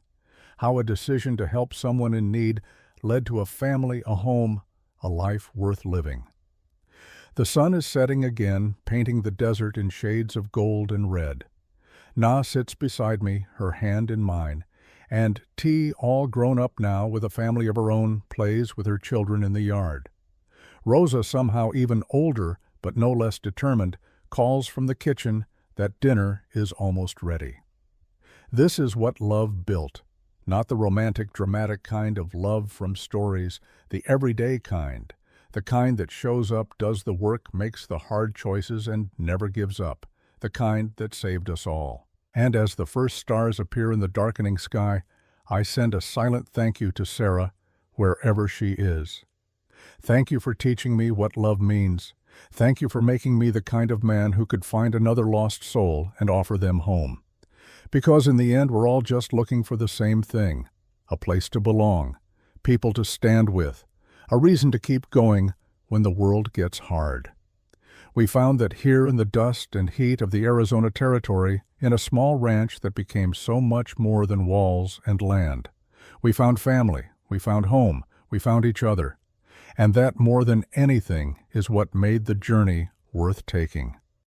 How a decision to help someone in need led to a family, a home, a life worth living. The sun is setting again, painting the desert in shades of gold and red. Na sits beside me, her hand in mine, and T, all grown up now with a family of her own, plays with her children in the yard. Rosa, somehow even older but no less determined, calls from the kitchen that dinner is almost ready. This is what love built, not the romantic, dramatic kind of love from stories, the everyday kind, the kind that shows up, does the work, makes the hard choices, and never gives up, the kind that saved us all. And as the first stars appear in the darkening sky, I send a silent thank you to Sarah, wherever she is. Thank you for teaching me what love means. Thank you for making me the kind of man who could find another lost soul and offer them home. Because in the end, we're all just looking for the same thing, a place to belong, people to stand with, a reason to keep going when the world gets hard. We found that here in the dust and heat of the Arizona Territory, in a small ranch that became so much more than walls and land, we found family, we found home, we found each other. And that more than anything is what made the journey worth taking.